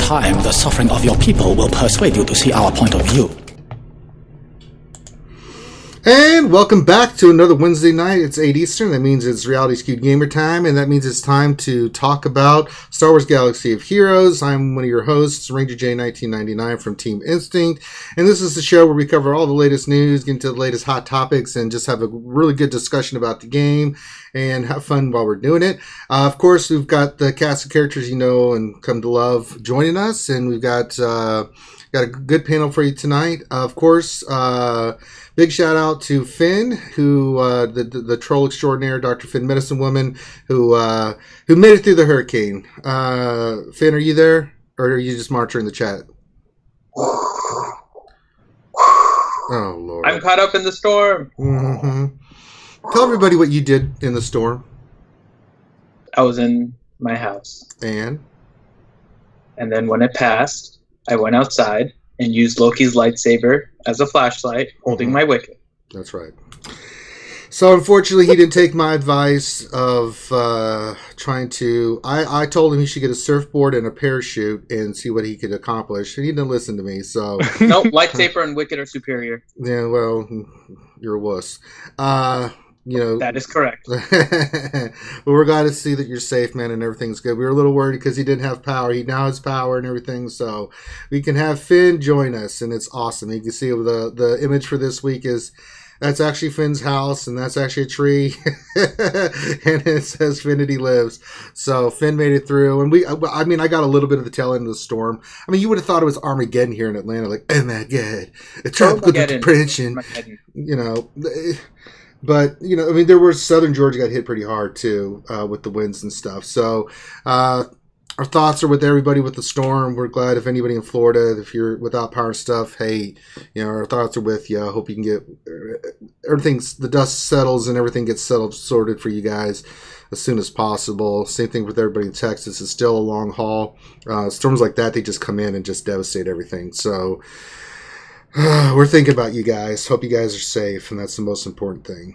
time, the suffering of your people will persuade you to see our point of view. And welcome back to another Wednesday night. It's 8 Eastern. That means it's Reality Skewed Gamer time, and that means it's time to talk about Star Wars Galaxy of Heroes. I'm one of your hosts, Ranger J1999 from Team Instinct, and this is the show where we cover all the latest news, get into the latest hot topics, and just have a really good discussion about the game and have fun while we're doing it. Of course, we've got the cast of characters you know and come to love joining us, and we've got a good panel for you tonight. Of course, big shout out to Finn, who the troll extraordinaire, Dr. Finn Medicine Woman, who made it through the hurricane. Finn, are you there, or are you just monitoring the chat? Oh Lord! I'm caught up in the storm. Mm-hmm. Tell everybody what you did in the storm. I was in my house, and then when it passed, I went outside and used Loki's lightsaber as a flashlight, holding my wicket. That's right. So unfortunately, he didn't take my advice of trying to... I told him he should get a surfboard and a parachute and see what he could accomplish, and he didn't listen to me, so... Nope, lightsaber and wicket are superior. Yeah, well, you're a wuss. You know, that is correct. But we're glad to see that you're safe, man, and everything's good. We were a little worried because he didn't have power. He now has power and everything, so we can have Finn join us, and it's awesome. You can see the image for this week is that's actually Finn's house, and that's actually a tree, and it says Finity lives. So Finn made it through, and I got a little bit of the tail end of the storm. I mean, you would have thought it was Armageddon here in Atlanta, like, oh my god, a tropical depression, you know. But, you know, I mean, there were southern Georgia got hit pretty hard, too, with the winds and stuff. So our thoughts are with everybody with the storm. We're glad if anybody in Florida, if you're without power and stuff, hey, you know, our thoughts are with you. I hope you can get the dust settles and everything gets sorted for you guys as soon as possible. Same thing with everybody in Texas. It's still a long haul. Storms like that, they just come in and just devastate everything. So... we're thinking about you guys. Hope you guys are safe, and that's the most important thing.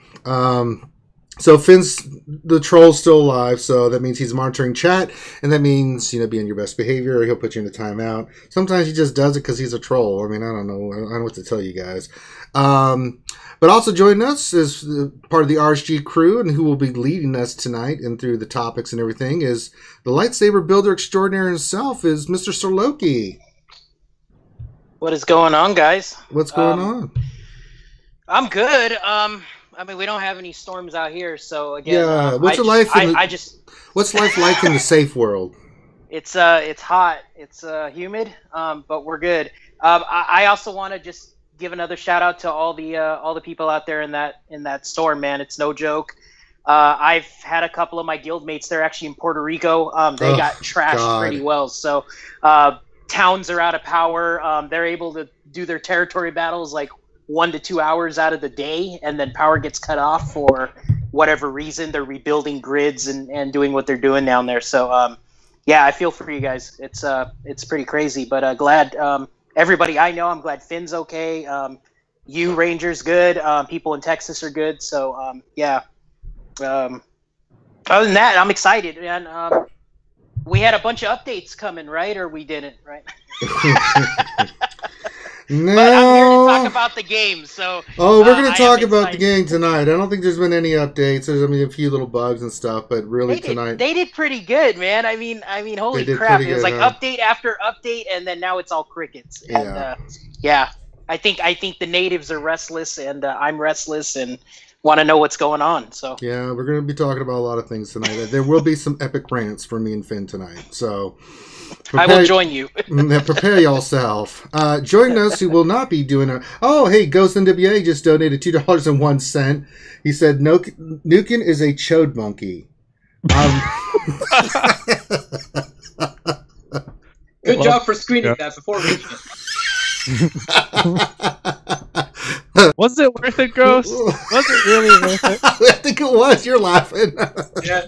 So the troll's still alive, so that means he's monitoring chat, and that means, you know, be on your best behavior, or he'll put you in a timeout. Sometimes he just does it because he's a troll. I mean, I don't know. I don't know what to tell you guys. But also joining us as part of the RSG crew, and who will be leading us tonight and through the topics and everything, is the lightsaber builder extraordinaire himself, is Mr. Sir Loki. What is going on, guys? What's going on? I'm good. I mean, we don't have any storms out here, so again. Yeah. What's life like in the safe world? It's hot. It's humid. But we're good. I also want to just give another shout out to all the people out there in that storm, man. It's no joke. I've had a couple of my guildmates. They're actually in Puerto Rico. They got trashed pretty well. So. Towns are out of power. They're able to do their territory battles like 1 to 2 hours out of the day, and then power gets cut off for whatever reason. They're rebuilding grids and doing what they're doing down there. So, yeah, I feel for you guys. It's pretty crazy, but glad everybody I know. I'm glad Finn's okay. You Rangers good. People in Texas are good. So, yeah. Other than that, I'm excited, man. We had a bunch of updates coming, right? Or we didn't, right? No. But I'm here to talk about the game, so... Oh, we're going to talk about the game tonight. I don't think there's been any updates. There's, a few little bugs and stuff, but really tonight... They did pretty good, man. I mean, holy crap. It was like update after update, and then now it's all crickets. And, yeah. I think the natives are restless, and I'm restless, and... want to know what's going on. So yeah, we're going to be talking about a lot of things tonight. There will be some epic rants for me and Finn tonight. So I will join you. Prepare yourself. Joining us, who will not be doing hey, Ghost NWA just donated $2.01. He said Nukin is a chode monkey. Good job for screening that before reading it. Was it worth it, Ghost? Was it really worth it? I think it was. You're laughing. Yeah,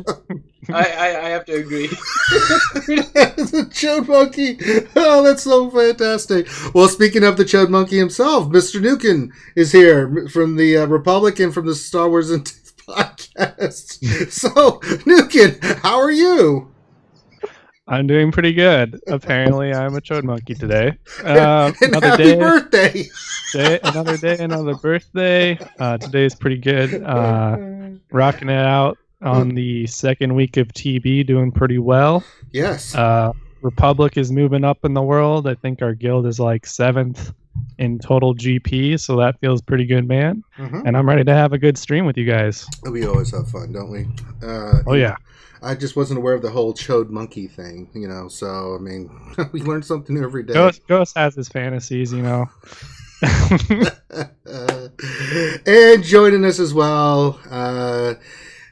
I have to agree. It's a chode monkey. Oh, that's so fantastic. Well, speaking of the chode monkey himself, Mr. Nukin is here from the Republic and from the Star Wars and podcast. So, Nukin, how are you? I'm doing pretty good. Apparently, I'm a chode monkey today. And Another happy day, birthday! another day, another birthday. Today's pretty good. Rocking it out on the second week of TB, doing pretty well. Yes. Republic is moving up in the world. I think our guild is like 7th in total GP, so that feels pretty good, man. And I'm ready to have a good stream with you guys. We always have fun, don't we? Oh yeah. I just wasn't aware of the whole chode monkey thing, you know, so, I mean, we learn something new every day. Ghost has his fantasies, you know. And joining us as well,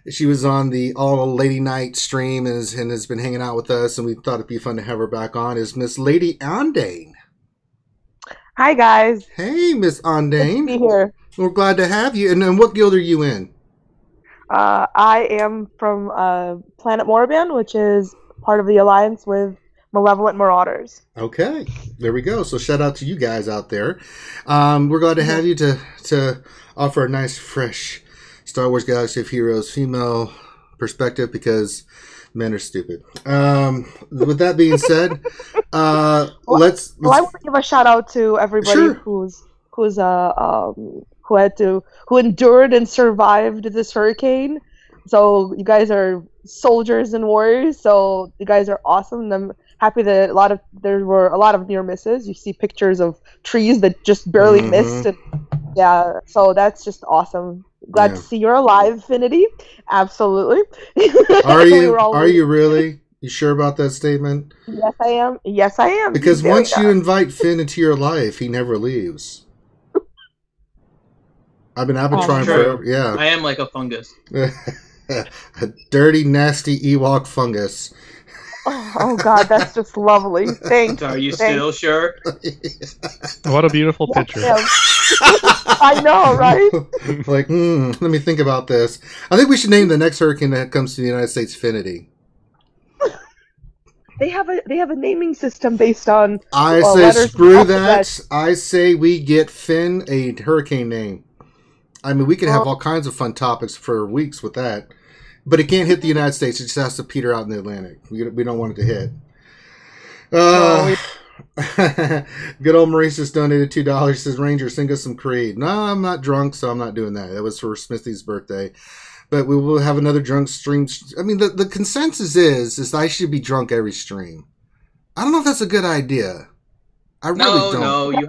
she was on the All Lady Night stream and has been hanging out with us, and we thought it'd be fun to have her back on, is Miss Lady Andane. Hi, guys. Hey, Miss Andane. Good to be here. We're glad to have you. And then what guild are you in? I am from Planet Morbihan, which is part of the alliance with Malevolent Marauders. Okay, there we go. So shout out to you guys out there. We're glad to have you to offer a nice, fresh Star Wars Galaxy of Heroes female perspective, because men are stupid. With that being said, let's. I want to give a shout out to everybody who endured and survived this hurricane. So you guys are soldiers and warriors. So you guys are awesome. I'm happy that there were a lot of near misses. You see pictures of trees that just barely missed. And, yeah, so that's just awesome. Glad to see you're alive, Finity. Absolutely. Are you? Are you really? You sure about that statement? Yes, I am. Yes, I am. Because once you invite Finn into your life, he never leaves. I've been trying forever. Yeah. I am like a fungus. A dirty, nasty Ewok fungus. Oh God, that's just lovely. Thanks. Are you still sure? What a beautiful picture. I know, right? Like, let me think about this. I think we should name the next hurricane that comes to the United States Finity. They have a naming system based on. I say screw that. I say we get Finn a hurricane name. I mean, we could have all kinds of fun topics for weeks with that, but it can't hit the United States. It just has to peter out in the Atlantic. We don't want it to hit. Good old Maurice just donated $2. He says, Ranger, sing us some Creed. No, I'm not drunk, so I'm not doing that. That was for Smithy's birthday. But we will have another drunk stream. I mean, the consensus is I should be drunk every stream. I don't know if that's a good idea. I really don't. No, you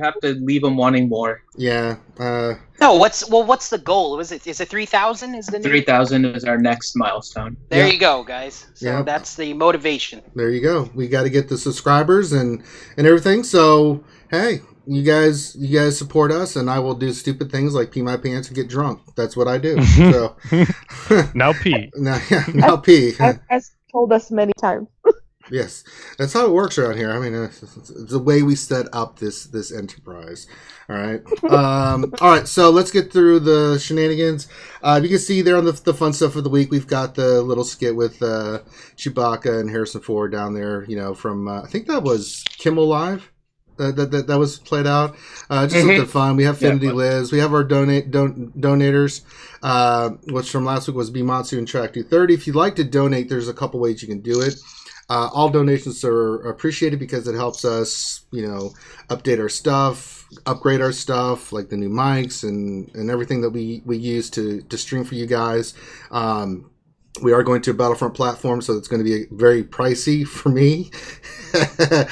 have to leave them wanting more. Yeah. No, what's the goal? Is it 3,000? Is the 3,000 is our next milestone. There you go, guys. So that's the motivation. There you go. We got to get the subscribers and everything. So hey, you guys support us, and I will do stupid things like pee my pants and get drunk. That's what I do. So now pee. Now pee. As told us many times. Yes, that's how it works around here. I mean, it's the way we set up this enterprise. All right. All right, so let's get through the shenanigans. You can see there on the fun stuff of the week, we've got the little skit with Chewbacca and Harrison Ford down there, you know, from, I think that was Kimmel Live. That was played out. Just something fun. We have Finity Liz. We have our donators, which from last week was Bimatsu and Track 230. If you'd like to donate, there's a couple ways you can do it. All donations are appreciated because it helps us, you know, update our stuff, upgrade our stuff, like the new mics and everything that we use to stream for you guys. We are going to a Battlefront platform, so it's going to be very pricey for me.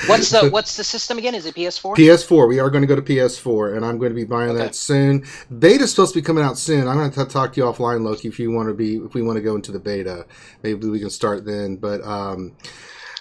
What's the system again? Is it PS4? PS4. We are going to go to PS4, and I'm going to be buying that soon. Beta's supposed to be coming out soon. I'm going to talk to you offline, Loki, if we want to go into the beta. Maybe we can start then. But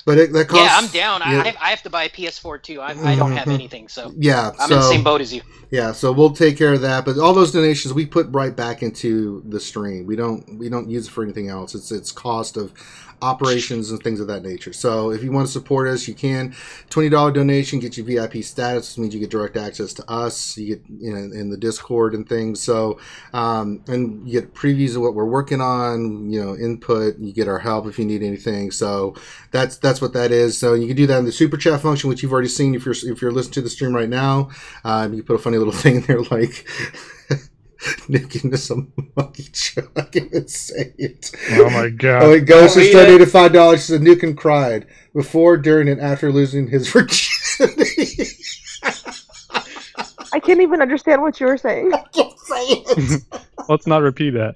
that costs. Yeah, I'm down. Yeah. I have to buy a PS4 too. I don't have anything, so yeah, I'm in the same boat as you. Yeah, so we'll take care of that. But all those donations we put right back into the stream. We don't use it for anything else. It's cost of operations and things of that nature. So if you want to support us, you can. $20 donation gets you VIP status, which means you get direct access to us. You get in the Discord and things. So and you get previews of what we're working on. You know, input. You get our help if you need anything. So that's what that is. So you can do that in the super chat function, which you've already seen if you're listening to the stream right now. You put a funny little thing in there like Nukin is a monkey joke. I can't even say it. Oh my god. Oh, Ghost has donated $5. He said Nukin cried before, during, and after losing his virginity. I can't even understand what you were saying. I can't say it. Let's not repeat that.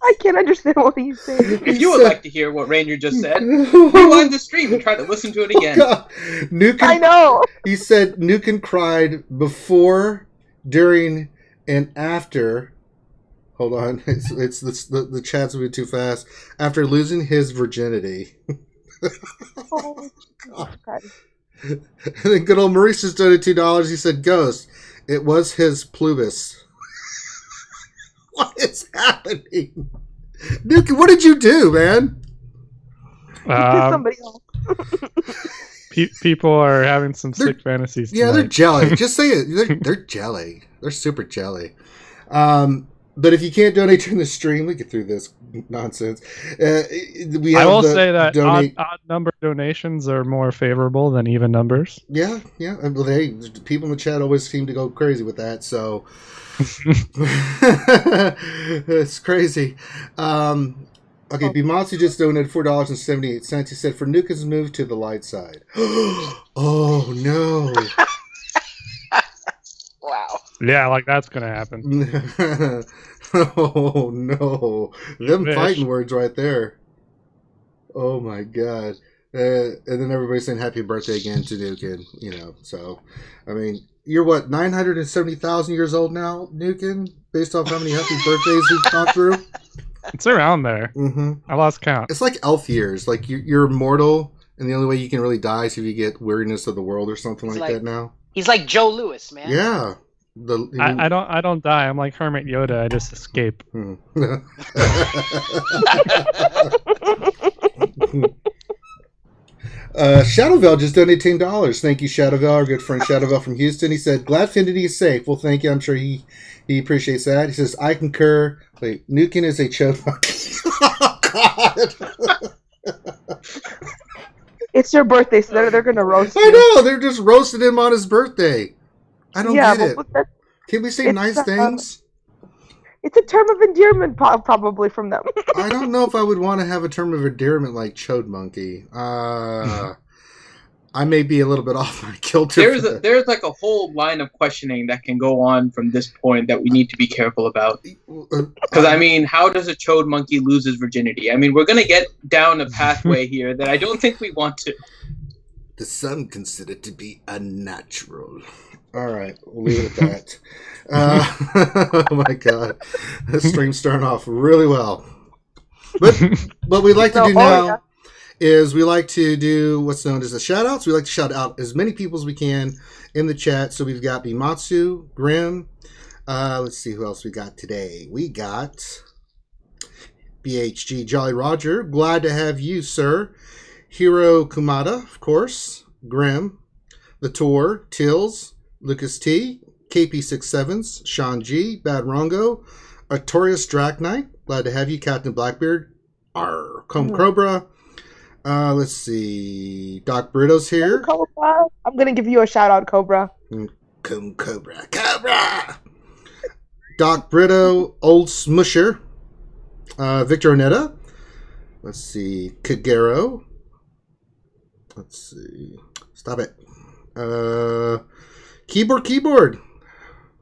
I can't understand what he's saying. If you would like to hear what Ranger just said, rewind the stream and try to listen to it again. Nukin, I know. He said Nukin cried before, during, and after. Hold on, it's the chat's moving too fast. After losing his virginity. Oh, God. And then good old Maurice just donated $2. He said, "Ghost, it was his plubis." What is happening? Nukin, what did you do, man? Somebody else. People are having some sick fantasies tonight. Yeah, they're jelly. Just say it. They're jelly. They're super jelly. But if you can't donate during the stream, we get through this nonsense. I will say that odd number donations are more favorable than even numbers. Yeah. Well, people in the chat always seem to go crazy with that, so it's crazy. Okay, Bimatsu just donated $4.78. He said, for Nukin's move to the light side. Oh, no. Wow. Yeah, like that's going to happen. Oh, no. Them fighting words right there. Oh, my God. And then everybody's saying happy birthday again to Nukin, so, I mean, you're what, 970,000 years old now, Nukin, based off how many happy birthdays we've gone through? It's around there. Mm-hmm. I lost count. It's like elf years. Like, you're immortal, and the only way you can really die is if you get weariness of the world or something like that now. He's like Joe Lewis, man. Yeah. I don't die. I'm like Hermit Yoda. I just escape. Shadowvel just donated $10. Thank you, Shadowvel, our good friend Shadowvel from Houston. He said, glad Finity is safe. Well, thank you. I'm sure he appreciates that. He says, I concur. Wait, Nukin is a chode monkey. Oh, God. It's your birthday, so they're going to roast you. I know. They're just roasting him on his birthday. I don't get it. Can we say nice things? It's a term of endearment, probably, from them. I don't know if I would want to have a term of endearment like chode monkey. I may be a little bit off my kilter. There's like a whole line of questioning that can go on from this point that we need to be careful about. Because, I mean, how does a chode monkey lose his virginity? I mean, we're going to get down a pathway here that I don't think we want to. The some consider to be unnatural. All right, we'll leave it at that. Oh, my God. The stream's starting off really well. But what we'd like to do now is we like to do what's known as the shout-outs. We like to shout out as many people as we can in the chat. So we've got Bimatsu, Grim. Let's see who else we got today. We got BHG, Jolly Roger. Glad to have you, sir. Hiro Kumada, of course. Grim. The Tour. Tills. Lucas T. KP67s. Sean G. Bad Rongo. Artorius Draknight. Glad to have you, Captain Blackbeard. Comb Cobra. Let's see. Doc Brito's here. Cobra. I'm going to give you a shout out, Cobra. Cobra. Doc Brito, Old Smusher. Victor Onetta. Let's see. Kagero. Let's see. Stop it. Keyboard.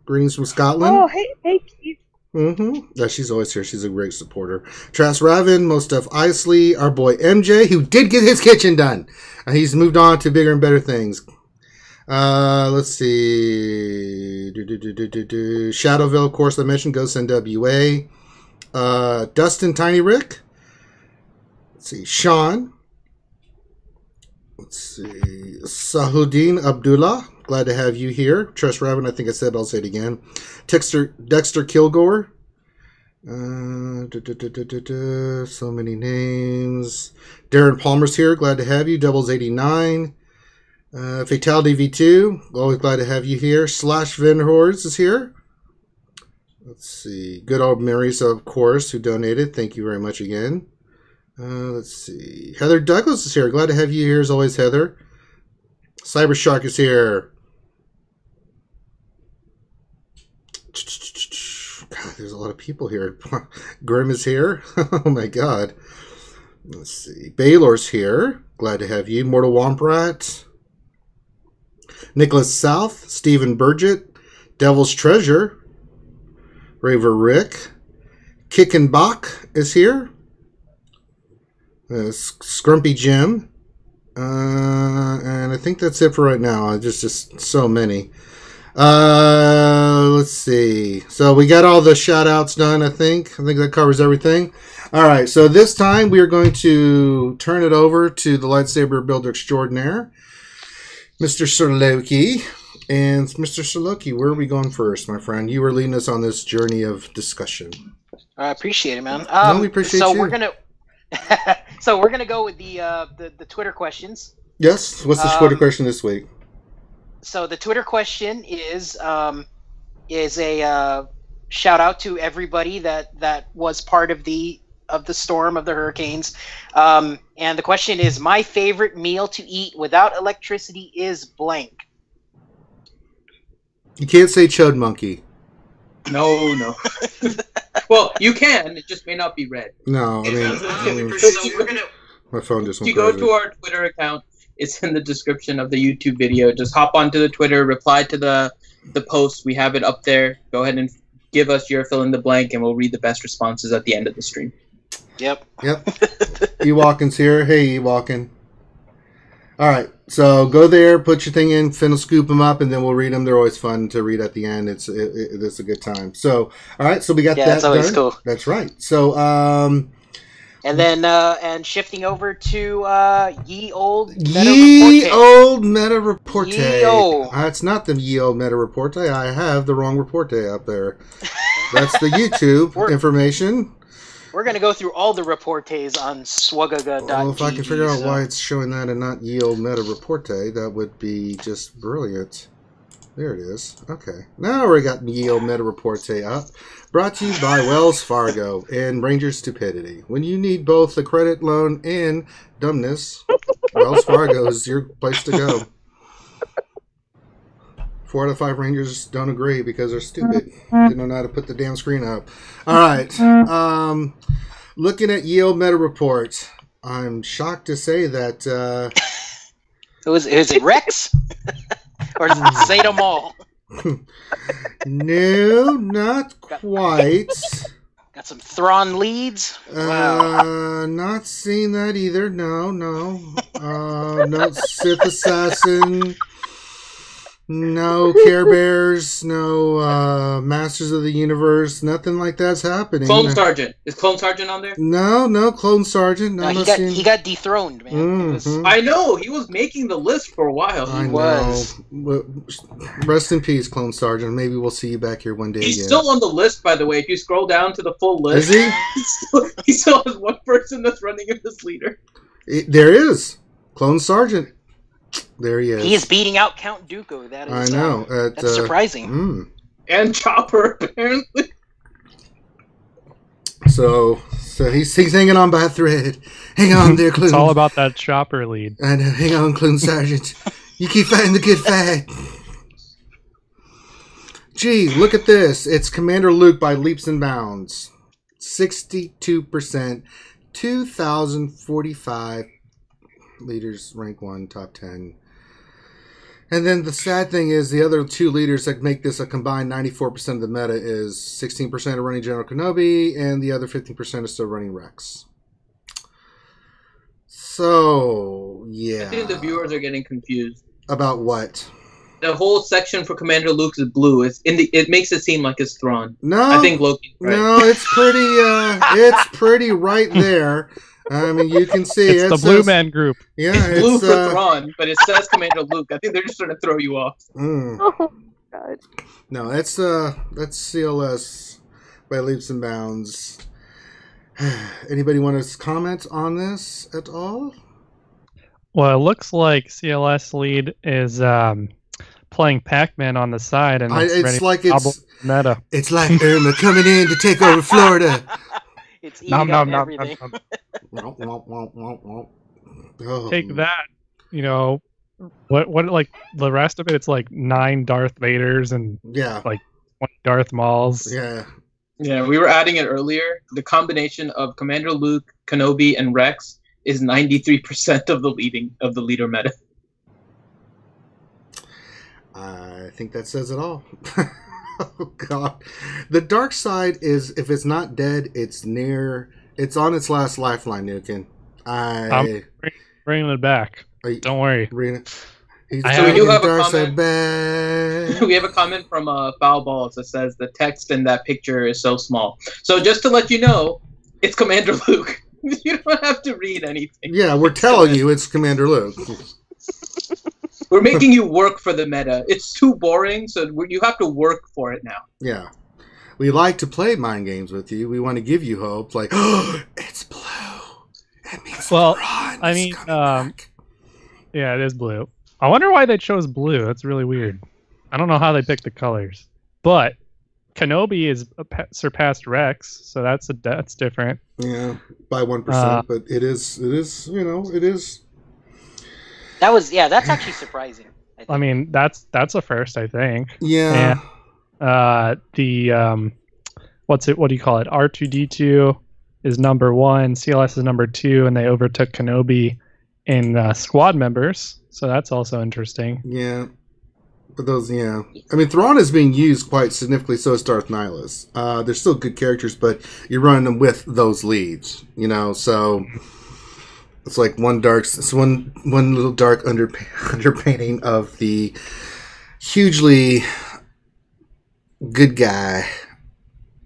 Greetings from Scotland. Oh, hey, Keith. Mm-hmm. Yeah, she's always here. She's a great supporter. Trask Raven, Mostef Isley, our boy MJ, who did get his kitchen done. He's moved on to bigger and better things. Let's see. Shadowville, of course, I mentioned. Ghost NWA. Dustin Tiny Rick. Let's see. Sean. Let's see. Sahuddin Abdullah. Glad to have you here. Trust Raven, I think I said, but I'll say it again. Dexter Kilgore. So many names. Darren Palmer's here. Glad to have you. Doubles 89. Fatality V2. Always glad to have you here. Slash Venhords is here. Let's see. Good old Marisa, of course, who donated. Thank you very much again. Let's see. Heather Douglas is here. Glad to have you here as always, Heather. Cybershark is here. God, there's a lot of people here. Grim is here. Oh my God. Let's see. Baylor's here. Glad to have you. Mortal Womprat. Nicholas South. Stephen Burgett. Devil's Treasure. Raver Rick. Kickenbach is here. Scrumpy Jim. And I think that's it for right now. Just so many. Let's see. So we got all the shout outs done, I think that covers everything. All right, so this time we are going to turn it over to the lightsaber builder extraordinaire, Mr. Sirloki. And Mr. Sirloki, where are we going first, my friend? You were leading us on this journey of discussion. I appreciate it, man. No, we appreciate you. We're gonna go with the Twitter questions. Yes. What's the Twitter question this week? So the Twitter question is a shout out to everybody that was part of the storm of the hurricanes. And the question is, my favorite meal to eat without electricity is blank. You can't say chode monkey. No. Well, you can. It just may not be read. No, I mean my phone just went If you go crazy. to our Twitter account, it's in the description of the YouTube video. Just hop onto the Twitter, reply to the post. We have it up there. Go ahead and give us your fill in the blank, and we'll read the best responses at the end of the stream. Yep. Ewalkin's here. Hey, Ewalkin. All right, so go there, put your thing in, Finn will scoop them up, and then we'll read them. They're always fun to read at the end. It's a good time. So, all right, so we got that that's always done. cool. That's right. So, and then and shifting over to Ye Old Meta Ye Reporte. Old Meta Reporte. Ye Old. It's not the Ye Old Meta Reporte. I have the wrong Reporte up there. That's the YouTube information. We're going to go through all the reportes on SWGOH.gg. Well, if I can figure out why it's showing that and not Ye Old Meta Reporte, that would be just brilliant. There it is. Okay. Now we got Ye Old Meta Reporte up. Brought to you by Wells Fargo and Ranger Stupidity. When you need both the credit loan and dumbness, Wells Fargo is your place to go. 4 out of 5 Rangers don't agree because they're stupid. They don't know how to put the damn screen up. All right. Looking at Ye Old Meta Report, I'm shocked to say that... is it Rex? Or is it Zeta Mall? No, not quite. Got some Thrawn leads? Wow. Not seeing that either. No. No Sith Assassin. No Care Bears, no Masters of the Universe, nothing like that's happening. Clone Sergeant. Is Clone Sergeant on there? No Clone Sergeant. No, he got dethroned, man. Mm-hmm. I know, he was making the list for a while. I know. Rest in peace, Clone Sergeant. Maybe we'll see you back here one day He's again. still on the list, by the way. If you scroll down to the full list. Is he? he still has one person that's running as leader. There is. Clone Sergeant. There he is. He is beating out Count Dooku. That is, I know. That's surprising. And Chopper, apparently. So he's hanging on by a thread. Hang on there, Clone. It's all about that chopper lead. And hang on, Clone Sergeant. You keep fighting the good fight. Gee, look at this. It's Commander Luke by leaps and bounds. 62%. 2,045 leaders, rank 1, top 10. And then the sad thing is the other 2 leaders that make this a combined 94% of the meta is 16% are running General Kenobi, and the other 15% is still running Rex. So, yeah. I think the viewers are getting confused. About what? The whole section for Commander Luke is blue. It makes it seem like it's Thrawn. No, I think Loki's right. No, it's pretty right there. I mean, you can see it's the Blue Man Group. Yeah, it's blue for Thrawn, but it says Commander Luke. I think they're just trying to throw you off. Oh God. No, that's CLS by leaps and bounds. Anybody want to comment on this at all? Well, it looks like CLS lead is playing Pac-Man on the side, and it's meta. It's like Irma coming in to take over Florida. It's eating up everything. Take that. You know, what like the rest of it? It's like 9 Darth Vaders and like 20 Darth Mauls. Yeah. Yeah, we were adding it earlier. The combination of Commander Luke, Kenobi, and Rex is 93% of the leader meta. I think that says it all. Oh God, the dark side is if it's not dead, it's on its last lifeline, Nukin. I'm bringing it back. Don't worry. So we do have a comment. We have a comment from Foul Balls that says the text in that picture is so small. So just to let you know, it's Commander Luke. You don't have to read anything. Yeah, we're telling you it's Commander Luke. We're making you work for the meta. It's too boring, so you have to work for it now. Yeah. We like to play mind games with you. We want to give you hope. Like, oh, it's blue. It means back. Yeah, it is blue. I wonder why they chose blue. That's really weird. I don't know how they picked the colors. But Kenobi is surpassed Rex, so that's different. Yeah, by 1%, but it is, it is. That's actually surprising. I mean, that's a first, I think. Yeah. And what do you call it? R2D2 is number 1, CLS is number 2, and they overtook Kenobi in squad members, so that's also interesting. Yeah. But those, yeah. I mean, Thrawn is being used quite significantly, so is Darth Nihilus. They're still good characters, but you're running them with those leads, so... It's like one little dark underpainting of the hugely good guy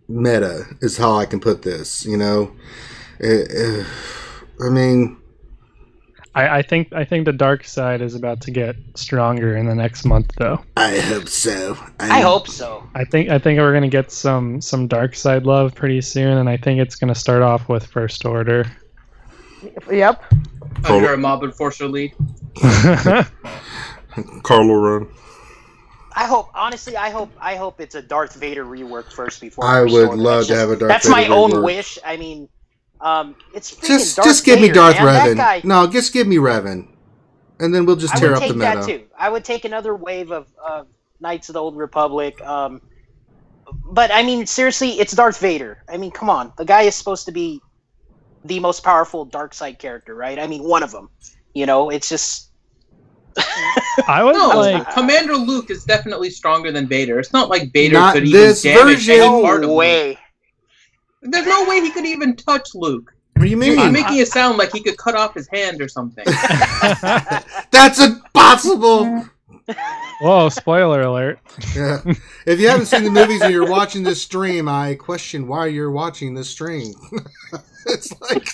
meta is how I can put this. I mean, I think the dark side is about to get stronger in the next month, though. I hope so. I hope so. I think we're gonna get some dark side love pretty soon, and I think it's gonna start off with First Order. Yep. Under a Mob Enforcer lead. Carlo Run. I hope it's a Darth Vader rework first before. I would love to have a Darth Vader. That's my own wish. I mean, it's freaking Darth just give Vader, me Darth man. Revan. No, just give me Revan, and then we'll just tear up the meta. I would take that too. I would take another wave of Knights of the Old Republic. But I mean, seriously, it's Darth Vader. I mean, come on, the guy is supposed to be the most powerful dark side character, right? I mean, one of them. It's just. Commander Luke is definitely stronger than Vader. It's not like Vader could even damage any part of Luke. There's no way he could even touch Luke. What do you mean? You're making it sound like he could cut off his hand or something. That's impossible. Whoa, spoiler alert. Yeah. If you haven't seen the movies and you're watching this stream, I question why you're watching this stream. It's like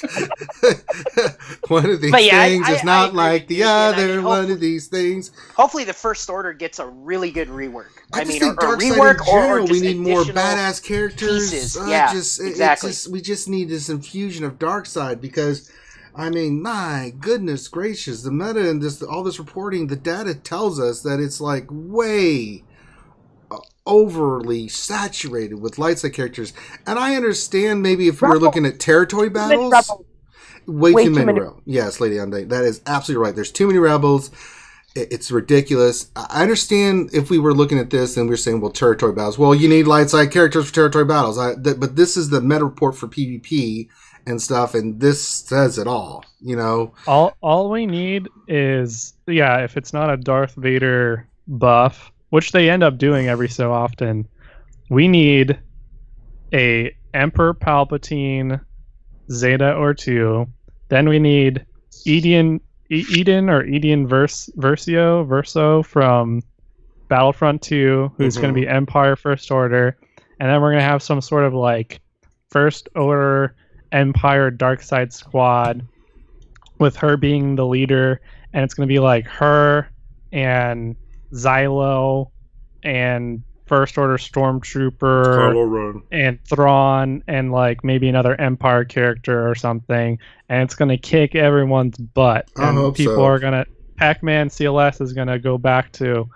one of these things is not like the other. One of these things. Hopefully, the First Order gets a really good rework. I mean, a rework or we need more badass characters. Exactly. We just need this infusion of dark side because, I mean, my goodness gracious, the meta and all this reporting, the data tells us that it's like way overly saturated with light side characters. And I understand maybe if we were looking at territory battles, way too many rebels. Yes, Lady Unday, that is absolutely right. There's too many rebels. It's ridiculous. I understand if we were looking at this and we were saying, well, territory battles. Well, you need light side characters for territory battles. But this is the meta report for PvP and stuff, and this says it all. All we need is, if it's not a Darth Vader buff, which they end up doing every so often, we need a Emperor Palpatine Zeta or 2. Then we need Eden Verso from Battlefront 2, who's going to be Empire First Order. And then we're going to have some sort of like First Order Empire Dark Side squad with her being the leader. And it's going to be like her and Xylo and First Order Stormtrooper and Thrawn and like maybe another Empire character or something, and it's gonna kick everyone's butt. And people are gonna Pac-Man CLS is gonna go back to,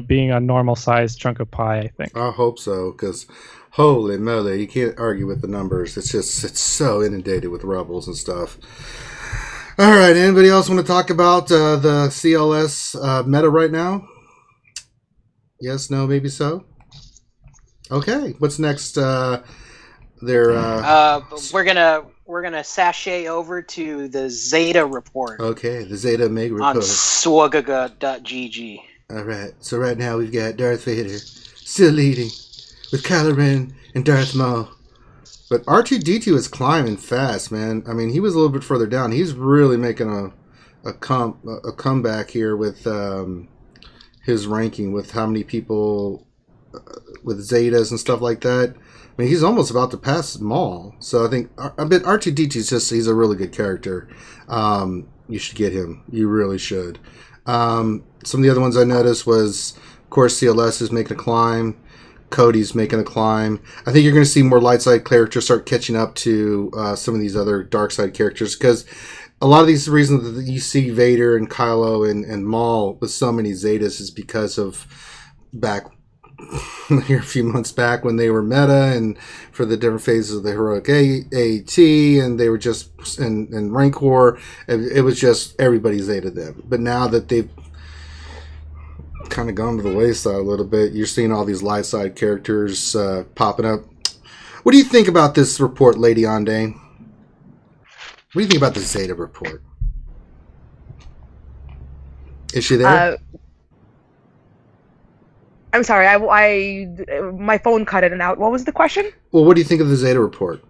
being a normal sized chunk of pie, I think. I hope so, because holy moly, you can't argue with the numbers. It's so inundated with rebels and stuff. All right, anybody else want to talk about the CLS meta right now? Yes, no, maybe so. Okay, what's next? They're we're gonna sashay over to the Zeta report okay. The Zeta Meg on report. SWGOH.gg. All right. So right now we've got Darth Vader still leading with Kylo Ren and Darth Maul. But R2-D2 is climbing fast, man. I mean, he was a little bit further down. He's really making a comeback here with his ranking, with how many people with Zetas and stuff like that. I mean, he's almost about to pass Maul. So I think R2-D2 is he's a really good character. You should get him. You really should. Some of the other ones I noticed was, of course, CLS is making a climb. Cody's making a climb. I think you're going to see more light side characters start catching up to some of these other dark side characters, because a lot of these reasons that you see Vader and Kylo and Maul with so many Zetas is because of back here a few months back when they were meta and for the different phases of the heroic AT, and they were just in Rancor. It was just everybody Zeta them. But now that they've kind of gone to the wayside a little bit, you're seeing all these light side characters popping up. What do you think about this report, Lady Ande? What do you think about the Zeta report? Is she there? I'm sorry, I my phone cut in and out. What was the question? Well, what do you think of the Zeta report?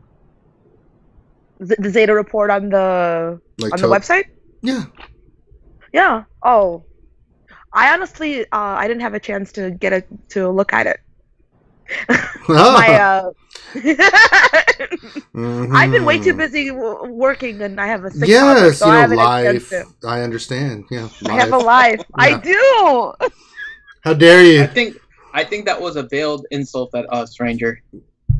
The Zeta report on the website? Yeah. Yeah. Oh, I honestly I didn't have a chance to to look at it. I've been way too busy working, and I have a sick father, so I haven't had a chance life. I understand. Yeah, I have a life. Yeah. I do. How dare you? I think that was a veiled insult at us, Ranger.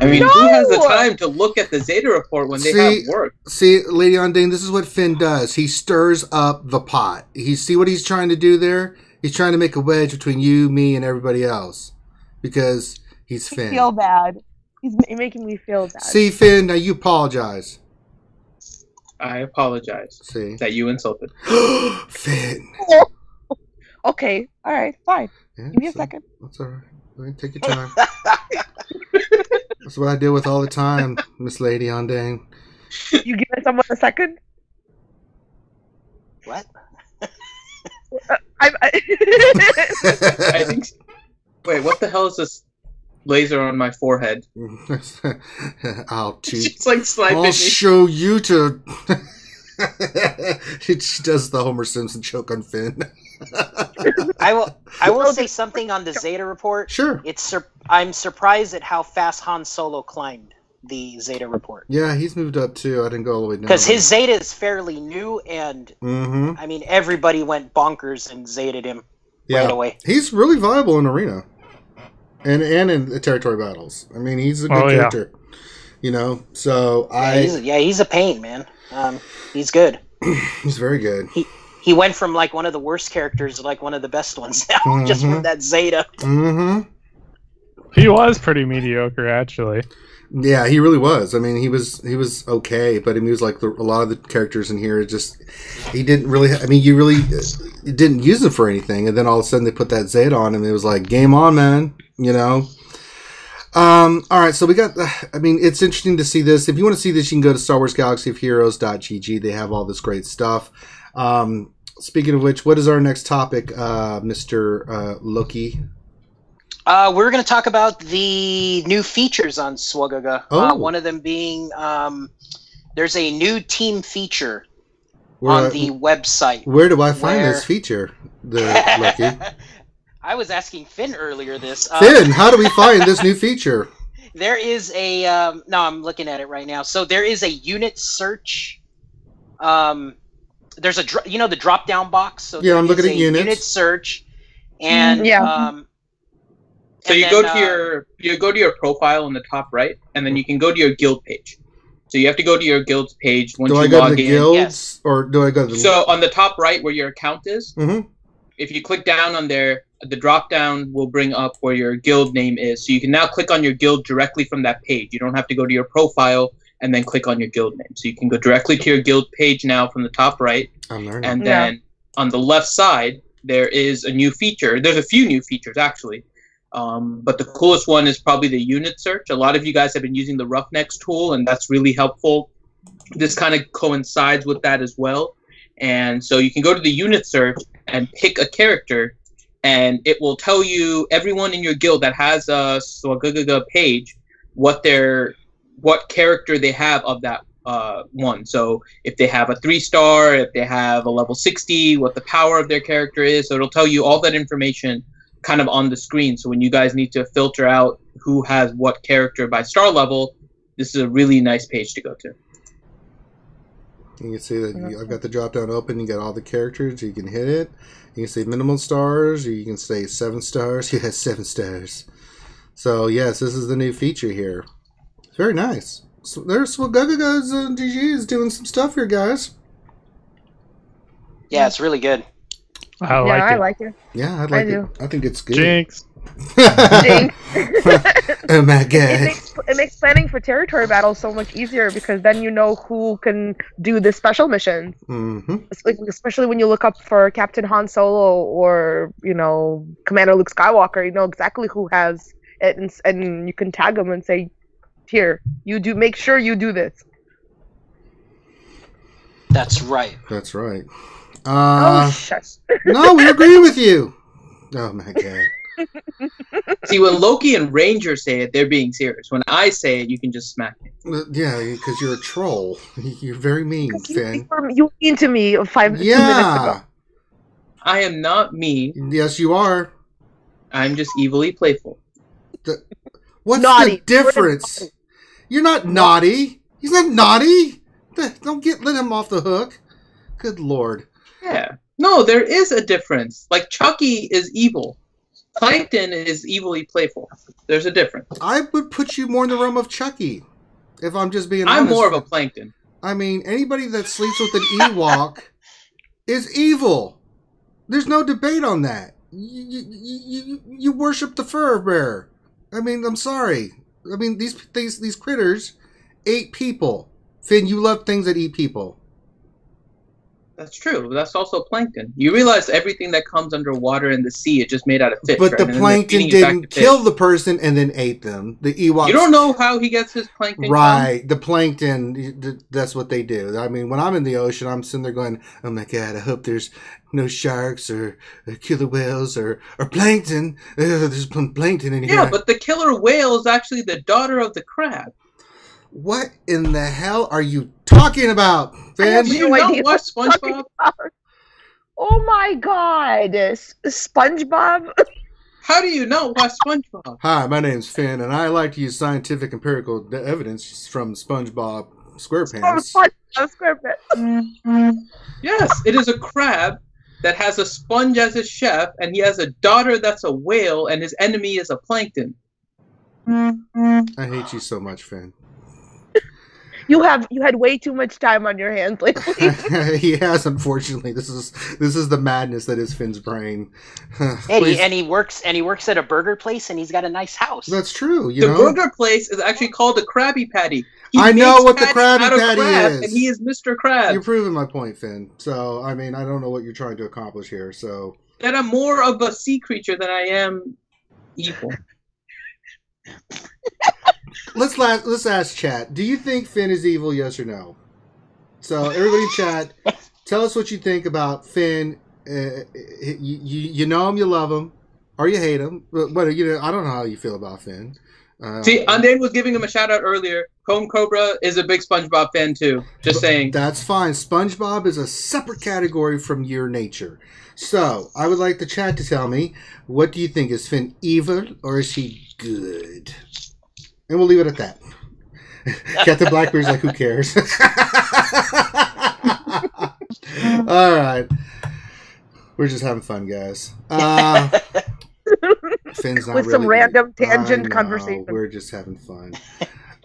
I mean, who has the time to look at the Zeta report when they have work? See, Lady Undine, this is what Finn does. He stirs up the pot. See what he's trying to do there? He's trying to make a wedge between you, me, and everybody else. Because he's Finn. I feel bad. He's making me feel bad. See, Finn, now you apologize. I apologize. See? That you insulted. Finn. Okay. All right. Fine. Yeah, give me a second. That's all right. Take your time. That's what I deal with all the time, Miss Lady Undine. You give someone a second? What? I think. Wait, what the hell is this laser on my forehead? I'll cheat. She's like sniping me. I'll show you to. She does the Homer Simpson choke on Finn. I will say something on the Zeta report. Sure. I'm surprised at how fast Han Solo climbed the Zeta report. Yeah, he's moved up too. I didn't go all the way down. Because his Zeta is fairly new, and I mean, everybody went bonkers and Zeta'd him right away. He's really viable in arena, and in the territory battles. I mean, he's a good character. You know, so he's a pain, man. He's good. He's very good. He went from like one of the worst characters to like one of the best ones now, just from that Zeta. He was pretty mediocre, actually. Yeah, he really was. I mean, he was okay, but he was like a lot of the characters in here. He didn't really. I mean, you really didn't use him for anything, and then all of a sudden they put that Zeta on him. And it was like, game on, man. You know. All right, so we got. I mean, it's interesting to see this. If you want to see this, you can go to StarWarsGalaxyofHeroes.gg. They have all this great stuff. Speaking of which, what is our next topic, Mr. Loki? We're going to talk about the new features on SWGOH. One of them being there's a new team feature on the website. Where do I find this feature, Loki? I was asking Finn earlier this. Finn, how do we find this new feature? There is a... no, I'm looking at it right now. So there is a unit search... there's the drop-down box. So yeah, I'm looking at units. Unit search, and so you go to your profile in the top right, and then you can go to your guild page. So you have to go to your guilds page once you log in. Do I go to the guilds, or do I go to the... So on the top right where your account is, if you click down on there, the drop-down will bring up where your guild name is. So you can now click on your guild directly from that page. You don't have to go to your profile and then click on your guild name. So you can go directly to your guild page now from the top right. I'm learning. And then on the left side, there is a new feature. There's a few new features, actually. But the coolest one is probably the unit search. A lot of you guys have been using the Roughnecks tool, and that's really helpful. This kind of coincides with that as well. And so you can go to the unit search and pick a character, and it will tell you everyone in your guild that has a SWGOH page what character they have of that one. So if they have a 3-star, if they have a level 60, what the power of their character is. So it'll tell you all that information kind of on the screen. So when you guys need to filter out who has what character by star level, this is a really nice page to go to. You can see that I've got the drop down open. You got all the characters. You can hit it. You can say minimum stars, or you can say 7 stars. Yes, 7 stars. So yes, this is the new feature here. It's very nice. So there's SWGOH's DG is doing some stuff here, guys. Yeah, it's really good. I like it. Yeah, I like it. I think it's good. Jinx. Jinx. Oh my god. It makes planning for territory battles so much easier because then you know who can do the special missions. Especially when you look up for Captain Han Solo or, you know, Commander Luke Skywalker, you know exactly who has it, and you can tag them and say, "Here, you do. Make sure you do this." That's right. That's right. Oh, shush. No, we agree with you. Oh my god. See, when Loki and Ranger say it, they're being serious. When I say it, you can just smack me. Yeah, because you're a troll. You're very mean, Finn. You were mean to me 2 minutes ago. I am not mean. Yes, you are. I'm just evilly playful. What's naughty. the difference? You're not naughty. He's not naughty. Don't let him off the hook. Good lord. Yeah. No, there is a difference. Like, Chucky is evil. Plankton is evilly playful. There's a difference. I would put you more in the realm of Chucky, if I'm just being honest. I'm more of a Plankton. I mean, anybody that sleeps with an Ewok is evil. There's no debate on that. You worship the fur bearer. I mean, I'm sorry. I mean, these critters ate people. Finn, you love things that eat people. That's true. That's also plankton. You realize everything that comes underwater in the sea is just made out of fish. But right? the plankton didn't kill the person and then ate them. The Ewoks. You don't know how he gets his plankton. Right. The plankton, that's what they do. I mean, when I'm in the ocean, I'm sitting there going, oh my God, I hope there's no sharks or killer whales or plankton. There's plankton in here. Yeah, but the killer whale is actually the daughter of the crab. What in the hell are you talking about, Finn? Do you not watch SpongeBob? Oh my God, SpongeBob! How do you not watch SpongeBob? Hi, my name's Finn, and I like to use scientific empirical evidence from SpongeBob SquarePants. Yes, it is a crab that has a sponge as his chef, and he has a daughter that's a whale, and his enemy is a plankton. I hate you so much, Finn. You had way too much time on your hands lately. He has, unfortunately. This is the madness that is Finn's brain. And he works at a burger place, and he's got a nice house. That's true. The burger place is actually called a Krabby Patty. I know what the Krabby Patty is, and he is Mr. Krabs. You're proving my point, Finn. So I mean, I don't know what you're trying to accomplish here. So that I'm more of a sea creature than I am evil. Let's ask chat. Do you think Finn is evil? Yes or no? So everybody in chat, tell us what you think about Finn. You know him, you love him, or you hate him. But I don't know how you feel about Finn. See, Undain was giving him a shout out earlier. Comb Cobra is a big SpongeBob fan too. Just saying. That's fine. SpongeBob is a separate category from your nature. So I would like the chat to tell me, what do you think? Is Finn evil or is he good? And we'll leave it at that. Captain Blackbeard's like, who cares? All right. We're just having fun, guys. Finn's not with really some random good. tangent conversation. We're just having fun.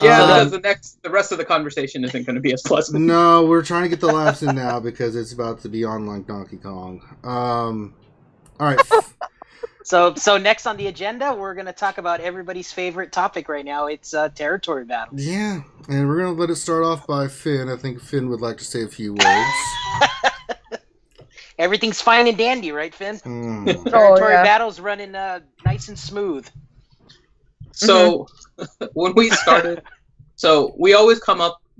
Yeah, the rest of the conversation isn't going to be as pleasant. No, we're trying to get the laughs in now because it's about to be on like Donkey Kong. All right. So next on the agenda, we're going to talk about everybody's favorite topic right now. It's territory battles. Yeah, and we're going to let it start off by Finn. I think Finn would like to say a few words. everything's fine and dandy, right, Finn? Oh, Territory yeah. battles running nice and smooth. So when we started, so we always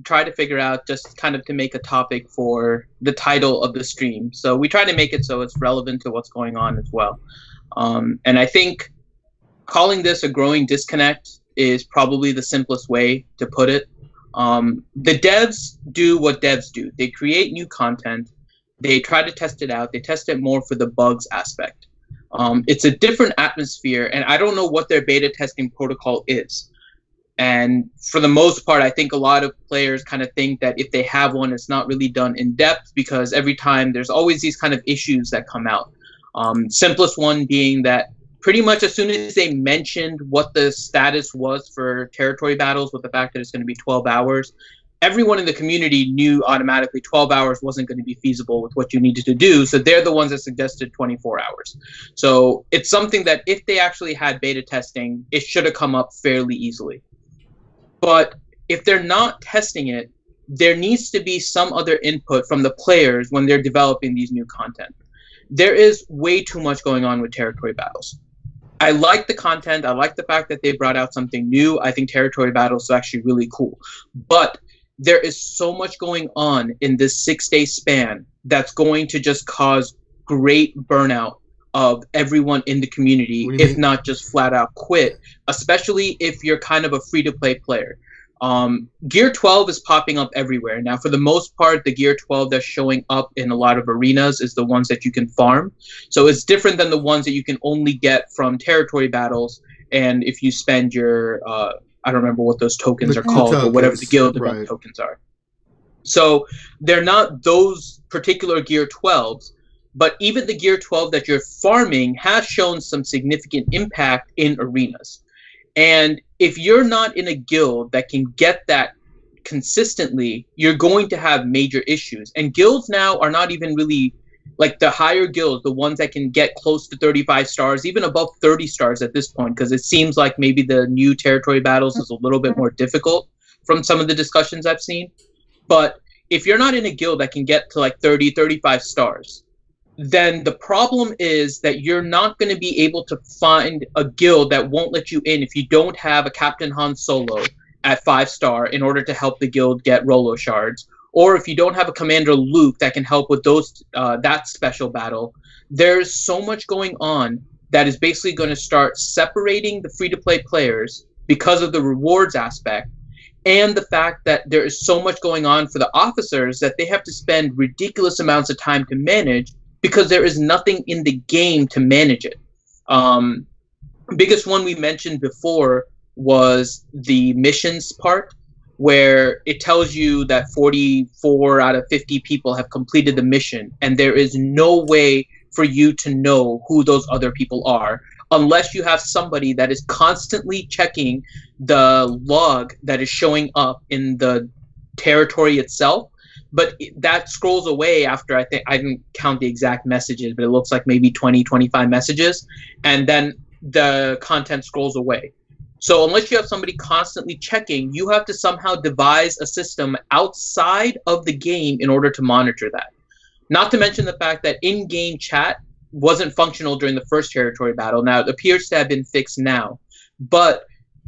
try to figure out just kind of to make a topic for the title of the stream. So we try to make it so it's relevant to what's going on as well. And I think calling this a growing disconnect is probably the simplest way to put it. The devs do what devs do. They create new content. They try to test it out. They test it more for the bugs aspect. It's a different atmosphere, and I don't know what their beta testing protocol is. And for the most part, I think a lot of players kind of think that if they have one, it's not really done in depth, because every time there's always these kind of issues that come out. Simplest one being that pretty much as soon as they mentioned what the status was for territory battles, with the fact that it's going to be 12 hours, everyone in the community knew automatically 12 hours wasn't going to be feasible with what you needed to do. So they're the ones that suggested 24 hours. So it's something that if they actually had beta testing, it should have come up fairly easily. But if they're not testing it, there needs to be some other input from the players when they're developing these new content. There is way too much going on with territory battles. I like the content. I like the fact that they brought out something new. I think territory battles is actually really cool. But there is so much going on in this 6-day span that's going to just cause great burnout of everyone in the community, if not just flat out quit, especially if you're kind of a free-to-play player. Gear 12 is popping up everywhere. Now, for the most part, the Gear 12 that's showing up in a lot of arenas is the ones that you can farm. So it's different than the ones that you can only get from territory battles, and if you spend your, I don't remember what those tokens are called, but whatever the guild event tokens are. So they're not those particular Gear 12s, but even the Gear 12 that you're farming has shown some significant impact in arenas. And if you're not in a guild that can get that consistently, you're going to have major issues. And guilds now are not even really, like the higher guilds, the ones that can get close to 35 stars, even above 30 stars at this point, because it seems like maybe the new territory battles is a little bit more difficult from some of the discussions I've seen. But if you're not in a guild that can get to like 30, 35 stars, then the problem is that you're not going to be able to find a guild that won't let you in if you don't have a Captain Han Solo at 5-star in order to help the guild get Rolo shards, or if you don't have a Commander Luke that can help with those that special battle. There's so much going on that is basically going to start separating the free-to-play players because of the rewards aspect, and the fact that there is so much going on for the officers that they have to spend ridiculous amounts of time to manage, because there is nothing in the game to manage it. Biggest one we mentioned before was the missions part, where it tells you that 44 out of 50 people have completed the mission, and there is no way for you to know who those other people are unless you have somebody that is constantly checking the log that is showing up in the territory itself. But that scrolls away after, I think, I didn't count the exact messages, but it looks like maybe 20, 25 messages. And then the content scrolls away. So unless you have somebody constantly checking, you have to somehow devise a system outside of the game in order to monitor that. Not to mention the fact that in-game chat wasn't functional during the first territory battle. Now, it appears to have been fixed now. But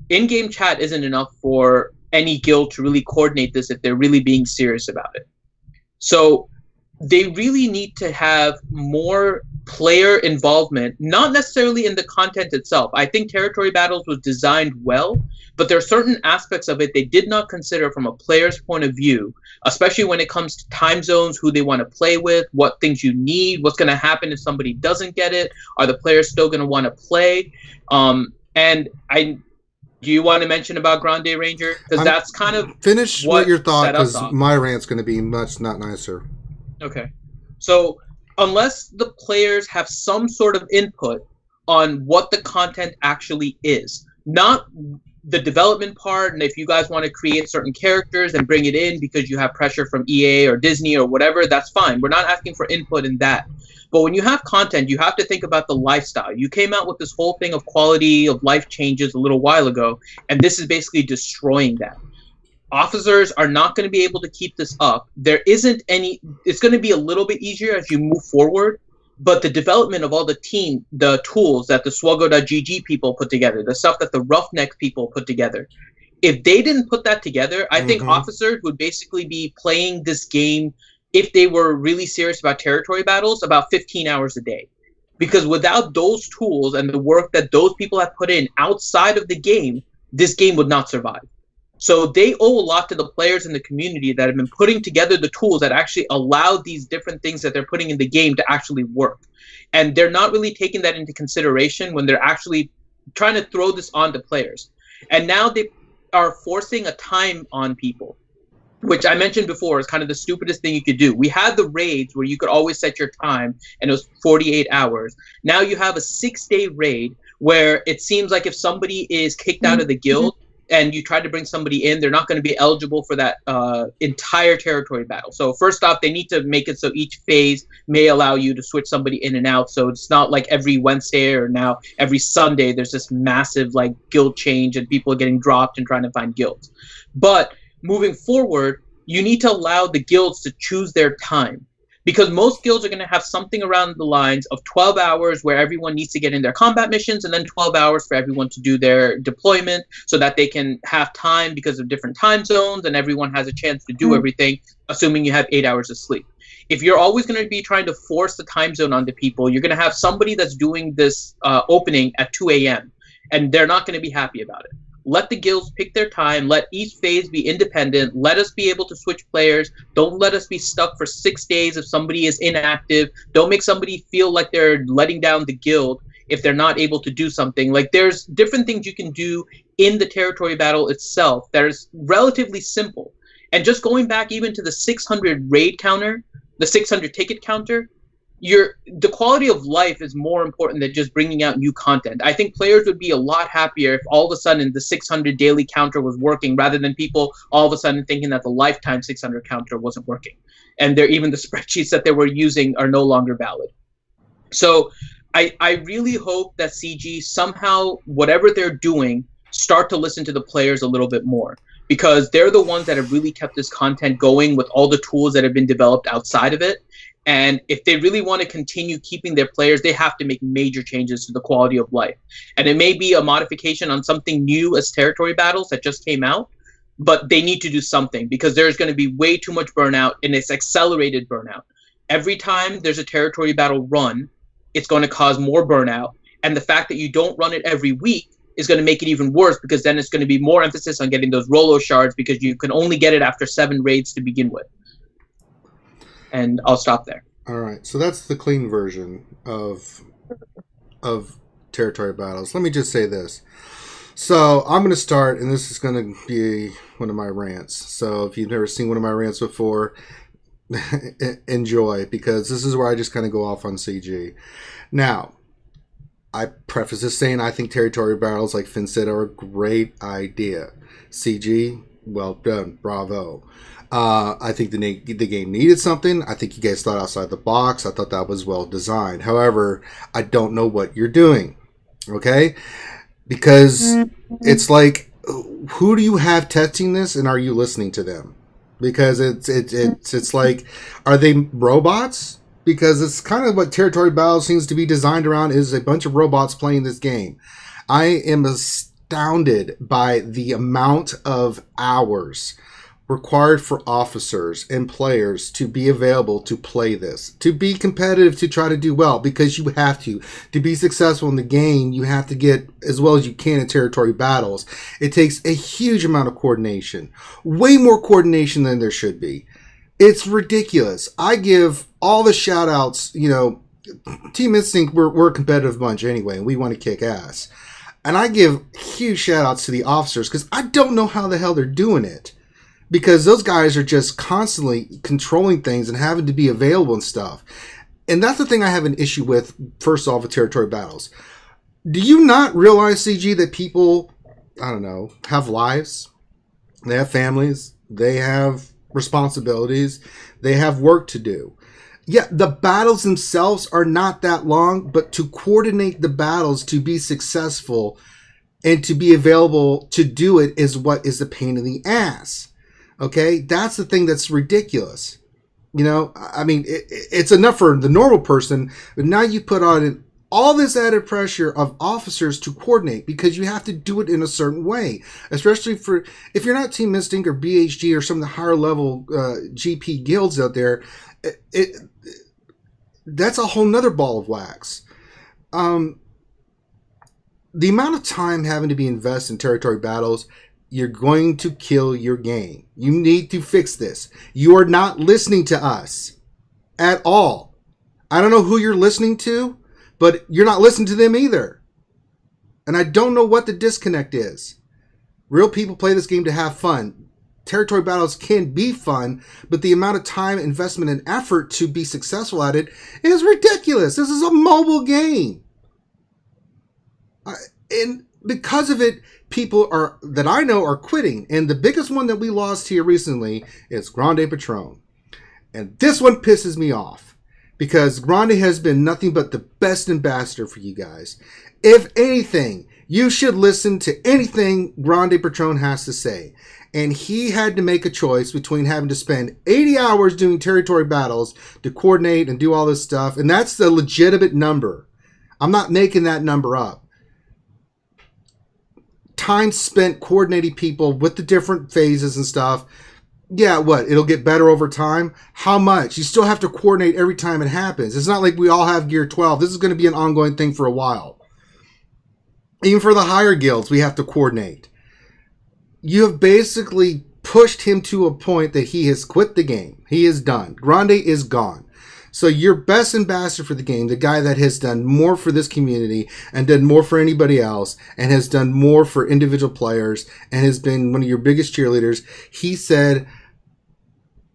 in-game chat isn't enough for any guild to really coordinate this if they're really being serious about it. So they really need to have more player involvement, not necessarily in the content itself. I think Territory Battles was designed well, but there are certain aspects of it they did not consider from a player's point of view, especially when it comes to time zones, who they want to play with, what things you need, what's going to happen if somebody doesn't get it, are the players still going to want to play? Do you want to mention about Grande Ranger? Because that's kind of finish what your thought, because my rant's going to be much not nicer. Okay. So unless the players have some sort of input on what the content actually is, not the development part, and if you guys want to create certain characters and bring it in because you have pressure from EA or Disney or whatever, that's fine. We're not asking for input in that. But when you have content, you have to think about the lifestyle. You came out with this whole thing of quality of life changes a little while ago, and this is basically destroying that. officers are not going to be able to keep this up. There isn't any. It's going to be a little bit easier as you move forward. But the development of all the tools that the SWGOH people put together, the stuff that the Roughneck people put together, if they didn't put that together, I think officers would basically be playing this game, if they were really serious about territory battles, about 15 hours a day. Because without those tools and the work that those people have put in outside of the game, this game would not survive. So they owe a lot to the players in the community that have been putting together the tools that actually allow these different things that they're putting in the game to actually work. And they're not really taking that into consideration when they're actually trying to throw this on to players. And now they are forcing a time on people, which I mentioned before is kind of the stupidest thing you could do. We had the raids where you could always set your time and it was 48 hours. Now you have a 6-day raid where it seems like if somebody is kicked out of the guild, and you try to bring somebody in, they're not going to be eligible for that entire territory battle. So first off, they need to make it so each phase may allow you to switch somebody in and out. So it's not like every Wednesday or now every Sunday there's this massive like guild change and people are getting dropped and trying to find guilds. But moving forward, you need to allow the guilds to choose their time. Because most guilds are going to have something around the lines of 12 hours where everyone needs to get in their combat missions, and then 12 hours for everyone to do their deployment so that they can have time because of different time zones and everyone has a chance to do everything, assuming you have 8 hours of sleep. If you're always going to be trying to force the time zone onto people, you're going to have somebody that's doing this opening at 2 a.m. and they're not going to be happy about it. Let the guilds pick their time. Let each phase be independent. Let us be able to switch players. Don't let us be stuck for 6 days if somebody is inactive. Don't make somebody feel like they're letting down the guild if they're not able to do something. Like, there's different things you can do in the territory battle itself that is relatively simple. And just going back even to the 600 raid counter, the 600 ticket counter, the quality of life is more important than just bringing out new content. I think players would be a lot happier if all of a sudden the 600 daily counter was working rather than people all of a sudden thinking that the lifetime 600 counter wasn't working. And even the spreadsheets that they were using are no longer valid. So I really hope that CG somehow, whatever they're doing, start to listen to the players a little bit more. Because they're the ones that have really kept this content going with all the tools that have been developed outside of it. And if they really want to continue keeping their players, they have to make major changes to the quality of life. And it may be a modification on something new as territory battles that just came out, but they need to do something because there's going to be way too much burnout, and it's accelerated burnout. Every time there's a territory battle run, it's going to cause more burnout. And the fact that you don't run it every week is going to make it even worse because then it's going to be more emphasis on getting those Rolo shards because you can only get it after 7 raids to begin with. And I'll stop there. All right, so that's the clean version of territory battles. Let me just say this. So I'm going to start, and this is going to be one of my rants. So if you've never seen one of my rants before, enjoy, because this is where I just kind of go off on CG. Now, I preface this saying I think territory battles, like Finn said, are a great idea. CG, well done, bravo. I think the game needed something. I think you guys thought outside the box. I thought that was well designed. However, I don't know what you're doing, okay? Because it's like, who do you have testing this, and are you listening to them? Because it's like, are they robots? Because it's kind of what territory battle seems to be designed around, is a bunch of robots playing this game. I am astounded by the amount of hours required for officers and players to be available to play this, to be competitive, to try to do well, because you have to be successful in the game. You have to get as well as you can in territory battles. It takes a huge amount of coordination, way more coordination than there should be. It's ridiculous. I give all the shout outs, you know, Team Instinct, we're a competitive bunch anyway, and we want to kick ass. And I give huge shout outs to the officers because I don't know how the hell they're doing it. Because those guys are just constantly controlling things and having to be available and stuff. And that's the thing I have an issue with, first off, with territory battles. Do you not realize, CG, that people, I don't know, have lives? They have families. They have responsibilities. They have work to do. Yeah, the battles themselves are not that long, but to coordinate the battles to be successful and to be available to do it is what is the pain in the ass. Okay, that's the thing that's ridiculous. You know, I mean, it's enough for the normal person, but now you put on all this added pressure of officers to coordinate because you have to do it in a certain way, especially for if you're not Team Instinct or BHG or some of the higher level GP guilds out there. That's a whole nother ball of wax. The amount of time having to be invested in territory battles, you're going to kill your game. You need to fix this. You are not listening to us at all. I don't know who you're listening to, but you're not listening to them either. And I don't know what the disconnect is. Real people play this game to have fun. Territory battles can be fun, but the amount of time, investment, and effort to be successful at it is ridiculous. This is a mobile game. And because of it, people that I know are quitting. And the biggest one that we lost here recently is Grande Patron. And this one pisses me off because Grande has been nothing but the best ambassador for you guys. If anything, you should listen to anything Grande Patron has to say. And he had to make a choice between having to spend 80 hours doing territory battles to coordinate and do all this stuff. And that's the legitimate number. I'm not making that number up. Time spent coordinating people with the different phases and stuff. Yeah, what? It'll get better over time? How much? You still have to coordinate every time it happens. It's not like we all have Gear 12. This is going to be an ongoing thing for a while. Even for the higher guilds, we have to coordinate. You have basically pushed him to a point that he has quit the game. He is done. Grande is gone. So your best ambassador for the game, the guy that has done more for this community and done more for anybody else and has done more for individual players and has been one of your biggest cheerleaders, he said,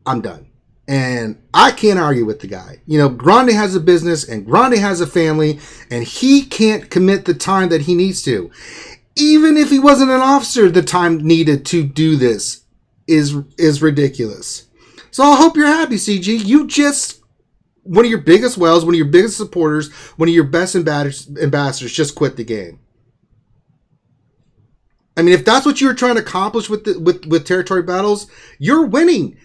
I'm done. And I can't argue with the guy. You know, Grande has a business and Grande has a family and he can't commit the time that he needs to. Even if he wasn't an officer, the time needed to do this is ridiculous. So I hope you're happy, CG. You just... one of your biggest whales, one of your biggest supporters, one of your best ambassadors just quit the game. I mean, if that's what you were trying to accomplish with territory battles, you're winning.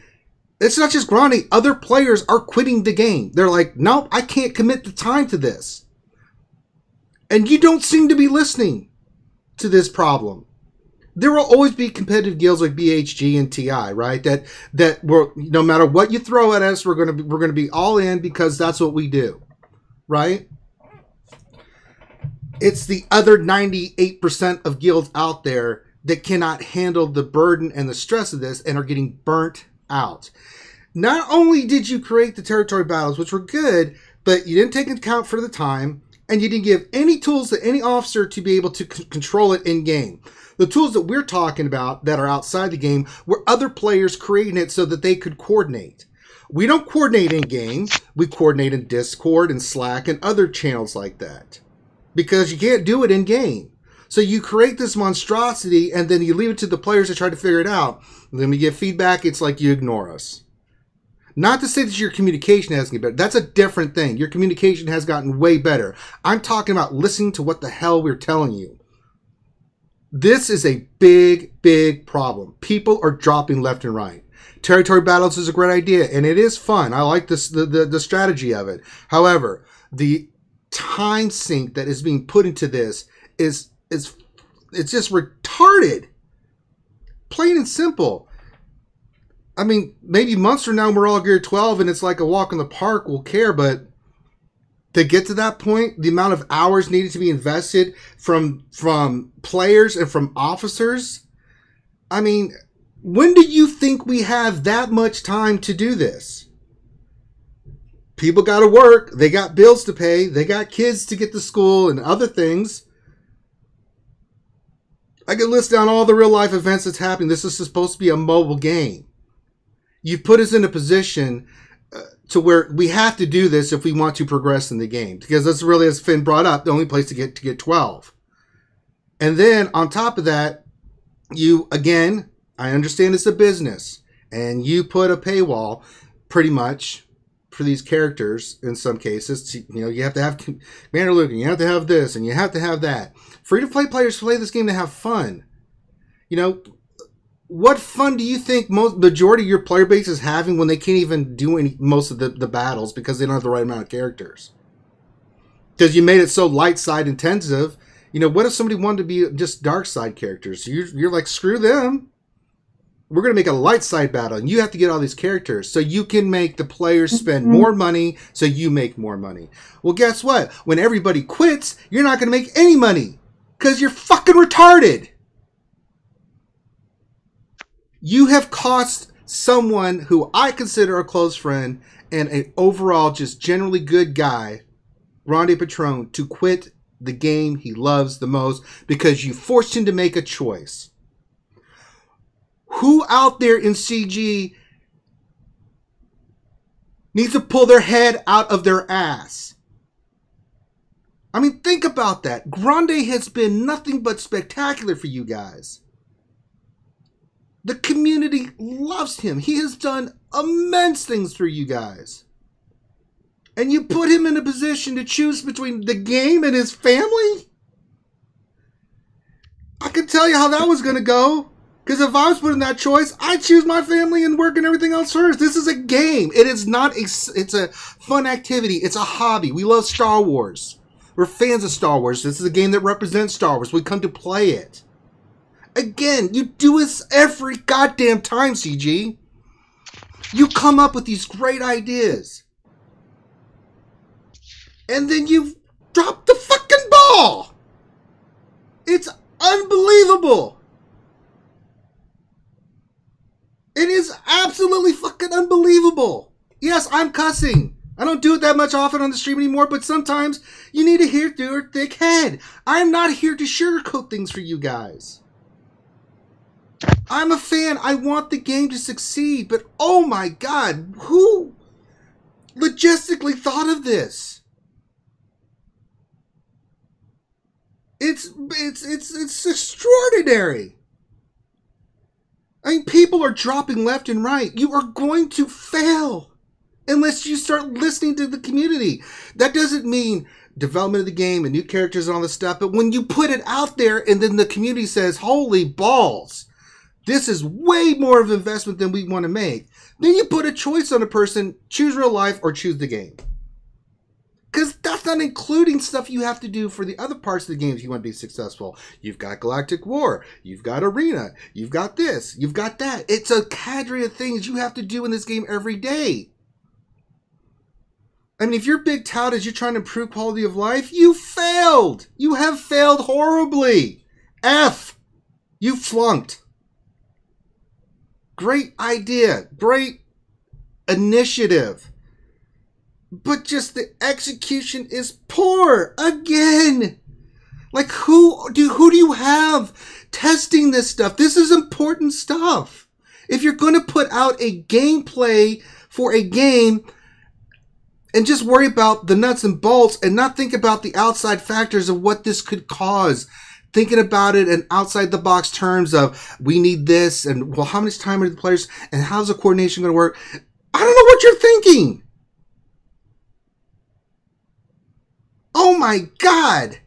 It's not just Grande. Other players are quitting the game. They're like, nope, I can't commit the time to this. And you don't seem to be listening to this problem. There will always be competitive guilds like BHG and TI, right? That we're, no matter what you throw at us, we're gonna be all in because that's what we do, right? It's the other 98% of guilds out there that cannot handle the burden and the stress of this and are getting burnt out. Not only did you create the territory battles, which were good, but you didn't take into account for the time, and you didn't give any tools to any officer to be able to control it in game. The tools that we're talking about that are outside the game were other players creating it so that they could coordinate. We don't coordinate in game. We coordinate in Discord and Slack and other channels like that. Because you can't do it in game. So you create this monstrosity and then you leave it to the players to try to figure it out. And then we get feedback, it's like you ignore us. Not to say that your communication hasn't gotten better. That's a different thing. Your communication has gotten way better. I'm talking about listening to what the hell we're telling you. This is a big, big problem. People are dropping left and right. Territory battles is a great idea, and it is fun. I like this, the strategy of it. However, the time sink that is being put into this is it's just retarded. Plain and simple. I mean, maybe months from now we're all Gear 12 and it's like a walk in the park, we'll care, but to get to that point, the amount of hours needed to be invested from players and from officers, I mean, when do you think we have that much time to do this? People got to work, they got bills to pay, they got kids to get to school and other things. I can list down all the real life events that's happening. This is supposed to be a mobile game. You've put us in a position to where we have to do this if we want to progress in the game. Because that's really, as Finn brought up, the only place to get 12. And then on top of that, you, again, I understand it's a business. And you put a paywall pretty much for these characters in some cases. You have to have Commander Luke, and you have to have this, and you have to have that. Free-to-play players play this game to have fun. What fun do you think majority of your player base is having when they can't even do most of the battles because they don't have the right amount of characters? Because you made it so light side intensive. You know, what if somebody wanted to be just dark side characters? You're like, screw them. We're going to make a light side battle, and you have to get all these characters so you can make the players spend more money so you make more money. Well, guess what? When everybody quits, you're not going to make any money because you're fucking retarded. You have cost someone who I consider a close friend and an overall just generally good guy, Grande Patron, to quit the game he loves the most because you forced him to make a choice. Who out there in CG needs to pull their head out of their ass? I mean, think about that. Grande has been nothing but spectacular for you guys. The community loves him. He has done immense things for you guys. And you put him in a position to choose between the game and his family? I can tell you how that was going to go. Because if I was put in that choice, I'd choose my family and work and everything else first. This is a game. It is not it's a fun activity. It's a hobby. We love Star Wars. We're fans of Star Wars. This is a game that represents Star Wars. We come to play it. Again, you do this every goddamn time, CG. You come up with these great ideas. And then you drop the fucking ball. It's unbelievable. It is absolutely fucking unbelievable. Yes, I'm cussing. I don't do it that much often on the stream anymore, but sometimes you need to hear through a thick head. I'm not here to sugarcoat things for you guys. I'm a fan. I want the game to succeed, but oh my God, who logistically thought of this? It's extraordinary. I mean, people are dropping left and right. You are going to fail unless you start listening to the community. That doesn't mean development of the game and new characters and all this stuff, but when you put it out there and then the community says, holy balls, this is way more of an investment than we want to make, then you put a choice on a person, choose real life or choose the game. Because that's not including stuff you have to do for the other parts of the game if you want to be successful. You've got Galactic War. You've got Arena. You've got this. You've got that. It's a cadre of things you have to do in this game every day. I mean, if your big tout is you're trying to improve quality of life, you failed. You have failed horribly. F. You flunked. Great idea. Great initiative. But just the execution is poor again. Like who do you have testing this stuff? This is important stuff. If you're going to put out a gameplay for a game and just worry about the nuts and bolts and not think about the outside factors of what this could cause, thinking about it in outside the box terms of we need this and well, how much time are the players and how's the coordination going to work? I don't know what you're thinking. Oh my God.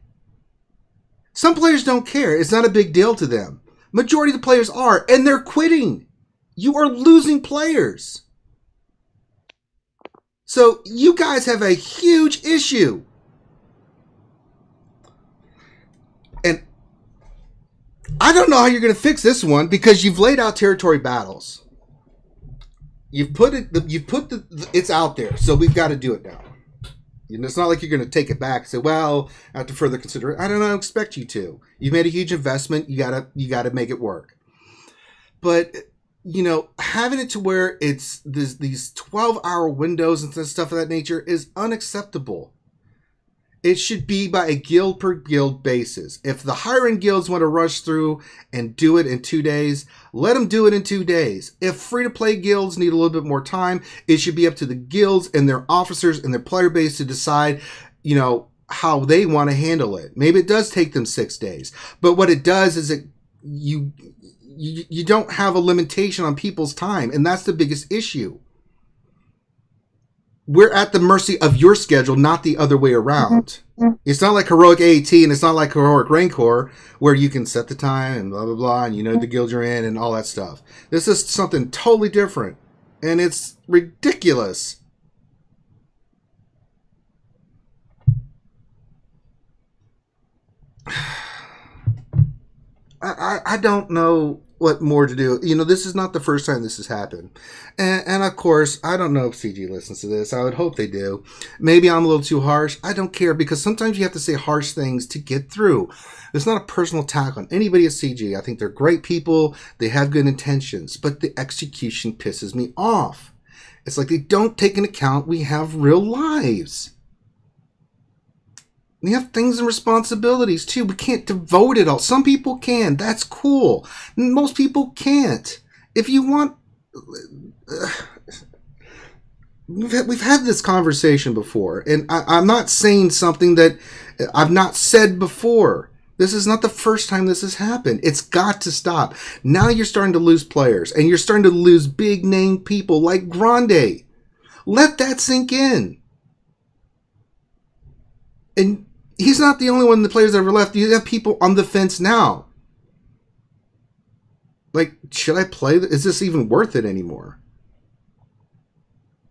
Some players don't care. It's not a big deal to them. Majority of the players are, and they're quitting. You are losing players. So you guys have a huge issue. And I don't know how you're going to fix this one because you've laid out territory battles. It's out there. So we've got to do it now. And it's not like you're going to take it back and say, well, after further consideration, I don't expect you to. You've made a huge investment. You gotta make it work. But, you know, having it to where it's these 12-hour windows and stuff of that nature is unacceptable. It should be by a guild per guild basis. If the higher end guilds want to rush through and do it in 2 days, let them do it in 2 days. If free-to-play guilds need a little bit more time, it should be up to the guilds and their officers and their player base to decide, you know, how they want to handle it. Maybe it does take them 6 days. But what it does is you don't have a limitation on people's time, and that's the biggest issue. we're at the mercy of your schedule, not the other way around. It's not like Heroic AAT and it's not like Heroic Rancor where you can set the time and blah, blah, blah, and you know the guild you're in and all that stuff. This is something totally different, and it's ridiculous. I don't know what more to do. You know, this is not the first time this has happened. And of course, I don't know if CG listens to this. I would hope they do. Maybe I'm a little too harsh. I don't care, because sometimes you have to say harsh things to get through. It's not a personal attack on anybody at CG. I think they're great people. They have good intentions. But the execution pisses me off. It's like they don't take into account we have real lives. We have things and responsibilities too. We can't devote it all. Some people can. That's cool. Most people can't. If you want... we've had this conversation before, and I'm not saying something that I've not said before. This is not the first time this has happened. It's got to stop. Now you're starting to lose players, and you're starting to lose big name people like Grande. Let that sink in. And he's not the only one of the players that ever left. You have people on the fence now. Like, should I play? Is this even worth it anymore?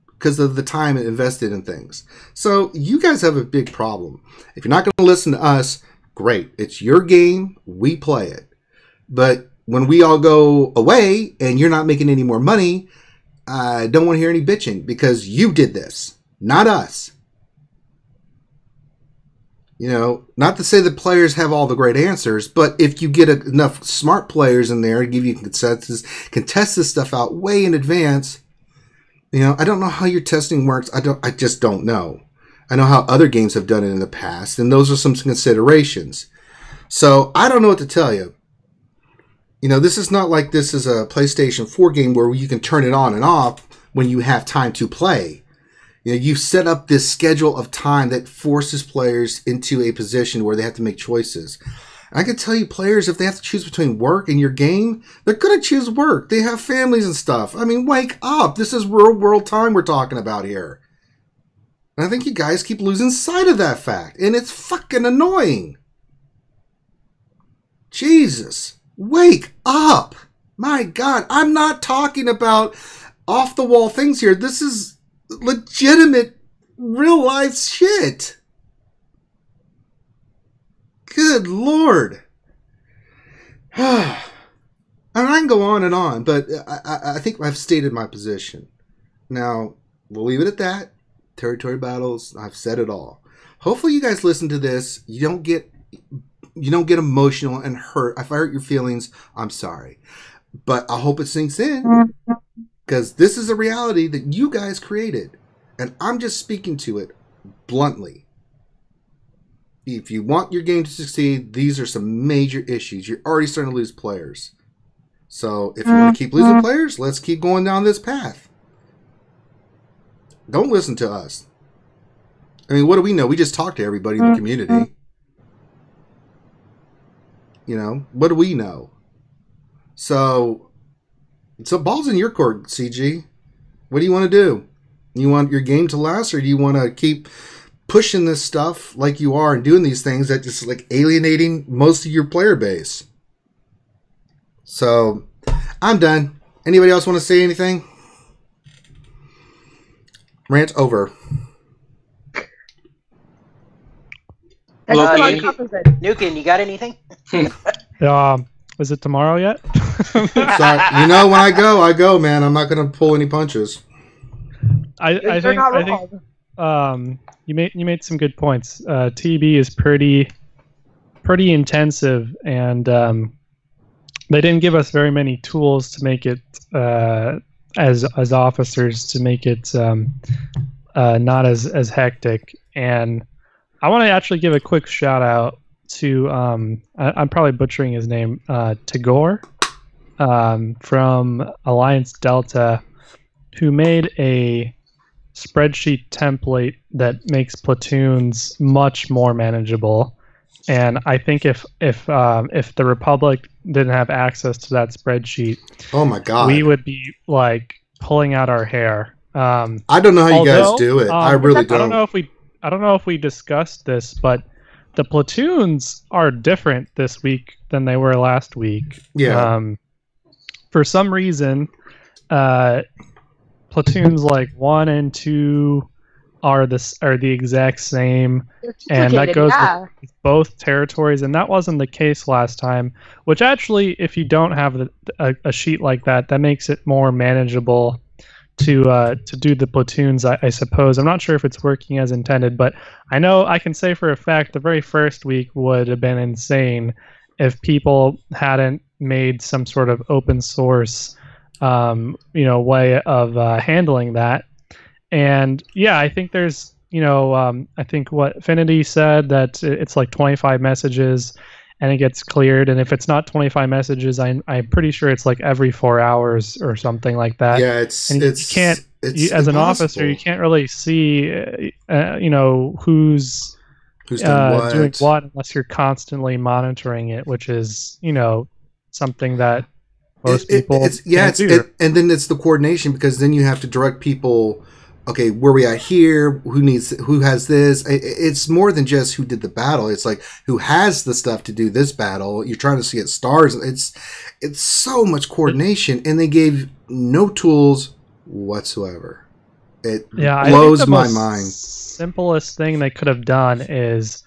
Because of the time invested in things. So you guys have a big problem. If you're not going to listen to us, great. It's your game. We play it. But when we all go away and you're not making any more money, I don't want to hear any bitching, because you did this, not us. You know, not to say that players have all the great answers, but if you get enough smart players in there to give you consensus, can test this stuff out way in advance. You know, I don't know how your testing works. I just don't know. I know how other games have done it in the past, and those are some considerations. So I don't know what to tell you. You know, this is not like this is a PlayStation 4 game where you can turn it on and off when you have time to play. You know, you've set up this schedule of time that forces players into a position where they have to make choices. And I can tell you, players, if they have to choose between work and your game, they're going to choose work. They have families and stuff. I mean, wake up. This is real world time we're talking about here. And I think you guys keep losing sight of that fact. And it's fucking annoying. Jesus. Wake up. My God. I'm not talking about off the wall things here. This is legitimate, real life shit. Good Lord. And I can go on, but I think I've stated my position. Now, we'll leave it at that. Territory battles, I've said it all. Hopefully you guys listen to this. You don't get emotional and hurt. If I hurt your feelings, I'm sorry. But I hope it sinks in. Because this is a reality that you guys created. And I'm just speaking to it bluntly. If you want your game to succeed, these are some major issues. You're already starting to lose players. So if you want to keep losing players, let's keep going down this path. Don't listen to us. I mean, what do we know? We just talk to everybody in the community. You know, what do we know? So ball's in your court, CG. What do you want to do? You want your game to last, or do you want to keep pushing this stuff like you are and doing these things that just like alienating most of your player base? So I'm done. Anybody else want to say anything? Rant over. Nukin, you got anything? Is it tomorrow yet? Sorry. You know, when I go, man. I'm not going to pull any punches. I think you made some good points. TB is pretty intensive, and they didn't give us very many tools to make it as officers to make it not as hectic. And I want to actually give a quick shout out to I'm probably butchering his name, Tagore from Alliance Delta, who made a spreadsheet template that makes platoons much more manageable. And I think if the Republic didn't have access to that spreadsheet, oh my God, we would be like pulling out our hair I don't know how you guys do it. I really don't. I don't know if we discussed this, but the platoons are different this week than they were last week. Yeah. For some reason, platoons like 1 and 2 are the exact same, and that goes with both territories, and that wasn't the case last time. Which actually, if you don't have a sheet like that, that makes it more manageable to do the platoons, I suppose. I'm not sure if it's working as intended, but I know I can say for a fact the very first week would have been insane if people hadn't made some sort of open source way of handling that. And yeah, I think there's I think what Finity said, that it's like 25 messages and it gets cleared, and if it's not 25 messages, I'm pretty sure it's like every 4 hours or something like that. Yeah, as an officer, you can't really see who's doing what unless you're constantly monitoring it, which is something that most people do. And then it's the coordination, because then you have to direct people. Okay, where we at here? Who has this? It's more than just who did the battle. It's like who has the stuff to do this battle. You're trying to get stars. It's so much coordination, and they gave no tools whatsoever. It blows my mind. Simplest thing they could have done is,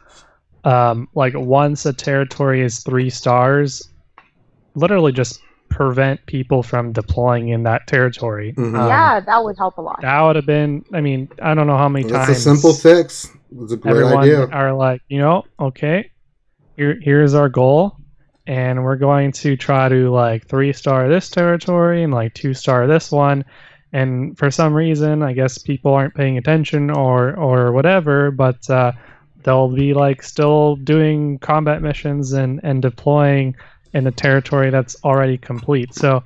like, once a territory is 3 stars, literally just prevent people from deploying in that territory. Mm-hmm. Yeah, that would help a lot. That would have been, I mean, I don't know how many times. That's a simple fix. It's a great idea. Are like, okay, here's our goal, and we're going to try to like 3-star this territory and like 2-star this one. And for some reason, I guess people aren't paying attention or whatever, but they'll be like still doing combat missions and deploying in a territory that's already complete. So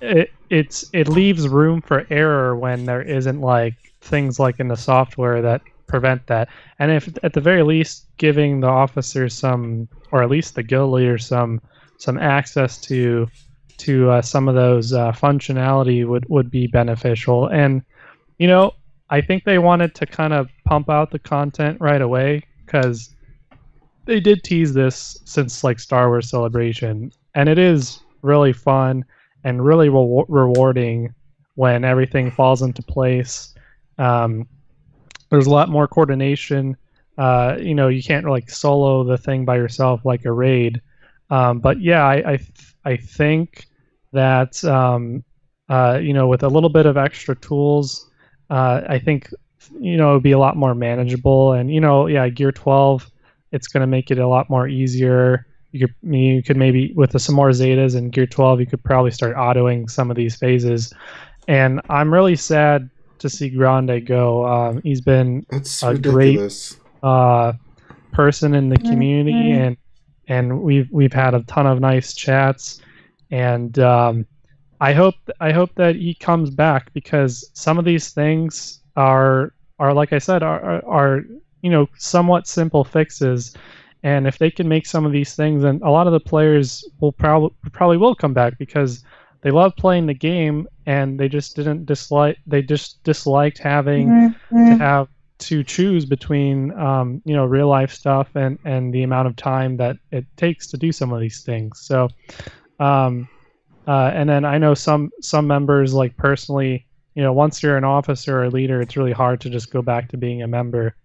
it leaves room for error when there isn't like things like in the software that prevent that. And if at the very least giving the officers some, or at least the guild leaders some access to some of those functionality would be beneficial. And I think they wanted to kind of pump out the content right away, because they did tease this since like Star Wars Celebration, and it is really fun and really rewarding when everything falls into place. There's a lot more coordination. You can't like solo the thing by yourself like a raid. But yeah, I think that with a little bit of extra tools, I think it would be a lot more manageable. And Gear 12. It's going to make it a lot more easier. You could maybe, with some more Zetas in Gear 12, you could probably start autoing some of these phases. And I'm really sad to see Grande go. He's been ridiculous. Great person in the community, and we've had a ton of nice chats. And I hope that he comes back, because some of these things are like I said, are somewhat simple fixes, and if they can make some of these things, then a lot of the players will probably will come back, because they love playing the game, and they just disliked having to choose between real life stuff and the amount of time that it takes to do some of these things. So and then I know some members, like personally, once you're an officer or a leader, it's really hard to just go back to being a member.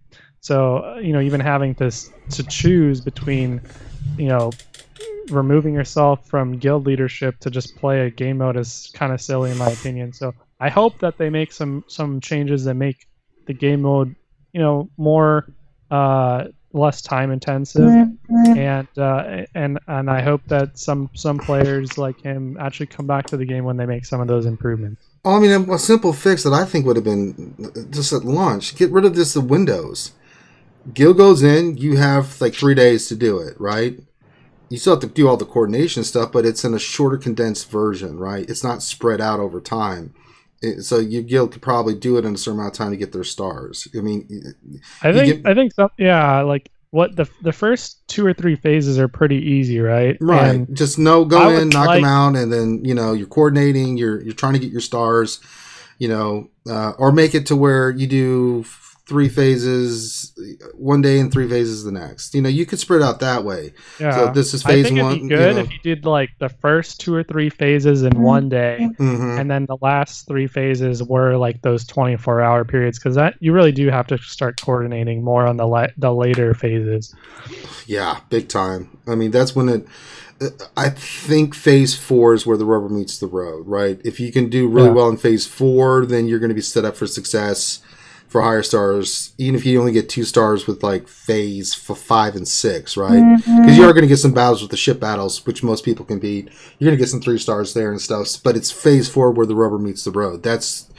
So, even having to choose between, removing yourself from guild leadership to just play a game mode is kind of silly in my opinion. So I hope that they make some changes that make the game mode, more less time intensive, and I hope that some players like him actually come back to the game when they make some of those improvements. Oh, I mean, a simple fix that I think would have been just at launch: get rid of the windows. Guild goes in, you have like 3 days to do it, right? You still have to do all the coordination stuff, but it's in a shorter, condensed version, right? It's not spread out over time. So your guild could probably do it in a certain amount of time to get their stars. I mean, I think so. Yeah, like what the first 2 or 3 phases are pretty easy, right? Right. And just go in, knock them out, and then you're coordinating. You're trying to get your stars. or make it to where you do 3 phases one day and 3 phases the next. You could spread out that way. Yeah. So this is phase I think 1. it'd be good if you did like the first 2 or 3 phases in one day, and then the last 3 phases were like those 24-hour periods, because that you really do have to start coordinating more on the later phases. Yeah, big time. I mean, that's when I think phase 4 is where the rubber meets the road, right? If you can do really well in phase 4, then you're going to be set up for success for higher stars, even if you only get 2 stars with like phase 5 and 6, right? Because you are going to get some battles with the ship battles, which most people can beat. You're going to get some 3 stars there and stuff, but it's phase 4 where the rubber meets the road. That's,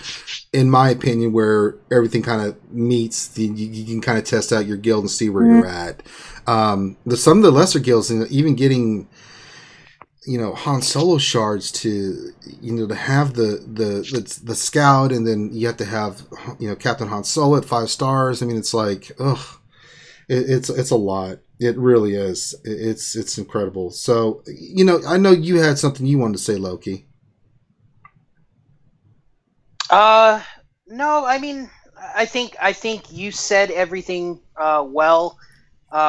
in my opinion, where everything kind of meets. You can kind of test out your guild and see where you're at. Some of the lesser guilds, even getting Han Solo shards to to have the scout, and then you have to have Captain Han Solo at 5 stars. I mean, it's like, it's a lot. It really is. It's incredible. So I know you had something you wanted to say, Loki. No, I mean, I think you said everything well.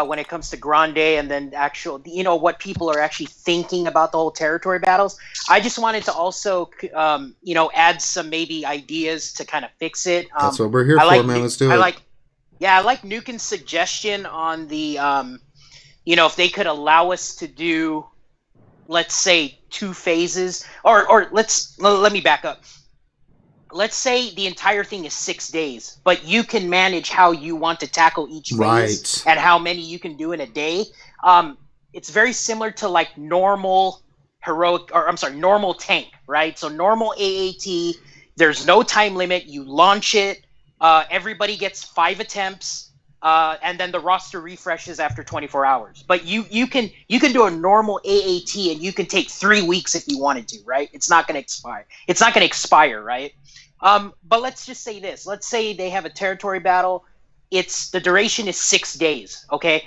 When it comes to Grande, and then actual, what people are actually thinking about the whole territory battles. I just wanted to also, add some maybe ideas to kind of fix it. That's what we're here for, man. Let's do it. I like Nukin's suggestion on the, if they could allow us to do, let's say 2 phases, or let me back up. Let's say the entire thing is 6 days, but you can manage how you want to tackle each phase and how many you can do in a day. It's very similar to like normal normal tank, right? So normal AAT, there's no time limit. You launch it. Everybody gets 5 attempts, and then the roster refreshes after 24 hours. But you can do a normal AAT, and you can take 3 weeks if you wanted to, right? It's not going to expire, right? But let's just say this. Let's say they have a territory battle. The duration is 6 days, okay?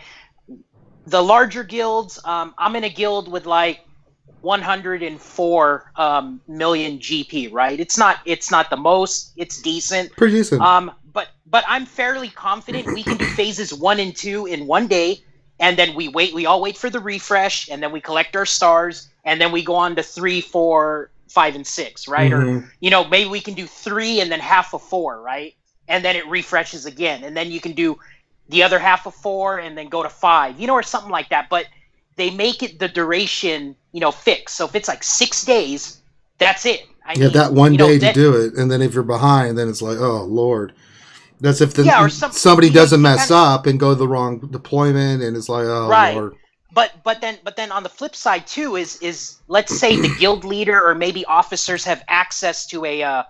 The larger guilds, I'm in a guild with like 104 million GP, right? It's not the most. It's decent. Pretty decent. But I'm fairly confident we can do phases 1 and 2 in one day, and then we all wait for the refresh, and then we collect our stars, and then we go on to 3, 4, 5, and 6, right? Or maybe we can do 3 and then half of 4, right? And then it refreshes again, and then you can do the other half of 4 and then go to 5, or something like that. But they make it the duration, fixed. So if it's like 6 days, that's it. I mean, that one day to do it, and then if you're behind, then it's like, oh Lord. That's if somebody doesn't mess up and go to the wrong deployment, and it's like, oh Lord. But then on the flip side too is let's say the guild leader or maybe officers have access to a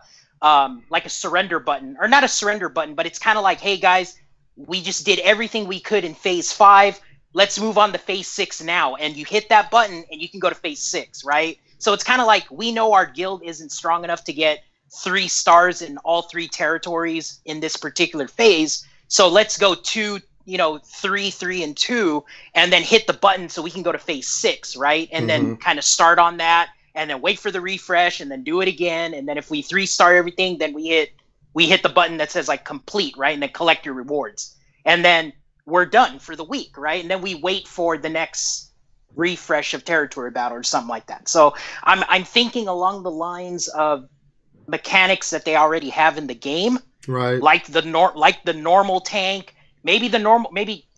like a surrender button, or not a surrender button, but it's kind of like, hey guys, we just did everything we could in phase 5. Let's move on to phase 6 now, and you hit that button and you can go to phase 6, right? So it's kind of like, we know our guild isn't strong enough to get 3 stars in all 3 territories in this particular phase, so let's go 2, 3, 3, and 2, and then hit the button so we can go to phase 6, right? And then kind of start on that, and then wait for the refresh, and then do it again. And then if we 3-star everything, then we hit the button that says like complete, right? And then collect your rewards. And then we're done for the week, right? And then we wait for the next refresh of territory battle or something like that. So I'm thinking along the lines of mechanics that they already have in the game, right? Like the normal tank. Maybe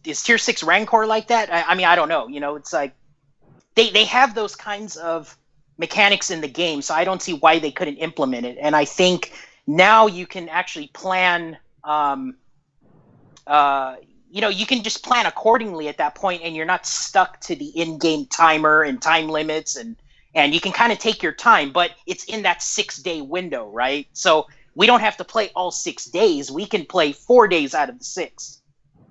is tier 6 Rancor like that? I mean, I don't know. It's like they have those kinds of mechanics in the game, so I don't see why they couldn't implement it. And I think now you can actually plan. You can just plan accordingly at that point, and you're not stuck to the in-game timer and time limits, and you can kind of take your time. But it's in that 6-day window, right? So we don't have to play all 6 days. We can play 4 days out of the 6.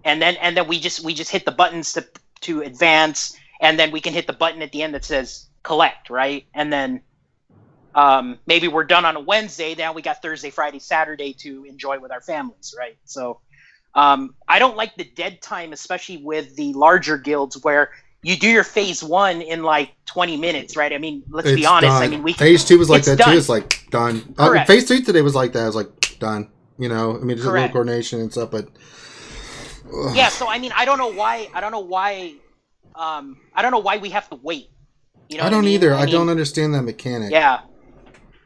And then we just hit the buttons to advance, and then we can hit the button at the end that says collect, right? And then maybe we're done on a Wednesday. Then we got Thursday, Friday, Saturday to enjoy with our families, right? So I don't like the dead time, especially with the larger guilds, where you do your phase 1 in like 20 minutes, right? I mean, let's be honest. Done. I mean, phase 2 was like that done. too. It's like done. Correct. Phase 3 today was like that. I was like, done. You know, I mean, just a little Correct. coordination and stuff, but Yeah, so I mean, I don't know why we have to wait. You know I what don't mean? either. I I mean, don't understand that mechanic. Yeah.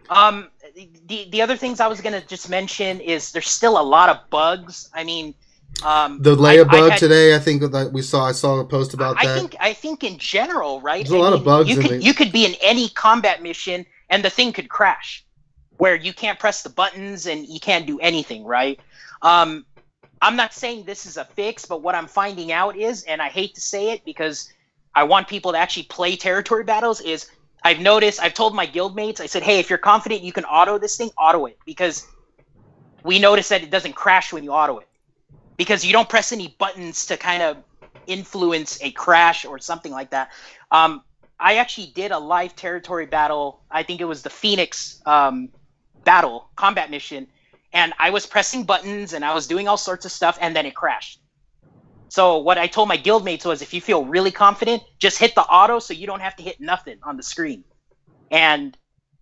The other things I was gonna just mention is there's still a lot of bugs. I mean, the Leia bug today, I think that I saw a post about that. I think in general, right? There's a lot of bugs. You could be in any combat mission and the thing could crash, where you can't press the buttons and you can't do anything, right? I'm not saying this is a fix, but what I'm finding out is, and I hate to say it because I want people to actually play territory battles, is I've told my guildmates, I said, hey, if you're confident you can auto this thing, auto it, because we notice that it doesn't crash when you auto it. Because you don't press any buttons to kind of influence a crash or something like that. I actually did a live territory battle. I think it was the Phoenix combat mission. And I was pressing buttons and I was doing all sorts of stuff, and then it crashed. So what I told my guildmates was, if you feel really confident, just hit the auto so you don't have to hit nothing on the screen. And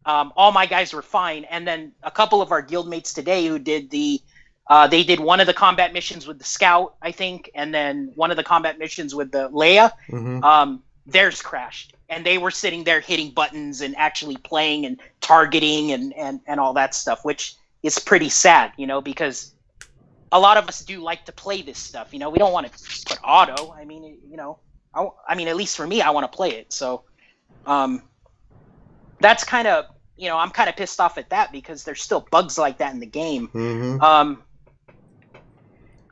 all my guys were fine. And then a couple of our guildmates today who did they did one of the combat missions with the Scout, I think, and then one of the combat missions with the Leia. Mm-hmm. Theirs crashed. And they were sitting there hitting buttons and actually playing and targeting and all that stuff, which is pretty sad, you know, because a lot of us do like to play this stuff. You know, we don't want to put auto. I mean, you know, I mean, at least for me, I want to play it. So that's kind of, you know, I'm kind of pissed off at that because there's still bugs like that in the game. Mm-hmm.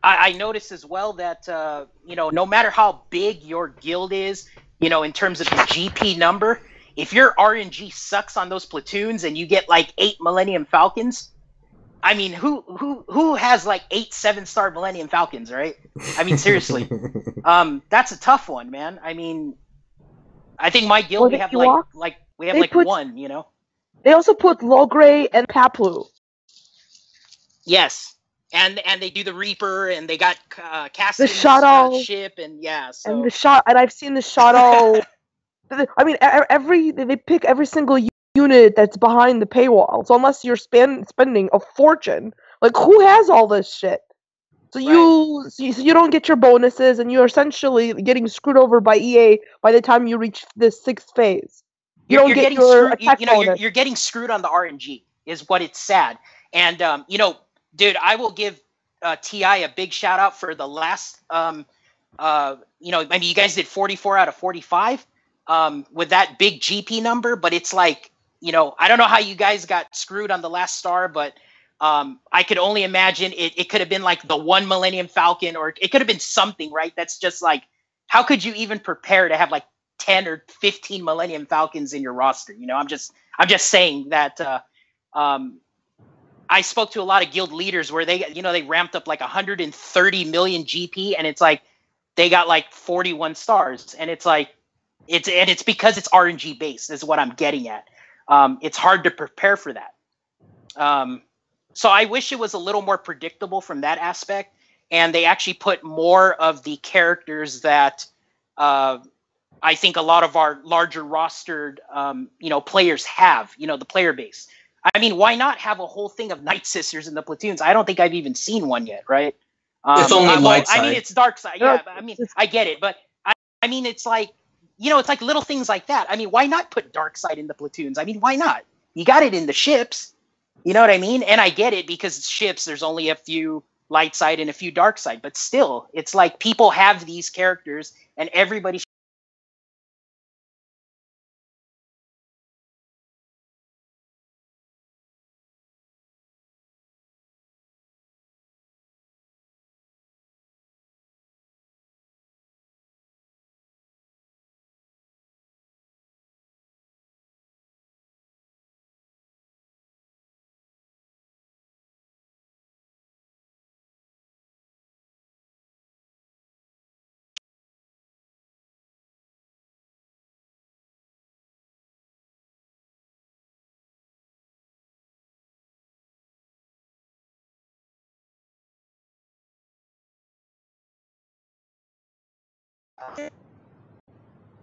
I noticed as well that, you know, no matter how big your guild is, you know, in terms of the GP number, if your RNG sucks on those platoons and you get like 8 Millennium Falcons, I mean, who has like 8 7-star Millennium Falcons, right? I mean, seriously, that's a tough one, man. I mean, I think my guild we have like one, you know. They also put Logray and Paplu. Yes, and they do the Reaper, and they got Cassian's ship, and yeah, so. And I've seen the shuttle. I mean, they pick every single unit that's behind the paywall. So unless you're spending a fortune, like, who has all this shit? So you don't get your bonuses, and you're essentially getting screwed over by EA by the time you reach the 6th phase. You're getting screwed on the RNG, is what it's sad. And you know, dude, I will give TI a big shout out for the last you know, I mean, you guys did 44 out of 45 with that big GP number, but it's like, you know, I don't know how you guys got screwed on the last star, but I could only imagine it could have been like the 1 Millennium Falcon, or it could have been something, right? That's just like, how could you even prepare to have like 10 or 15 Millennium Falcons in your roster? You know, I'm just saying that I spoke to a lot of guild leaders where they, you know, they ramped up like 130 million GP, and it's like they got like 41 stars, and it's like it's because it's RNG based is what I'm getting at. It's hard to prepare for that. So I wish it was a little more predictable from that aspect, and they actually put more of the characters that I think a lot of our larger rostered, you know, players have, you know, the player base. I mean, why not have a whole thing of Night Sisters in the platoons? I don't think I've even seen one yet, right? It's only light side. I mean, it's dark side. Yeah, I mean, I get it, but I mean, it's like, you know, it's like little things like that. I mean, why not put dark side in the platoons? I mean, why not? You got it in the ships. You know what I mean? And I get it, because ships, there's only a few light side and a few dark side, but still, it's like people have these characters, and everybody.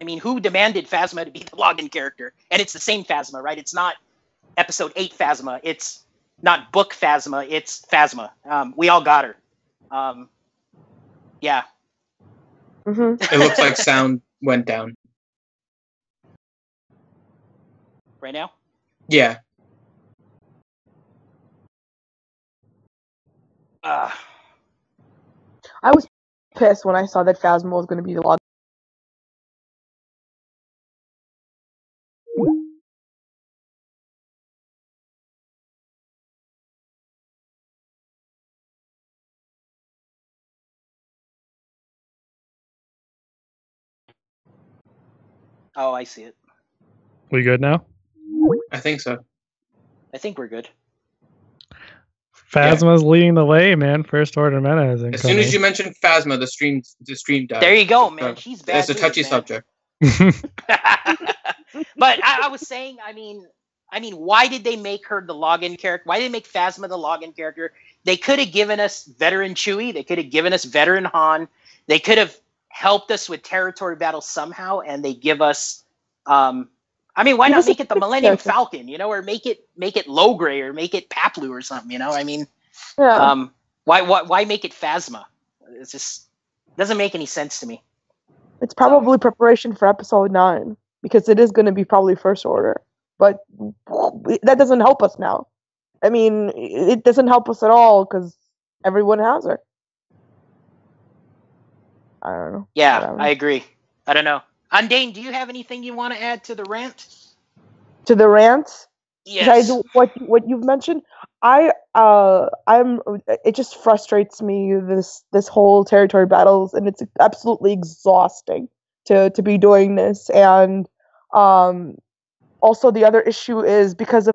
I mean, who demanded Phasma to be the login character? And it's the same Phasma, right? It's not episode 8 Phasma. It's not book Phasma, it's Phasma. We all got her. Yeah. It looks like sound went down. Right now? Yeah. I was pissed when I saw that Phasma was going to be the log. Oh, I see it. We good now? I think so. I think we're good. Phasma's leading the way, man. First order meta is incoming. As soon as you mentioned Phasma, the stream died. There you go, man. She's bad. It's a touchy subject. But I was saying, I mean, why did they make her the login character? Why did they make Phasma the login character? They could have given us veteran Chewie. They could have given us veteran Han. They could have helped us with territory battles somehow, and they give us. I mean, why not make it the Millennium Falcon? You know, or make it Logray, or make it Paplu or something. You know, I mean, Yeah. Why make it Phasma? It's just doesn't make any sense to me. It's probably preparation for episode 9 because it is going to be probably first order, but that doesn't help us now. I mean, it doesn't help us at all because everyone has her. I don't know. Yeah, Whatever. I agree. I don't know. Undane, do you have anything you want to add to the rant? To the rant, Yes. besides what you've mentioned, it just frustrates me this whole territory battles, and it's absolutely exhausting to be doing this. And also the other issue is because of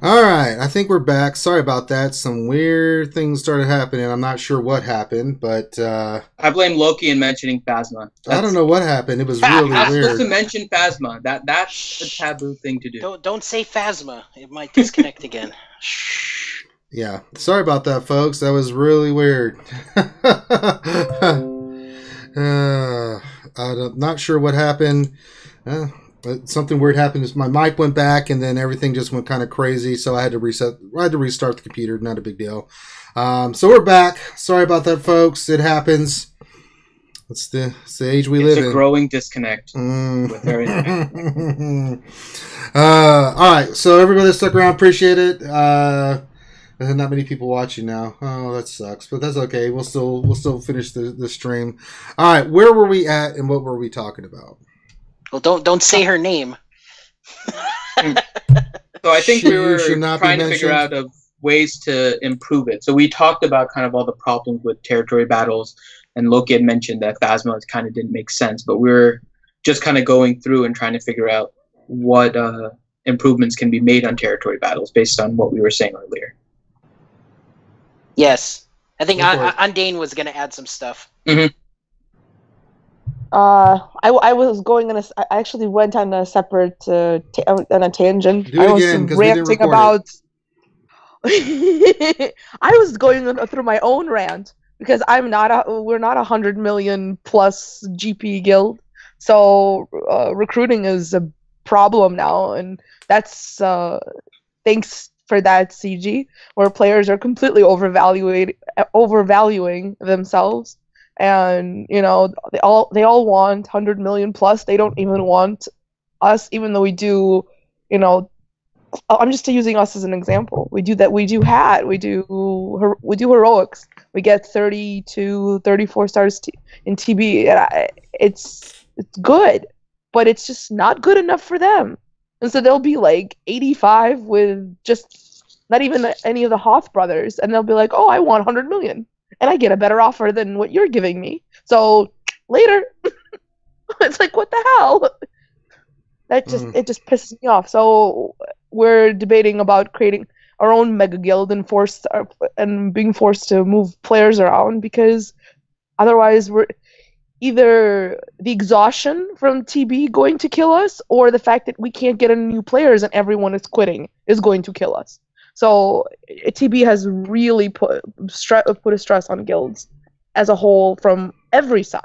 All right, I think we're back. Sorry about that. Some weird things started happening. I'm not sure what happened, but I blame Loki in mentioning Phasma. I don't know what happened. It was really Not supposed to weird. mention Phasma. That's a taboo thing to do. Don't say Phasma. It might disconnect again. Yeah, sorry about that, folks. That was really weird. I'm not sure what happened. Something weird happened. My mic went back, and then everything just went kind of crazy. So I had to reset. I had to restart the computer. Not a big deal. So we're back. Sorry about that, folks. It happens. It's the age we live in. It's a growing disconnect with our internet. All right. So everybody that stuck around, appreciate it. Not many people watching now. Oh, that sucks, but that's okay. We'll still finish the stream. All right. Where were we at, and what were we talking about? Well, don't say her name. So I think we were should not be trying to figure out of ways to improve it. So we talked about kind of all the problems with territory battles, and Loki had mentioned that Phasma kind of didn't make sense, but we were just kind of going through and trying to figure out what improvements can be made on territory battles based on what we were saying earlier. Yes, I think Undane was going to add some stuff. Mm-hmm. I was going on I actually went on a separate on a tangent. Do it I was again, 'cause we didn't ranting record about. I was going through my own rant because we're not 100 million plus GP guild, so recruiting is a problem now, and that's thanks for that CG, where players are completely overvaluing themselves, and they all want 100 million plus. They don't even want us, even though we do. I'm just using us as an example. We do heroics. We get 30 to 34 stars in TB. It's good, but it's just not good enough for them. And so they'll be like 85 with just not even any of the Hoth brothers, and they'll be like, "Oh, I want 100 million, and I get a better offer than what you're giving me." So later, it's like, what the hell? It just pisses me off. So we're debating about creating our own mega guild and being forced to move players around, because otherwise we're either the exhaustion from TB going to kill us, or the fact that we can't get any new players and everyone is quitting is going to kill us. So TB has really put a stress on guilds as a whole from every side.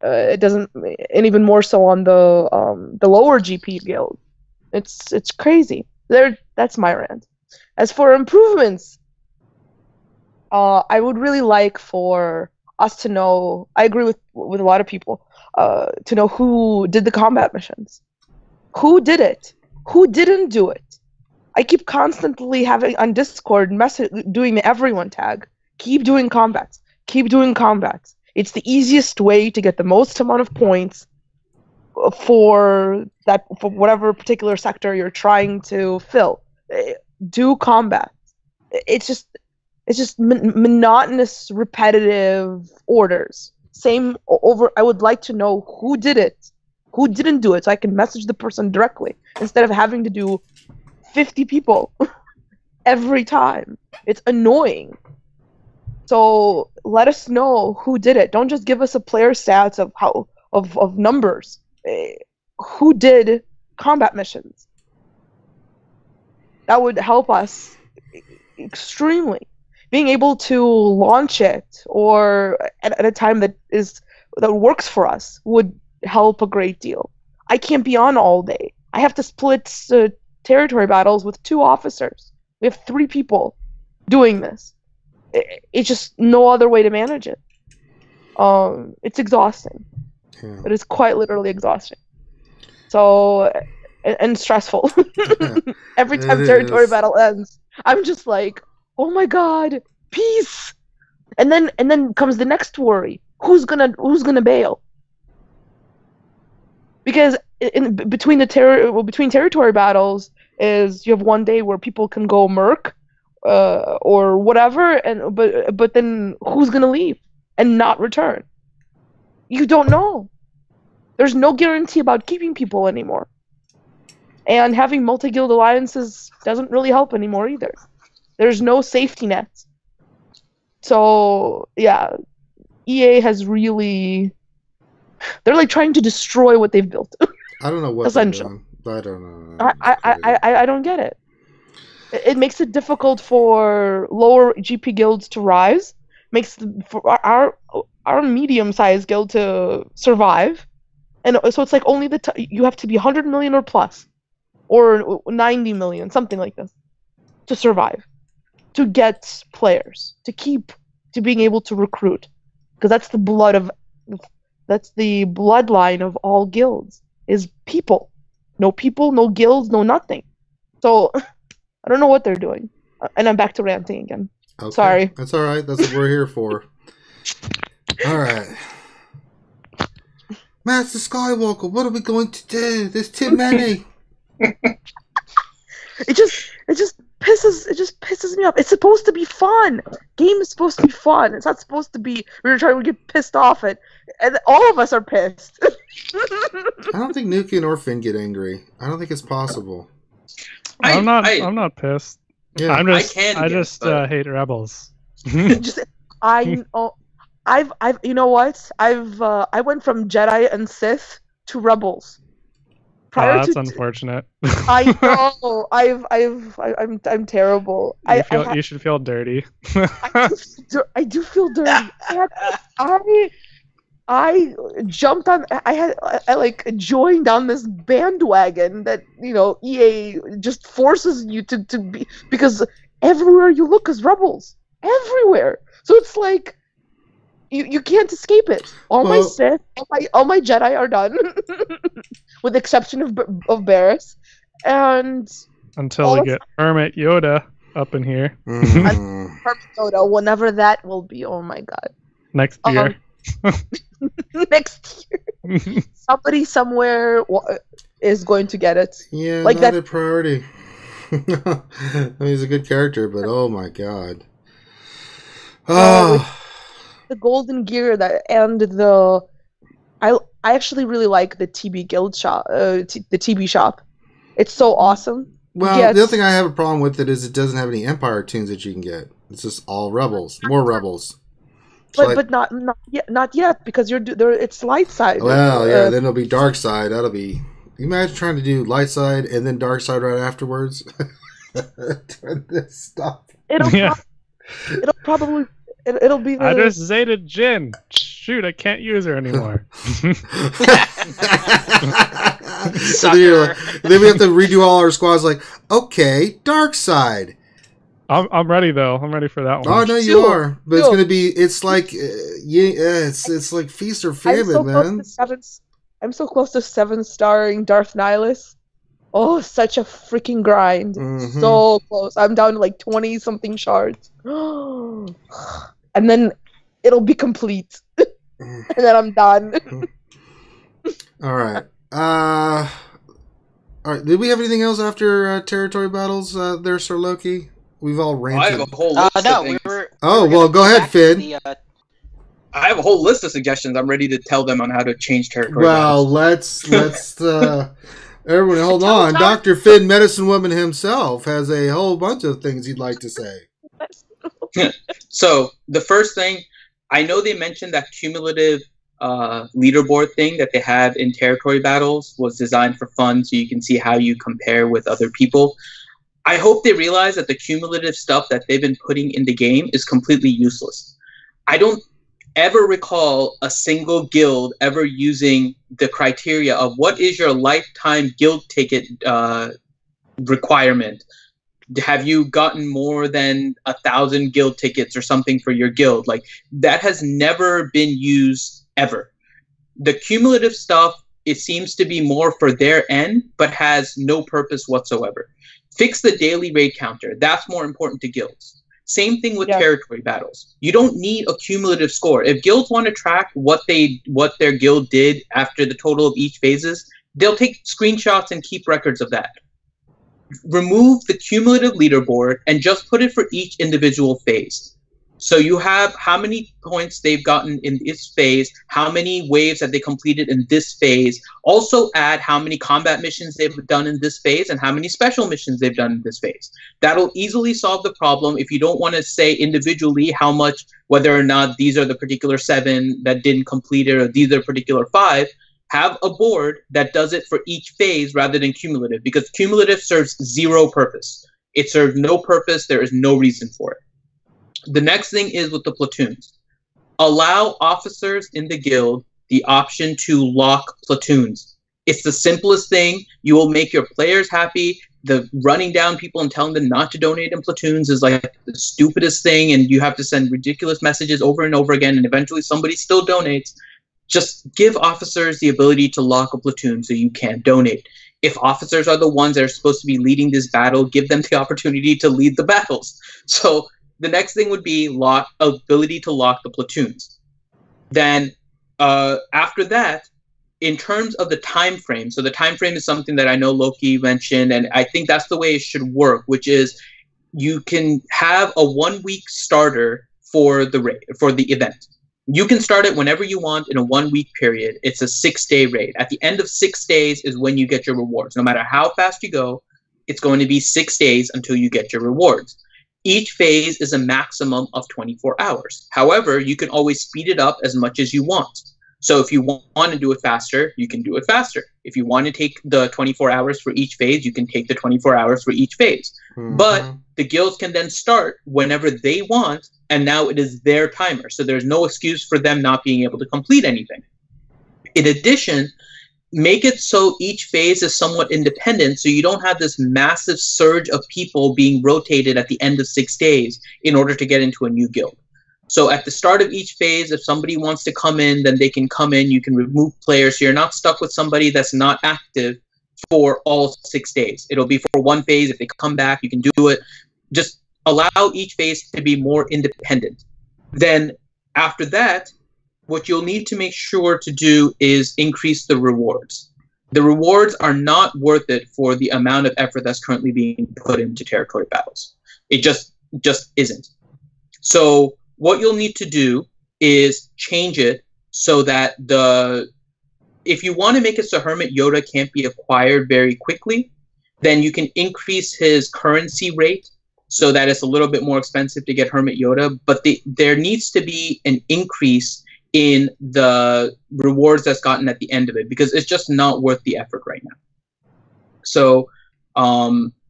It doesn't, and even more so on the lower GP guild. It's crazy. That's my rant. As for improvements, I would really like for us to know. I agree with a lot of people to know who did the combat missions, who did it, who didn't do it. I keep constantly having on Discord doing the everyone tag. Keep doing combats. Keep doing combats. It's the easiest way to get the most amount of points for whatever particular sector you're trying to fill. Do combat. It's just monotonous, repetitive orders. Same over. I would like to know who did it, who didn't do it, so I can message the person directly instead of having to do 50 people every time. It's annoying. So let us know who did it. Don't just give us a player stats of numbers. Who did combat missions? That would help us extremely. Being able to launch it or at a time that works for us would help a great deal. I can't be on all day. I have to split territory battles with 2 officers. We have 3 people doing this. It's just no other way to manage it. It's exhausting. Yeah. It is quite literally exhausting. So, and stressful. Every time territory battle ends, I'm just like, oh my god, peace. And then comes the next worry. Who's gonna bail? Because between territory battles is you have one day where people can go merc or whatever, but then who's gonna leave and not return? You don't know. There's no guarantee about keeping people anymore. And having multi-guild alliances doesn't really help anymore either. There's no safety nets. So, yeah, EA has really... They're like trying to destroy what they've built. I don't know what they're doing. I don't know. I don't get it. It makes it difficult for lower GP guilds to rise. Makes for our medium-sized guild to survive. And so it's like only you have to be 100 million or plus, or 90 million, something like this, to survive, to get players, to being able to recruit, because that's the bloodline of all guilds is people. No people, no guilds, no nothing. So I don't know what they're doing, and I'm back to ranting again. Okay. Sorry. That's all right. That's what we're here for. All right. Master Skywalker, what are we going to do? There's too many. It just pisses me off. It's supposed to be fun. Game is supposed to be fun. It's not supposed to be we're trying to get pissed off at, and all of us are pissed. I don't think Nuki or Finn get angry. I don't think it's possible. I'm not pissed. Yeah. I just hate rebels. I've you know what? I went from Jedi and Sith to Rebels. That's unfortunate. I know. I'm terrible. You should feel dirty. I do feel dirty. I jumped on. I like joined on this bandwagon that EA just forces you to be, because everywhere you look is rebels everywhere. So it's like you can't escape it. All my Sith, all my Jedi are done, with the exception of Barriss, and until we get Hermit Yoda up in here. Hermit Yoda, whenever that will be. Oh my god. Next year. Next year, somebody somewhere is going to get it. Yeah, like not a priority. I mean, he's a good character, but oh my god. The golden gear and the I actually really like the TB guild shop, the TB shop. It's so awesome. Well, the other thing I have a problem with it is it doesn't have any Empire tunes that you can get. It's just all rebels, more rebels. But not yet, because it's light side. Well, yeah, then it'll be dark side. That'll be. You imagine trying to do light side and then dark side right afterwards. Stop. It'll probably be. I just Zeta Jin. Shoot, I can't use her anymore. Then we have to redo all our squads. Like, okay, dark side. I'm ready though. I'm ready for that one. Oh no, you are. But it's gonna be. It's like, it's like feast or famine, man. I'm so close to 7-starring Darth Nihilus. Oh, such a freaking grind. Mm-hmm. So close. I'm down to like 20 something shards, and then it'll be complete, and then I'm done. All right. All right. Did we have anything else after territory battles? There, Sir Loki. We've all ranted. I have a whole list of things. Well, go ahead, Finn. I have a whole list of suggestions. I'm ready to tell them on how to change territory. Well, let's everyone hold on. Dr. Finn, medicine woman himself, has a whole bunch of things he'd like to say. So the first thing, I know they mentioned that cumulative leaderboard thing that they have in territory battles was designed for fun, so you can see how you compare with other people. I hope they realize that the cumulative stuff that they've been putting in the game is completely useless. I don't ever recall a single guild ever using the criteria of what is your lifetime guild ticket requirement. Have you gotten more than 1,000 guild tickets or something for your guild? Like, that has never been used ever. The cumulative stuff, it seems to be more for their end, but has no purpose whatsoever. Fix the daily raid counter. That's more important to guilds. Same thing with territory battles. You don't need a cumulative score. If guilds want to track what their guild did after the total of each phases, they'll take screenshots and keep records of that. Remove the cumulative leaderboard and just put it for each individual phase. So you have how many points they've gotten in this phase, how many waves have they completed in this phase. Also add how many combat missions they've done in this phase and how many special missions they've done in this phase. That'll easily solve the problem if you don't want to say individually how much, whether or not these are the particular 7 that didn't complete it or these are the particular 5. Have a board that does it for each phase rather than cumulative, because cumulative serves zero purpose. It serves no purpose. There is no reason for it. The next thing is with the platoons. Allow officers in the guild the option to lock platoons. It's the simplest thing. You will make your players happy. The running down people and telling them not to donate in platoons is like the stupidest thing, and you have to send ridiculous messages over and over again, and eventually somebody still donates. Just give officers the ability to lock a platoon so you can't donate. If officers are the ones that are supposed to be leading this battle, give them the opportunity to lead the battles. So the next thing would be ability to lock the platoons. Then after that, in terms of the time frame, so the time frame is something that I know Loki mentioned, and I think that's the way it should work, which is you can have a 1-week starter for the event. You can start it whenever you want in a 1-week period. It's a 6-day raid. At the end of 6 days is when you get your rewards. No matter how fast you go, it's going to be 6 days until you get your rewards. Each phase is a maximum of 24 hours. However, you can always speed it up as much as you want. So if you want to do it faster, you can do it faster. If you want to take the 24 hours for each phase, you can take the 24 hours for each phase. Mm-hmm. But the guilds can then start whenever they want and now it is their timer. So there's no excuse for them not being able to complete anything. In addition, make it so each phase is somewhat independent, so you don't have this massive surge of people being rotated at the end of 6 days in order to get into a new guild. So at the start of each phase, if somebody wants to come in, then they can come in. You can remove players, so you're not stuck with somebody that's not active for all 6 days. It'll be for one phase. If they come back, you can do it. Just allow each phase to be more independent. Then after that, what you'll need to make sure to do is increase the rewards. The rewards are not worth it for the amount of effort that's currently being put into territory battles. It just isn't. So what you'll need to do is change it so that if you want to make it so Hermit Yoda can't be acquired very quickly, then you can increase his currency rate so that it's a little bit more expensive to get Hermit Yoda, but there needs to be an increase in the rewards that's gotten at the end of it, because it's just not worth the effort right now. So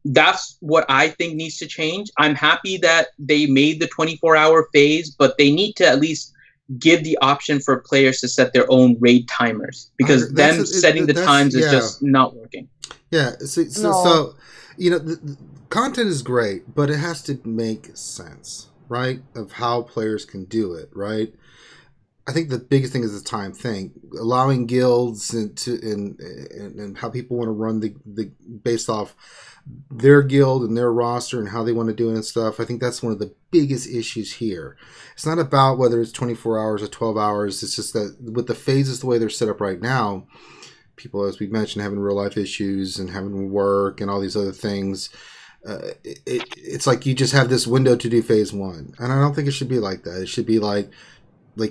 that's what I think needs to change. I'm happy that they made the 24-hour phase, but they need to at least give the option for players to set their own raid timers, because setting the times is just not working. Yeah, so you know, the content is great, but it has to make sense, right, of how players can do it, right? I think the biggest thing is the time thing, allowing guilds and how people want to run the based off their guild and their roster and how they want to do it and stuff. I think that's one of the biggest issues here. It's not about whether it's 24 hours or 12 hours. It's just that with the phases the way they're set up right now, people, as we mentioned, having real life issues and having work and all these other things. It's like you just have this window to do phase one, and I don't think it should be like that. It should be like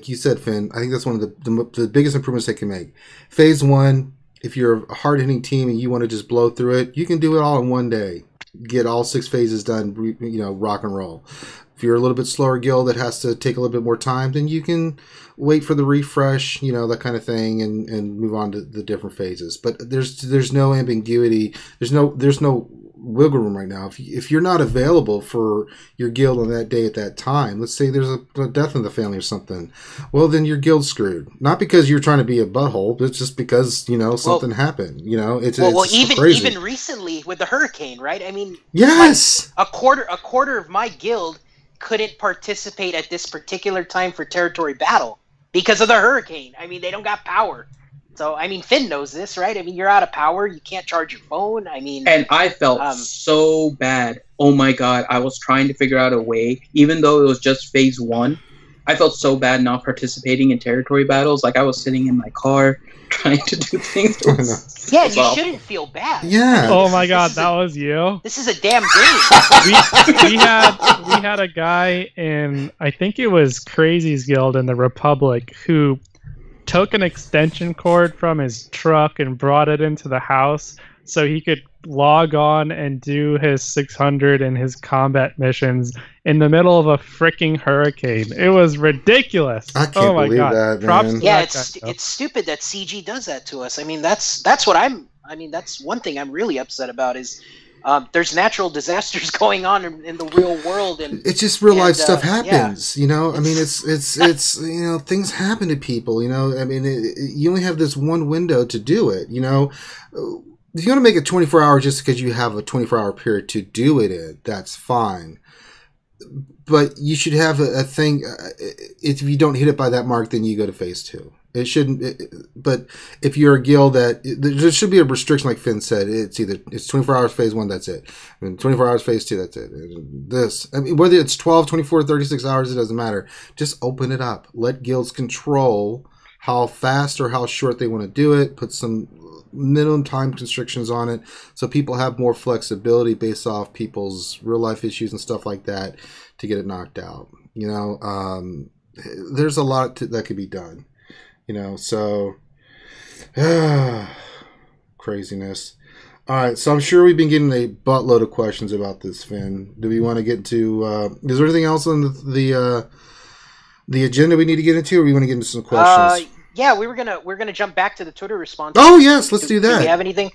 you said, Finn. I think that's one of the biggest improvements they can make. Phase one, if you're a hard-hitting team and you want to just blow through it, you can do it all in one day. Get all 6 phases done, you know, rock and roll. If you're a little bit slower guild that has to take a little bit more time, then you can wait for the refresh, you know, that kind of thing, and move on to the different phases. But there's no ambiguity. There's no wiggle room right now. If you're not available for your guild on that day at that time, let's say there's a death in the family or something, well, then your guild's screwed. Not because you're trying to be a butthole, but it's just because, you know, something happened. You know, it's crazy. Even recently with the hurricane, right? I mean, yes, like a quarter of my guild couldn't participate at this particular time for territory battle because of the hurricane. I mean, they don't got power. So, I mean, Finn knows this, right? I mean, you're out of power. You can't charge your phone. I mean... And I felt so bad. Oh, my God. I was trying to figure out a way. Even though it was just phase one, I felt so bad not participating in territory battles. Like, I was sitting in my car trying to do things. Yeah, you shouldn't feel bad. Yeah. Oh, my God. That was you? This is a damn game. we had a guy in, I think it was Crazy's Guild in the Republic, who took an extension cord from his truck and brought it into the house so he could log on and do his 600 and his combat missions in the middle of a freaking hurricane. It was ridiculous. I can't believe that, man. Yeah, it's stupid that CG does that to us. I mean, that's one thing I'm really upset about is there's natural disasters going on in the real world, and it's just real life stuff happens. Yeah. You know, I mean, it's you know, things happen to people. You know, I mean, you only have this one window to do it. You know, if you want to make it 24 hours just because you have a 24-hour period to do it in, that's fine. But you should have a thing. If you don't hit it by that mark, then you go to phase 2. It shouldn't. But if you're a guild there should be a restriction, like Finn said. It's 24 hours phase 1, that's it. And 24 hours phase 2, that's it. I mean, whether it's 12, 24, 36 hours, it doesn't matter. Just open it up. Let guilds control how fast or how short they want to do it. Put some minimum time constrictions on it so people have more flexibility based off people's real life issues and stuff like that to get it knocked out. You know, there's a lot that could be done. You know, so craziness. All right, so I'm sure we've been getting a buttload of questions about this, Finn. Do we want to get to? Is there anything else on the agenda we need to get into, or we want to get into some questions? Yeah, we're gonna jump back to the Twitter response. Oh yes, let's do that. Do we have anything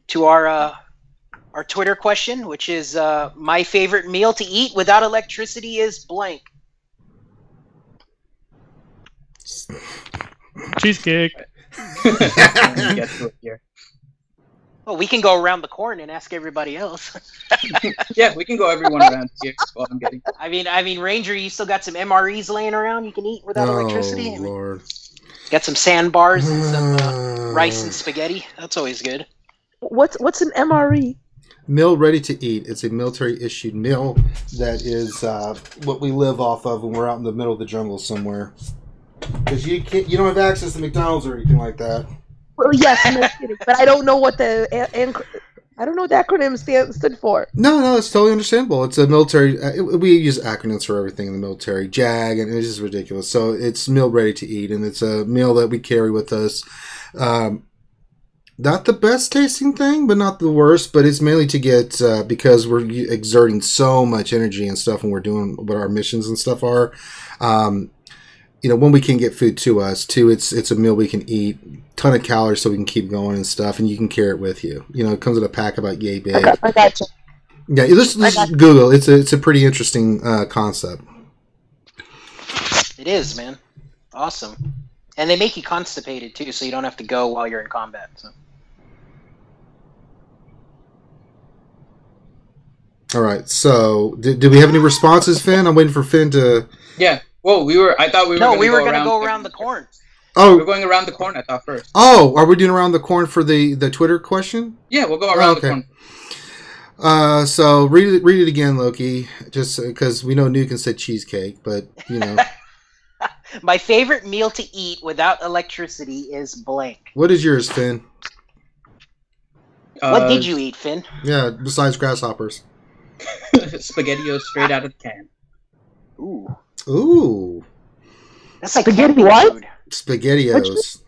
to our Twitter question, which is my favorite meal to eat without electricity is blank. Cheesecake. Get to it here. Well, we can go around the corn and ask everybody else. Yeah, we can go everyone around here. While I'm getting. I mean, Ranger, you still got some MREs laying around you can eat without electricity. I mean, Lord. got some sandbars and some rice and spaghetti. That's always good. What's an MRE? Meal ready to eat. It's a military issued meal that is what we live off of when we're out in the middle of the jungle somewhere. Because you don't have access to McDonald's or anything like that. Well, yes, no kidding, but I don't know what the acronym stood for. No, it's totally understandable. It's a military. We use acronyms for everything in the military. JAG, and it's just ridiculous. So it's meal ready to eat, and it's a meal that we carry with us. Not the best tasting thing, but not the worst. But it's mainly to get because we're exerting so much energy and stuff when we're doing what our missions and stuff are. When we can get food to us, too, it's a meal we can eat, ton of calories so we can keep going and stuff, and you can carry it with you. It comes in a pack about yay big. I got you. Yeah, let's Google. It's a pretty interesting concept. It is, man. Awesome. And they make you constipated, too, so you don't have to go while you're in combat. So. All right, so do we have any responses, Finn? I'm waiting for Finn to... Yeah. Whoa, I thought we were. No, we were going to go around the corn. Oh, we're going around the corn. I thought first. Oh, are we doing around the corn for the Twitter question? Yeah, we'll go around the corn. So read it again, Loki. Just because we know Nuke said cheesecake, but My favorite meal to eat without electricity is blank. What is yours, Finn? What did you eat, Finn? Yeah, besides grasshoppers. SpaghettiOs straight out of the can. Ooh. That's like spaghetti. What? Food. SpaghettiOs.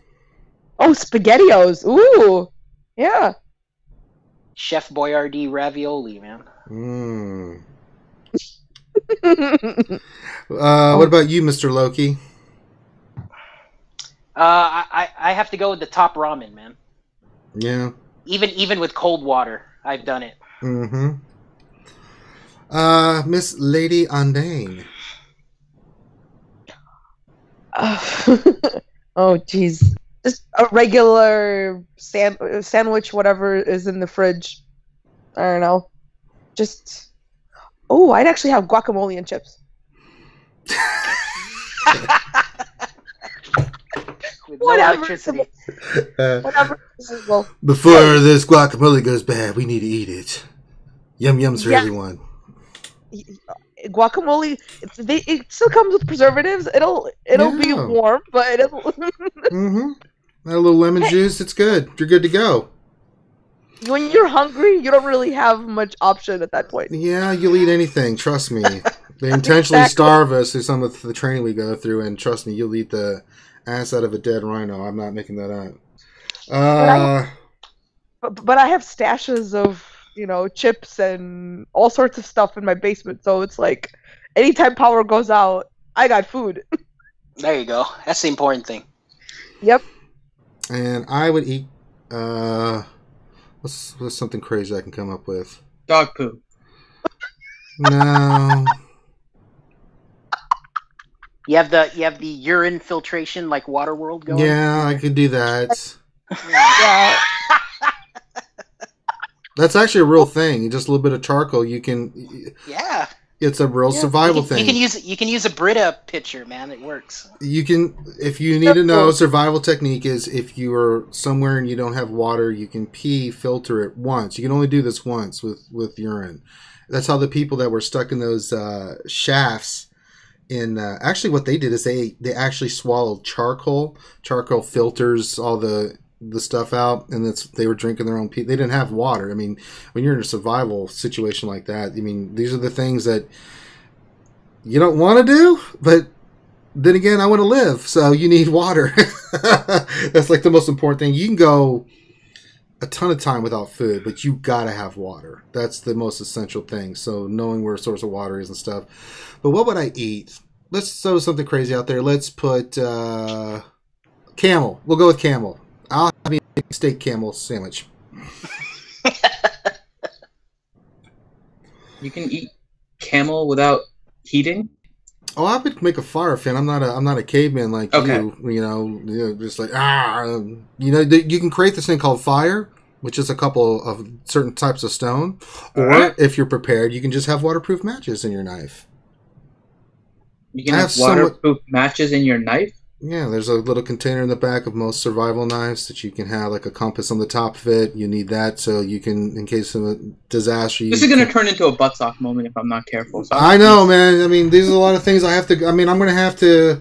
Oh, SpaghettiOs. Ooh. Yeah. Chef Boyardee ravioli, man. What about you, Mr. Loki? I have to go with the top ramen, man. Yeah. Even with cold water, I've done it. Mm-hmm. Miss Lady Andane. Oh, jeez. Just a regular sandwich, whatever is in the fridge. I don't know. Just... Oh, I'd actually have guacamole and chips. With Whatever. No electricity. Whatever. Well, Before this guacamole goes bad, we need to eat it. Yum yums for everyone. Guacamole, it still comes with preservatives. It'll be warm, but it'll. Mm-hmm. Add a little lemon juice. It's good. You're good to go. When you're hungry, you don't really have much option at that point. Yeah, you'll eat anything. Trust me. They intentionally starve us through some of the training we go through, and trust me, you'll eat the ass out of a dead rhino. I'm not making that up. But I have stashes of chips and all sorts of stuff in my basement. So it's like, anytime power goes out, I got food. There you go. That's the important thing. Yep. And I would eat. What's something crazy I can come up with? Dog poo. No. You have the urine filtration like Waterworld going. Yeah, I could do that. Yeah. That's actually a real thing. Just a little bit of charcoal, you can. Yeah. It's a real survival thing. You can use a Brita pitcher, man. It works. You can, if you need to know, survival technique is if you are somewhere and you don't have water, you can filter it once. You can only do this once with urine. That's how the people that were stuck in those shafts. Actually, what they did is they actually swallowed charcoal. Charcoal filters all the stuff out, and they were drinking their own pee. They didn't have water. I mean, when you're in a survival situation like that, I mean, these are the things that you don't want to do, but then again, I want to live, so you need water. That's like the most important thing. You can go a ton of time without food, but you gotta have water. That's the most essential thing. So knowing where a source of water is and stuff. But what would I eat? Let's throw something crazy out there. Let's put camel. We'll go with camel. I'll have a steak camel sandwich. You can eat camel without heating? Oh, I would make a fire, Finn. I'm not a caveman like Okay. you. Just like you can create this thing called fire, which is a couple of certain types of stone, or Alright. if you're prepared, you can just have waterproof matches in your knife. You can I have have somewhat- waterproof matches in your knife. Yeah, there's a little container in the back of most survival knives that you can have, like a compass on the top of it. You need that so you can, in case of a disaster. This is going to turn into a buttsock moment if I'm not careful. So I know, man. I mean, these are a lot of things I have to. I mean, I'm going to have to.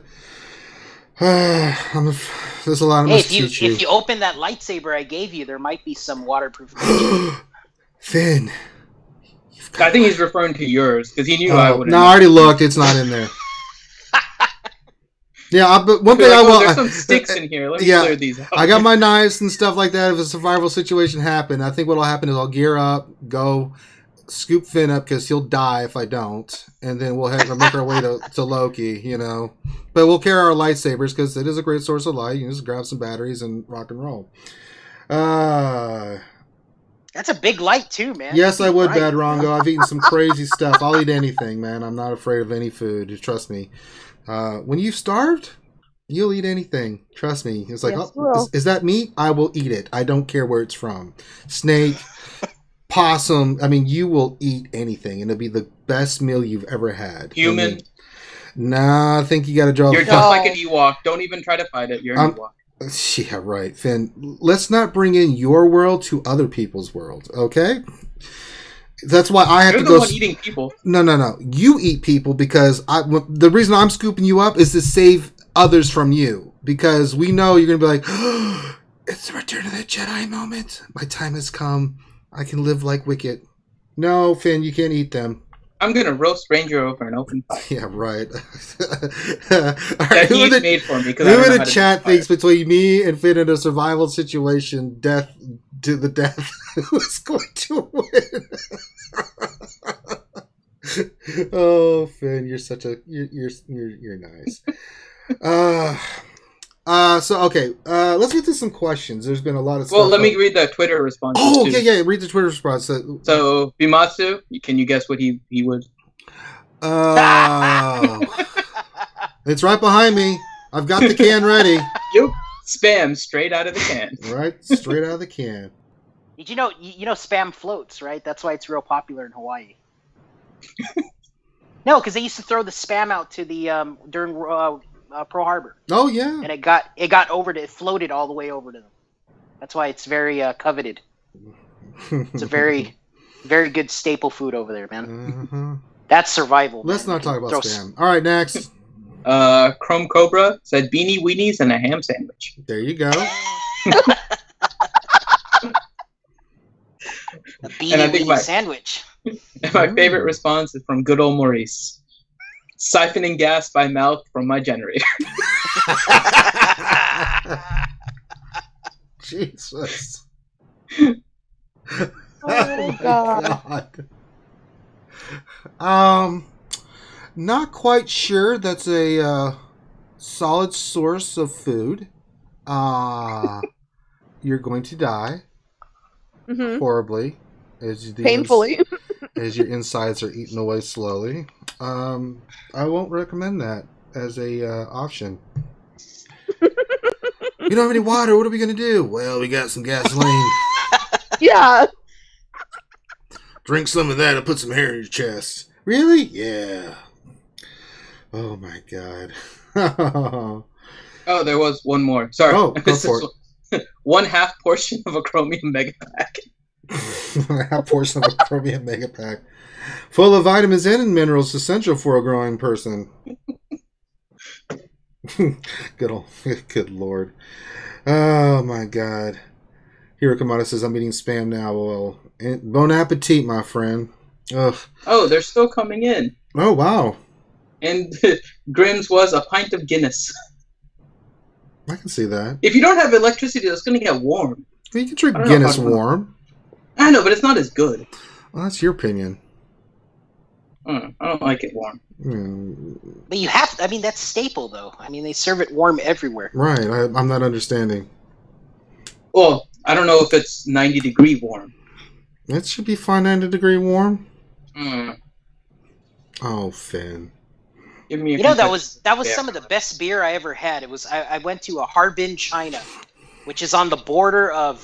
There's a lot I Hey, must teach you. if you open that lightsaber I gave you, there might be some waterproof. Finn. I think he's referring to yours because he knew I wouldn't. No, I already looked. It's not in there. Yeah, but one thing I will. There's some sticks in here. Let me clear these out. I got my knives and stuff like that. If a survival situation happened, I think what'll happen is I'll gear up, go scoop Finn up because he'll die if I don't, and then we'll make our way to Loki. But we'll carry our lightsabers because it is a great source of light. You can just grab some batteries and rock and roll. That's a big light too, man. Yes, I would, Right. Bad Rongo. I've eaten some crazy stuff. I'll eat anything, man. I'm not afraid of any food. Trust me. When you've starved, you'll eat anything. Trust me. It's like, Yes, will. is that meat? I will eat it. I don't care where it's from. Snake, possum. I mean, you will eat anything, and it'll be the best meal you've ever had. Human. Nah, I think you got to draw You're the just like an Ewok. Don't even try to fight it. You're an Ewok. Yeah, right, Finn. Let's not bring in your world to other people's world, okay? That's why I have You're to the go. one eating people. No. You eat people because the reason I'm scooping you up is to save others from you. Because we know you're going to be like, oh, it's the Return of the Jedi moment. My time has come. I can live like Wicket. No, Finn, you can't eat them. I'm going to roast Ranger over an open fire. Yeah, right. That he's made for me. Who in the chat thinks between me and Finn in a survival situation, death to the death, who's going to win? Oh, Finn, you're such a you're nice. So okay, let's get to some questions. There's been a lot of stuff. Well, let me read the Twitter response. Oh, yeah. Read the Twitter response. So Bimatsu, can you guess what he would? It's right behind me. I've got the can ready. Yep. Spam straight out of the can. Right, straight out of the can. Did you know spam floats, right? That's why it's real popular in Hawaii. No, because they used to throw the spam out to the during Pearl Harbor. Oh yeah. And it got over to it floated all the way over to them. That's why it's very coveted. It's a very, very good staple food over there, man. Uh-huh. That's survival. Let's man. not talk about Throw spam. All right, next. Chrome Cobra said beanie weenies and a ham sandwich. There you go. A beanie weenie sandwich. And my favorite response is from good old Maurice. Siphoning gas by mouth from my generator. Jesus. Oh, God. Not quite sure that's a solid source of food. You're going to die horribly. Painfully. As your insides are eaten away slowly. I won't recommend that as a option. You don't have any water. What are we going to do? Well, we got some gasoline. Yeah. Drink some of that and put some hair in your chest. Really? Yeah. Oh my God. Oh, there was one more. Sorry. Oh, go for it. 1/2 portion of a chromium mega pack. A portion of a chromium mega pack. Full of vitamins and minerals essential for a growing person. Good Lord. Oh my God. Hirakamata says, I'm eating spam now. Well, bon appetit, my friend. Ugh. Oh, they're still coming in. Oh, wow. And Grimm's was a pint of Guinness. I can see that. If you don't have electricity, it's going to get warm. Well, you can drink Guinness warm. I know, but it's not as good. Well, that's your opinion. I don't like it warm. But you have to, that's staple, though. They serve it warm everywhere. Right. I'm not understanding. Well, I don't know if it's 90-degree warm. It should be fine 90-degree warm. Mm. Oh, Finn. Give me a You know, that competitive was beer. some of the best beer I ever had. It was I went to a Harbin, China, which is on the border of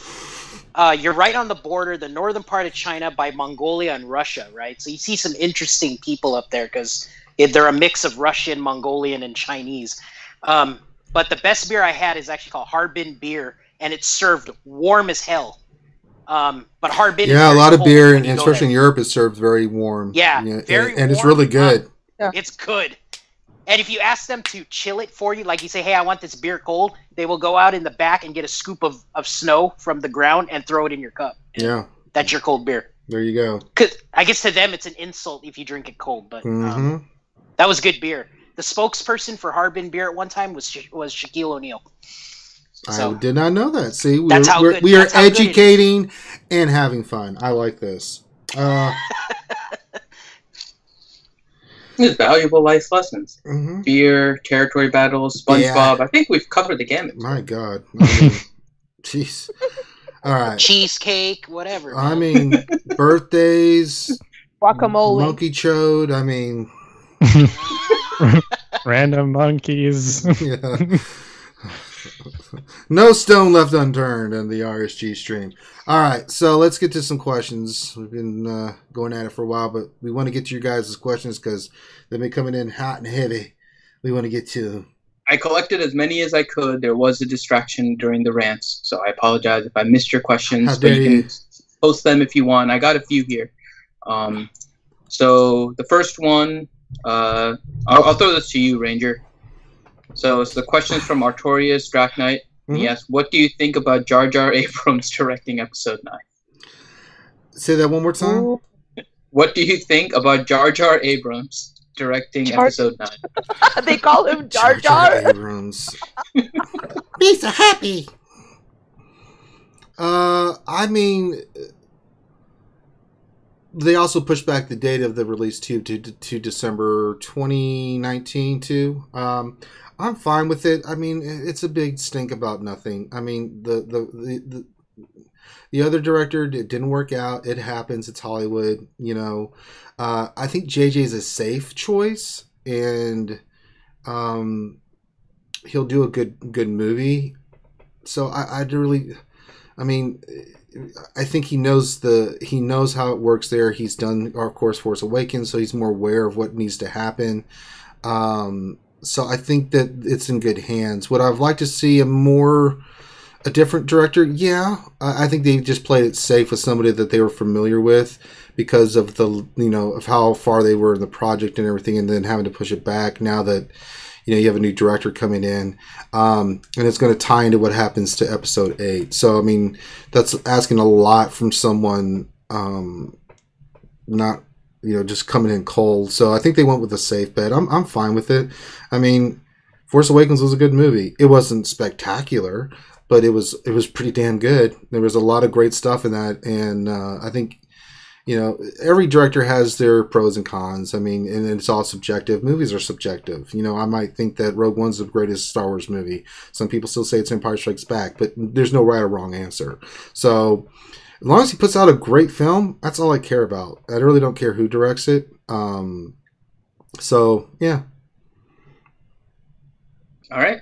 you're right on the border, the northern part of China by Mongolia and Russia, right? So you see some interesting people up there because they're a mix of Russian, Mongolian, and Chinese. But the best beer I had is actually called Harbin beer, and it's served warm as hell. But Harbin is Yeah, a very lot of cold beer, when you go especially in there. Europe, is served very warm. Yeah, very and it's warm. really good. It's good. And if you ask them to chill it for you, like you say, hey, I want this beer cold, they will go out in the back and get a scoop of snow from the ground and throw it in your cup. Yeah. That's your cold beer. There you go. 'Cause I guess to them it's an insult if you drink it cold, but that was good beer. The spokesperson for Harbin beer at one time was Shaquille O'Neal. So, I did not know that. See, we That's how are good- that's how good it is. educating and having fun. I like this. It's valuable life lessons. Mhm. Beer, territory battles, SpongeBob. Yeah. I think we've covered the gamut. My God. I mean, jeez. All right. cheesecake, whatever. I man. mean, birthdays, Guacamole. monkey chode. I mean, Random monkeys. yeah. No stone left unturned in the RSG stream. All right, so let's get to some questions. We've been going at it for a while, but we want to get to your guys' questions because they've been coming in hot and heavy. We want to get to them. I collected as many as I could. There was a distraction during the rants, so I apologize if I missed your questions. How But dare you you. can post them if you want. I got a few here. So the first one, I'll throw this to you, Ranger. So it's the questions from Artorius Drac Knight. He asks, what do you think about Jar Jar Abrams directing Episode 9? Say that one more time. Ooh. What do you think about Jar Jar Abrams directing Episode 9? They call him Jar Jar. Abrams. Be so happy. I mean, they also pushed back the date of the release to December 2019 too. I'm fine with it. I mean, it's a big stink about nothing. I mean, the other director, it didn't work out. It happens. It's Hollywood. You know, I think JJ is a safe choice, and he'll do a good movie. So I think he knows how it works there. He's done, of course, Force Awakens, so he's more aware of what needs to happen. So I think that it's in good hands. Would I've liked to see a different director? Yeah, I think they just played it safe with somebody that they were familiar with because of of how far they were in the project and everything, and then having to push it back now that you have a new director coming in, and it's going to tie into what happens to Episode 8. So I mean, that's asking a lot from someone not just coming in cold. So I think they went with a safe bet. I'm fine with it. I mean, Force Awakens was a good movie. It wasn't spectacular, but it was pretty damn good. There was a lot of great stuff in that, and I think every director has their pros and cons. I mean, and it's all subjective. Movies are subjective. I might think that Rogue One's the greatest Star Wars movie. Some people still say it's Empire Strikes Back, but there's no right or wrong answer. So as long as he puts out a great film, that's all I care about. I really don't care who directs it. So yeah. All right.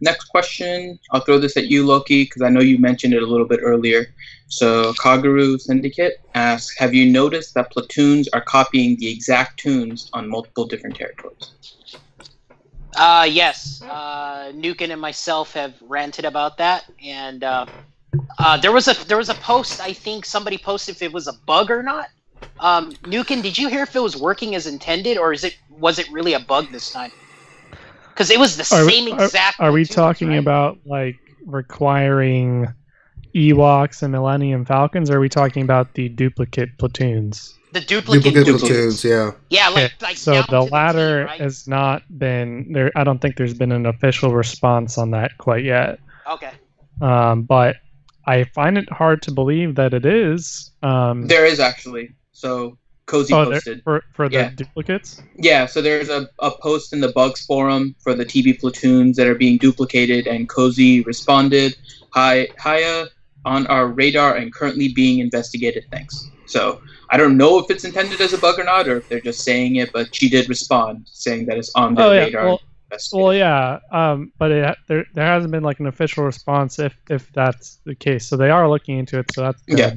Next question. I'll throw this at you, Loki, because I know you mentioned it a little bit earlier. So Kaguru Syndicate asks, have you noticed that platoons are copying the exact tunes on multiple different territories? Yes. Nukin and myself have ranted about that, and there was a post. I think somebody posted if it was a bug or not. Nukin, did you hear if it was working as intended, or was it really a bug this time? Because it was the same exact. Are we platoons, talking right? about like requiring Ewoks and Millennium Falcons, or are we talking about the duplicate platoons? The duplicate platoons, yeah. Yeah, Okay, like so down the to latter T, right? has not been there. I don't think there's been an official response on that quite yet. Okay. But I find it hard to believe that it is. There is actually. So Cozy posted. for the Yeah. duplicates? Yeah, so there's a post in the Bugs forum for the TB platoons that are being duplicated, and Cozy responded, Hiya, on our radar and currently being investigated. Thanks. So I don't know if it's intended as a bug or not, or if they're just saying it, but she did respond saying that it's on their radar. Well, yeah, but there hasn't been like an official response if that's the case. So they are looking into it. So that's good. Yeah.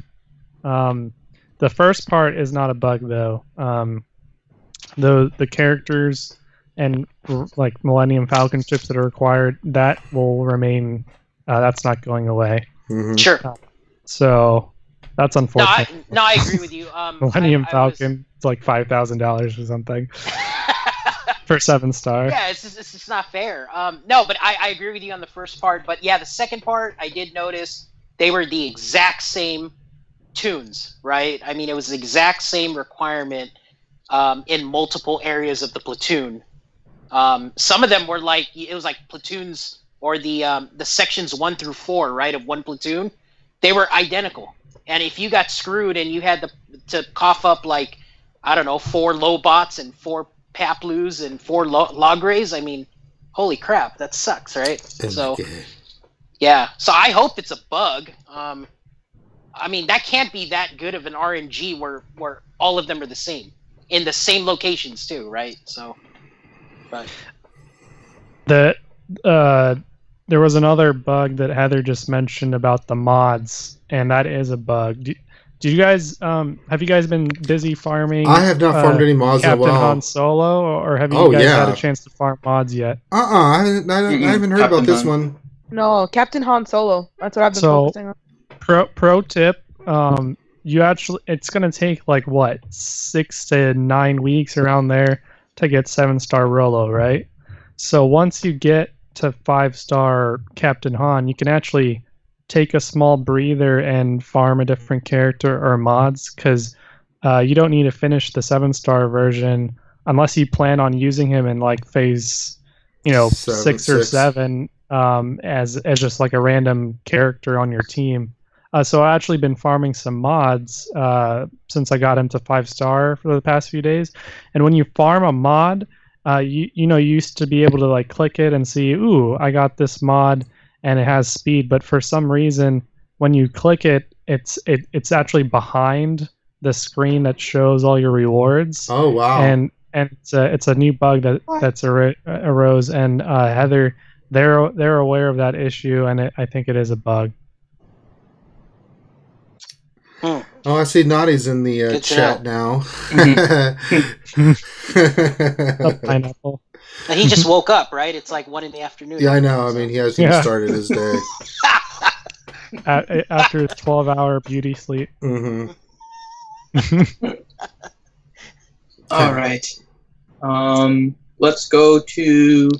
The first part is not a bug though. The characters and like Millennium Falcon chips that are required, that will remain. That's not going away. Mm-hmm. Sure. So that's unfortunate. No, I agree with you. Millennium Falcon, it's like $5,000 or something for 7-star. Yeah, it's just not fair. No, but I agree with you on the first part. But yeah, the second part, I did notice they were the exact same tunes, right? I mean, it was the exact same requirement in multiple areas of the platoon. Some of them were like, it was like platoons or the sections 1 through 4, right, of one platoon. They were identical. And if you got screwed and you had to cough up like, I don't know, 4 Lobots and 4 Paplus and 4 Logres, I mean, holy crap, that sucks, right? So, yeah. So I hope it's a bug. I mean, that can't be that good of an RNG where all of them are the same in the same locations too, right? So, but there was another bug that Heather just mentioned about the mods, and that is a bug. Do you guys have you guys been busy farming? I have not farmed any mods in a while. Captain Han Solo, or have you guys had a chance to farm mods yet? I haven't heard about this one. No, Captain Han Solo. That's what I've been focusing on. Pro tip: it's gonna take like what 6 to 9 weeks around there to get 7-star Rolo, right? So once you get to 5-star Captain Han, you can actually take a small breather and farm a different character or mods, because you don't need to finish the 7-star version unless you plan on using him in like phase 6 or 7 as just like a random character on your team. So I've actually been farming some mods since I got him to 5-star for the past few days. And when you farm a mod, you used to be able to like click it and see, ooh, I got this mod and it has speed. But for some reason, when you click it, it's actually behind the screen that shows all your rewards. Oh wow! And it's a new bug that's arose. And Heather, they're aware of that issue, and I think it is a bug. Oh, I see Naughty's in the chat now. Pineapple. He just woke up, right? It's like 1 in the afternoon. Yeah, I know. I mean, he hasn't even started his day. After his 12-hour beauty sleep. Mm-hmm. All right. Let's go to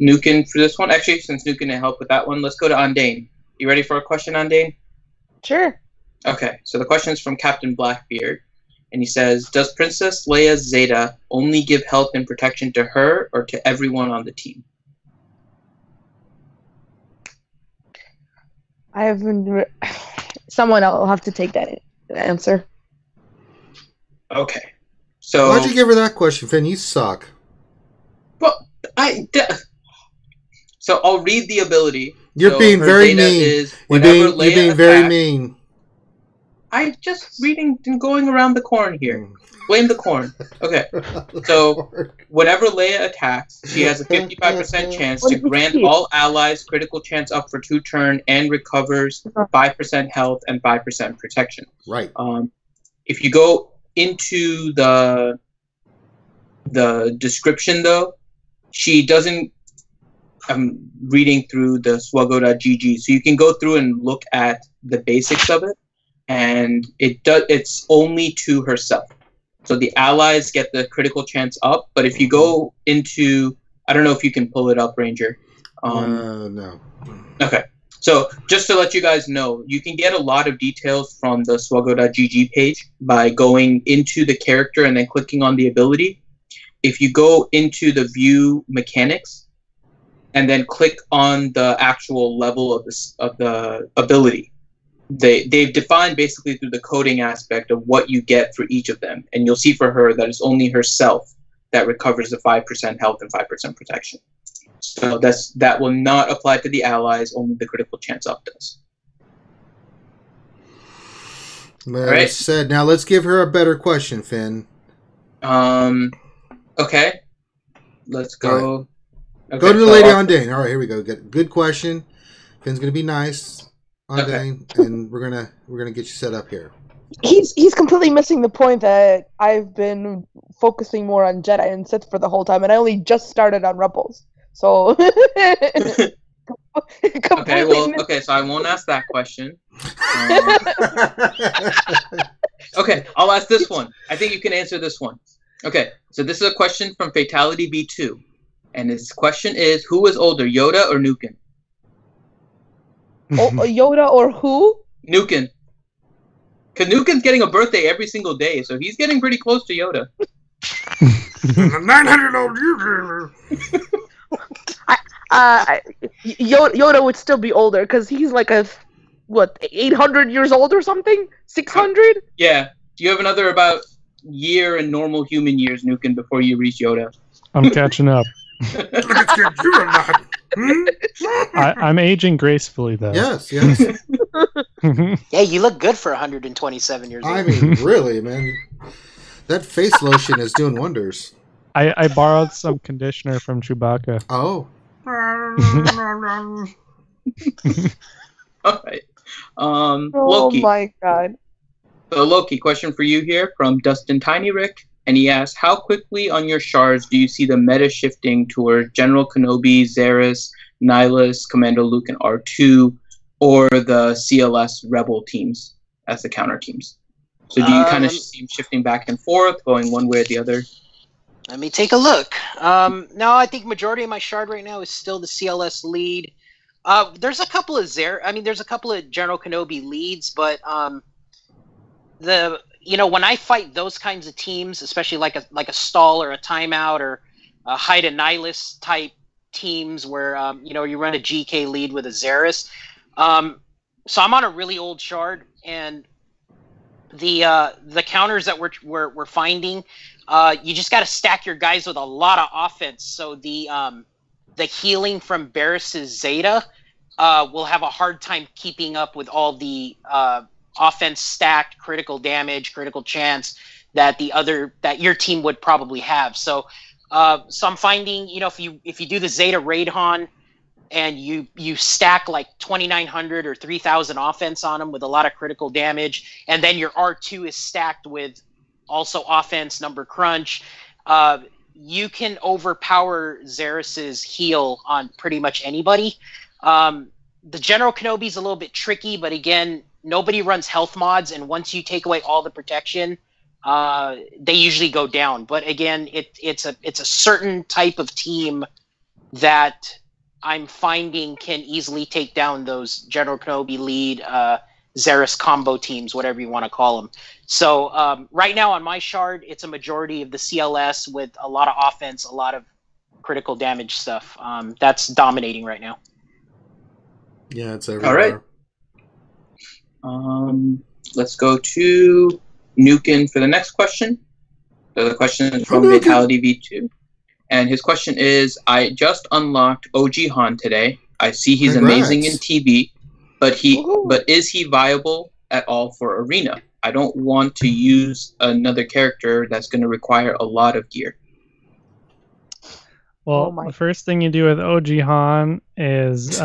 Nukin for this one. Actually, since Nukin didn't help with that one, let's go to Andane. You ready for a question, Andane? Sure. Okay, so the question is from Captain Blackbeard, and he says, does Princess Leia's Zeta only give help and protection to her or to everyone on the team? I haven't... Someone else will have to take that answer. Okay. So why'd you give her that question, Finn? You suck. Well, so I'll read the ability. You're being very mean. You're being very mean. I'm just reading and going around the corn here. Blame the corn. Okay. So whenever Leia attacks, she has a 55% chance to grant all allies critical chance up for 2 turns and recovers 5% health and 5% protection. Right. If you go into the description, though, she doesn't... I'm reading through the SWGOH.gg, so you can go through and look at the basics of it, and it's only to herself. So the allies get the critical chance up, but if you go into, I don't know if you can pull it up, Ranger. No. Okay. So just to let you guys know, you can get a lot of details from the SWGOH.gg page by going into the character and then clicking on the ability. If you go into the view mechanics, and then click on the actual level of the ability. They've defined basically through the coding aspect of what you get for each of them. And you'll see for her that it's only herself that recovers the 5% health and 5% protection. So that will not apply to the allies. Only the critical chance up does. Well, Right. said. Now let's give her a better question, Finn. Okay. Let's go. Okay, Go to the so lady I'll- on Dane. All right, here we go. Good question. Finn's gonna be nice on Okay. Dane, and we're gonna get you set up here. He's completely missing the point that I've been focusing more on Jedi and Sith for the whole time, and I only just started on Rebels. So Okay, well, okay, so I won't ask that question. Okay, I'll ask this one. I think you can answer this one. Okay, so this is a question from Fatality V2. And his question is, who is older, Yoda or Nukin? Yoda or who? Nukin. Because Nukin's getting a birthday every single day, so he's getting pretty close to Yoda. 900 old years. Yoda would still be older because he's like 800 years old or something? 600? Yeah. You have another about year in normal human years, Nukin, before you reach Yoda. I'm catching up. I'm aging gracefully, though. Yes. Yeah, you look good for 127 years old. I mean, really, man. That face lotion is doing wonders. I borrowed some conditioner from Chewbacca. Oh. All right. Oh Loki. my god. So Loki, question for you here from Dustin Tiny Rick. And he asks, how quickly on your shards do you see the meta shifting toward General Kenobi, Zaris, Nihilus, Commando Luke, and R2, or the CLS Rebel teams as the counter teams? So do you kind of see them shifting back and forth, going one way or the other? Let me take a look. No, I think majority of my shard right now is still the CLS lead. There's a couple of there's a couple of General Kenobi leads, but when I fight those kinds of teams, especially like a stall or a timeout or a hide and nihilist type teams where you run a GK lead with a Zaris. So I'm on a really old shard, and the counters that we're finding, you just got to stack your guys with a lot of offense. So the healing from Barris's Zeta will have a hard time keeping up with all the offense stacked critical damage, critical chance that your team would probably have. So I'm finding, if you do the Zeta Raid Han and you stack like 2,900 or 3,000 offense on them with a lot of critical damage, and then your R2 is stacked with also offense, number crunch, you can overpower Zaris's heal on pretty much anybody. The General Kenobi's a little bit tricky, but again, nobody runs health mods, and once you take away all the protection, they usually go down. But again, it's a certain type of team that I'm finding can easily take down those General Kenobi lead Zaris combo teams, whatever you want to call them. So right now on my shard, it's a majority of the CLS with a lot of offense, a lot of critical damage stuff. That's dominating right now. Yeah, it's everywhere. All right. Let's go to Nukin for the next question. So the question is from Vitality V2. And his question is, I just unlocked OG Han today. I see he's amazing in TB, but is he viable at all for Arena? I don't want to use another character that's going to require a lot of gear. Well, the first thing you do with OG Han is,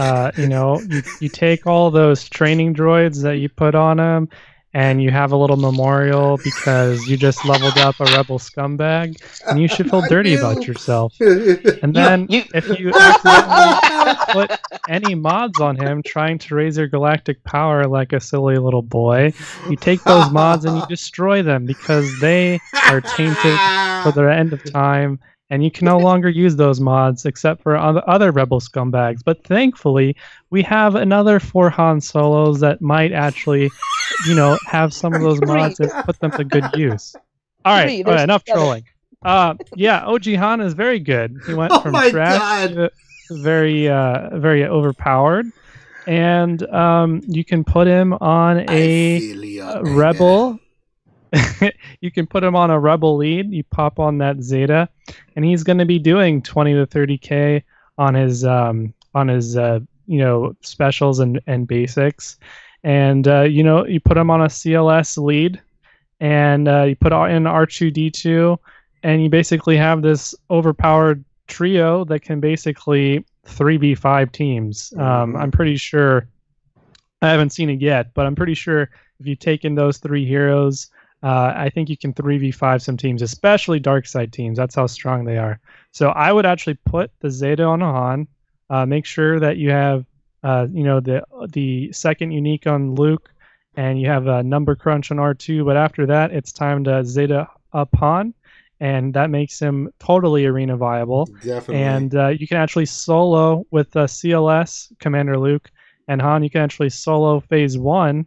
you take all those training droids that you put on him, and you have a little memorial because you just leveled up a rebel scumbag, and you should feel dirty about yourself. And then if you accidentally put any mods on him trying to raise your galactic power like a silly little boy, you take those mods and you destroy them because they are tainted for the end of time. And you can no longer use those mods except for other rebel scumbags. But thankfully, we have another 4 Han Solos that might actually, have some of those mods and put them to good use. All right, enough trolling. OG Han is very good. He went from trash to very, very overpowered. And you can put him on a rebel. You can put him on a rebel lead. You pop on that Zeta, and he's going to be doing 20 to 30k on his specials and basics, and you put him on a CLS lead, and you put in R2D2, and you basically have this overpowered trio that can basically 3v5 teams. I'm pretty sure, I haven't seen it yet, but I'm pretty sure if you take in those 3 heroes, I think you can 3v5 some teams, especially dark side teams. That's how strong they are. So I would actually put the Zeta on Han. Make sure that you have the second unique on Luke, and you have a number crunch on R2. But after that, it's time to Zeta up Han, and that makes him totally arena viable. Definitely. And you can actually solo with CLS Commander Luke and Han. You can actually solo phase 1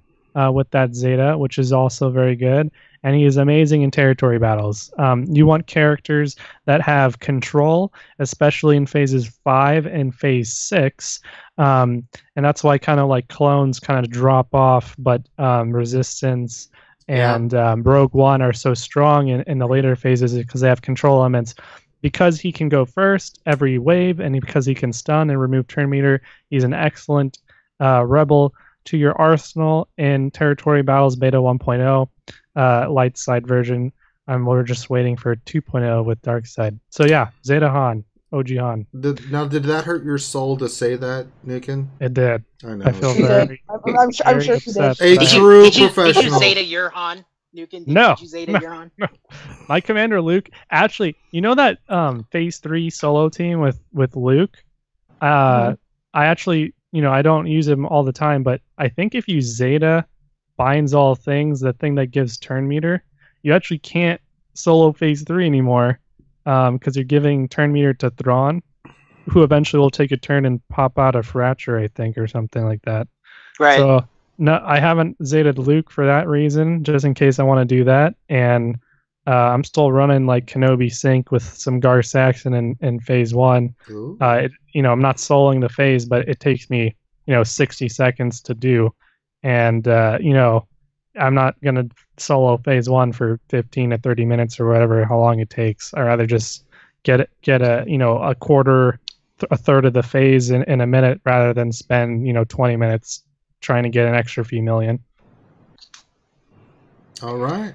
with that Zeta, which is also very good. And he is amazing in territory battles. You want characters that have control, especially in phases 5 and phase 6. And that's why kind of like clones kind of drop off, but resistance and Rogue One are so strong in the later phases because they have control elements. Because he can go first every wave, and because he can stun and remove turn meter, he's an excellent rebel to your arsenal in territory battles beta 1.0 light side version. We're just waiting for 2.0 with dark side. So yeah, Zeta Han, OG Han. Did that hurt your soul to say that, Nikin? It did. I know. I feel very. I'm sure she did. A true professional. Did you Zeta your Han? Nukin, No. Did you Zeta your Han? No. My Commander Luke, actually, you know that phase 3 solo team with Luke? I actually, I don't use him all the time, but I think if you Zeta binds all things, the thing that gives turn meter, you actually can't solo phase 3 anymore because you're giving turn meter to Thrawn, who eventually will take a turn and pop out a fracture, I think, or something like that. Right. So no, I haven't Zeta'd Luke for that reason, just in case I want to do that. And I'm still running like Kenobi Sync with some Gar Saxon in phase 1. I'm not soloing the phase, but it takes me 60 seconds to do. And I'm not gonna solo phase 1 for 15 to 30 minutes or whatever how long it takes. I'd rather just get a quarter, a third of the phase in a minute rather than spend 20 minutes trying to get an extra few million. All right.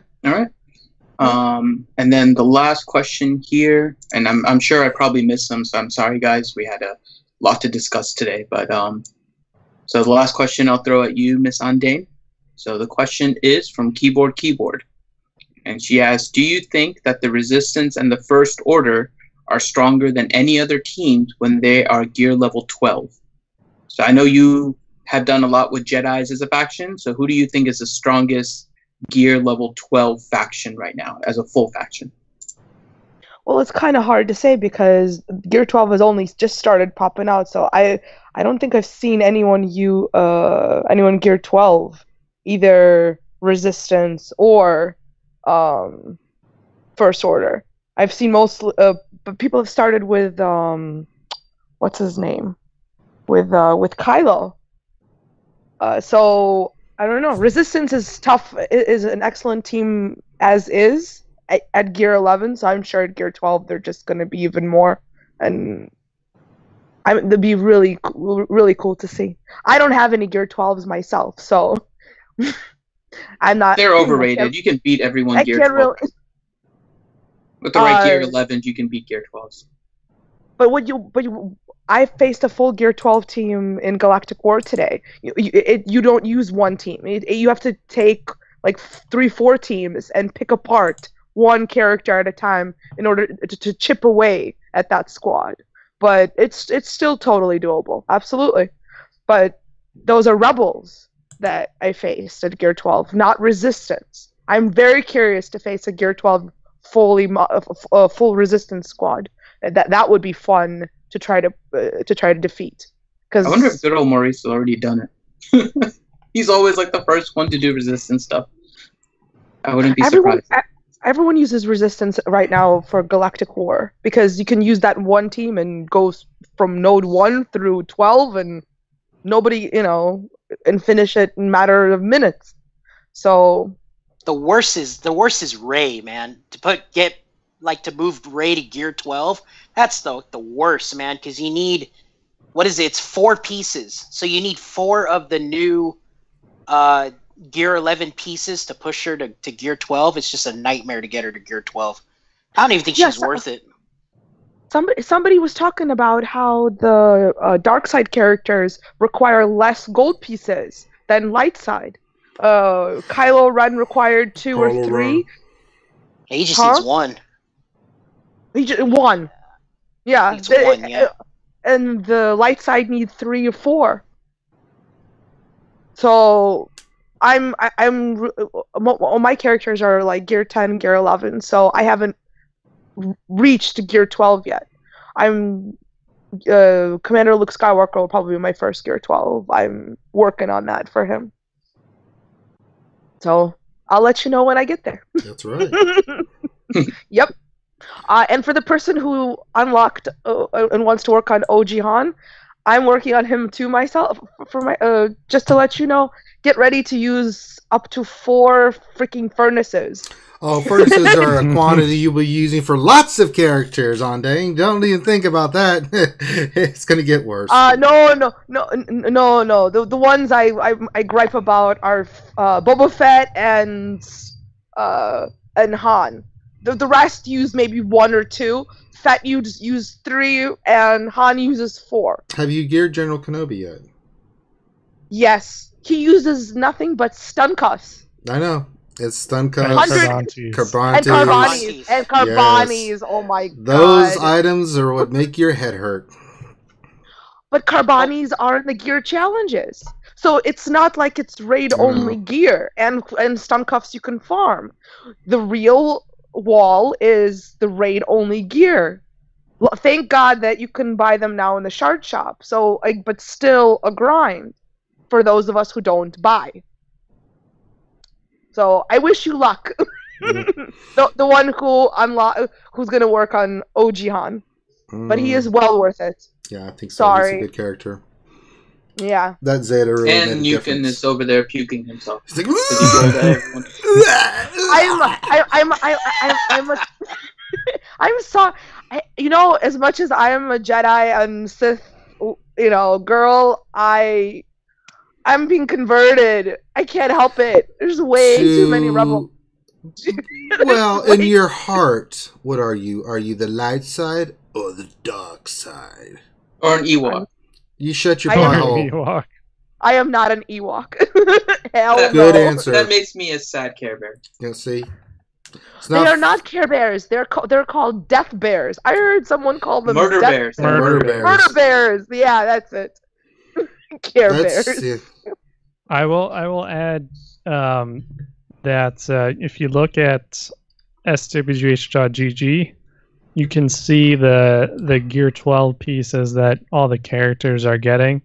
And then the last question here, and I'm sure I probably missed some, so I'm sorry guys. We had a lot to discuss today, but so the last question I'll throw at you, Miss Andane. So the question is from Keyboard, and she asks, do you think that the Resistance and the First Order are stronger than any other teams when they are gear level 12? So I know you have done a lot with Jedis as a faction, so who do you think is the strongest gear level 12 faction right now as a full faction? Well, it's kind of hard to say because gear 12 has only just started popping out, so I don't think I've seen anyone gear 12, either Resistance or First Order. I've seen mostly, but people have started with what's his name, with Kylo. So I don't know. Resistance is tough. It is an excellent team as is at gear 11. So I'm sure at gear 12 they're just going to be even more, and they'd be really cool to see. I don't have any gear 12s myself, so I'm not. They're overrated. You can beat everyone gear 12. Really, with the right gear 11s, you can beat gear 12s. I faced a full gear 12 team in Galactic War today. You don't use one team. You have to take like 3-4 teams and pick apart one character at a time in order to chip away at that squad. But it's still totally doable, absolutely. But those are rebels that I faced at gear 12, not Resistance. I'm very curious to face a gear 12 full Resistance squad. That would be fun to try to defeat. Cause I wonder if good old Maurice has already done it. He's always like the first one to do Resistance stuff. I wouldn't be surprised. Everyone uses Resistance right now for Galactic War because you can use that one team and go from node 1 through 12 and nobody, and finish it in a matter of minutes. So the worst is Ray, man. To get like to move Ray to Gear 12, that's the worst, man, because you need, what is it? It's 4 pieces. So you need 4 of the new Gear 11 pieces to push her to Gear 12. It's just a nightmare to get her to Gear 12. I don't even think she's worth it. Somebody was talking about how the dark side characters require less gold pieces than light side. Kylo Ren required 2 or 3. He just needs 1. He just 1. Yeah. Needs 1, yeah. And the light side needs 3 or 4. So all my characters are like Gear 10, Gear 11, so I haven't reached Gear 12 yet. I'm Commander Luke Skywalker will probably be my first Gear 12. I'm working on that for him. So I'll let you know when I get there. That's right. Yep. And for the person who unlocked and wants to work on OG Han, I'm working on him too myself. For my just to let you know, get ready to use up to 4 freaking furnaces. Oh, furnaces are a quantity you'll be using for lots of characters on dang. Don't even think about that. It's gonna get worse. No. The ones I gripe about are Boba Fett and Han. The rest use maybe 1 or 2. Fett use 3, and Han uses 4. Have you geared General Kenobi yet? Yes, he uses nothing but stun cuffs. I know. It's stun cuffs. Carbonis. Yes. Oh my god. Those items are what make your head hurt. But Carbonis are in the gear challenges. So it's not like it's raid-only gear. And stun cuffs you can farm. The real wall is the raid-only gear. Well, thank God that you can buy them now in the shard shop. So, but still a grind for those of us who don't buy. So I wish you luck. The one who's gonna work on OG Han, but he is well worth it. Yeah, I think so. Sorry. He's a good character. Yeah. That Zeta really made a And Yukon is over there puking himself. He's like, I'm sorry. You know, as much as I am a Jedi and Sith, you know, girl, I'm being converted. I can't help it. There's way too many rebels. Well, in your heart, what are you? Are you the light side or the dark side? Or an Ewok. You shut your butthole. I am not an Ewok. Hell Good no. answer. That makes me a sad Care Bear. Yeah, see? They are not Care Bears. They're called Death Bears. I heard someone call them Murder Bears. Murder Bears. Murder Bears. Yeah, that's it. Care Bears. Yeah. I will add that if you look at SWGOH.gg, you can see the Gear 12 pieces that all the characters are getting,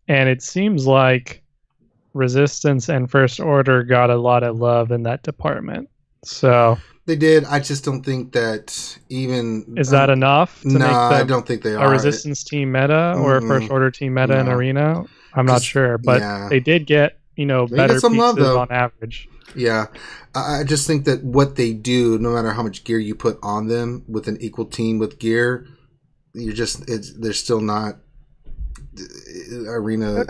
and it seems like Resistance and First Order got a lot of love in that department. So they did. I just don't think that even is that enough to make I don't think they are a Resistance team meta or a First Order team meta in Arena. I'm not sure, but they did get better pieces on average. Yeah, I just think that what they do, no matter how much gear you put on them with an equal team with gear, they're still not Arena.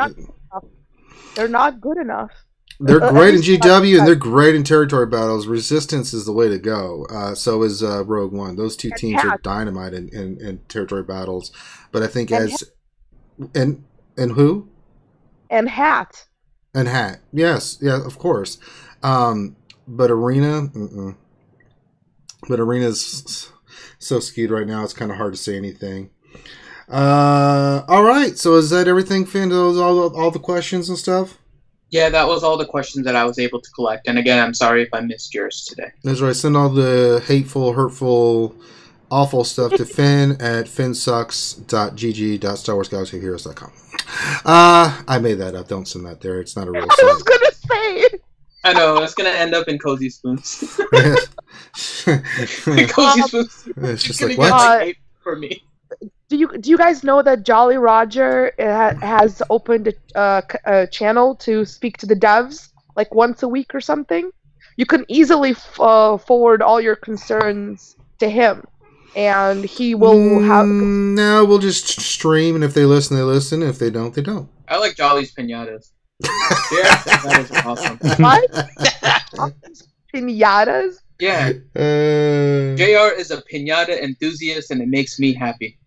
They're not good enough. They're great in GW and they're great in territory battles. Resistance is the way to go. So is Rogue One. Those two teams are dynamite in territory battles. But I think and who? And Hat. And Hat. Yes. Yeah, of course. But Arena, but Arena's so skewed right now. It's kind of hard to say anything. All right. So is that everything, Finn? Those all the questions and stuff? Yeah, that was all the questions that I was able to collect. And again, I'm sorry if I missed yours today. That's right. Send all the hateful, hurtful, awful stuff to Finn at finsucks.gg.starwarsgalaxyheroes.com. I made that up. Don't send that there. It's not a real site. I was going to say. I know. It's going to end up in Cozy Spoons. Cozy Spoons. It's just like, what? Hate for me. Do you guys know that Jolly Roger has opened a channel to speak to the devs like once a week or something? You can easily forward all your concerns to him, and he will have. No, we'll just stream, and if they listen, they listen. If they don't, they don't. I like Jolly's pinatas. Yeah, that is awesome. What? Pinatas? Yeah. JR is a pinata enthusiast, and it makes me happy.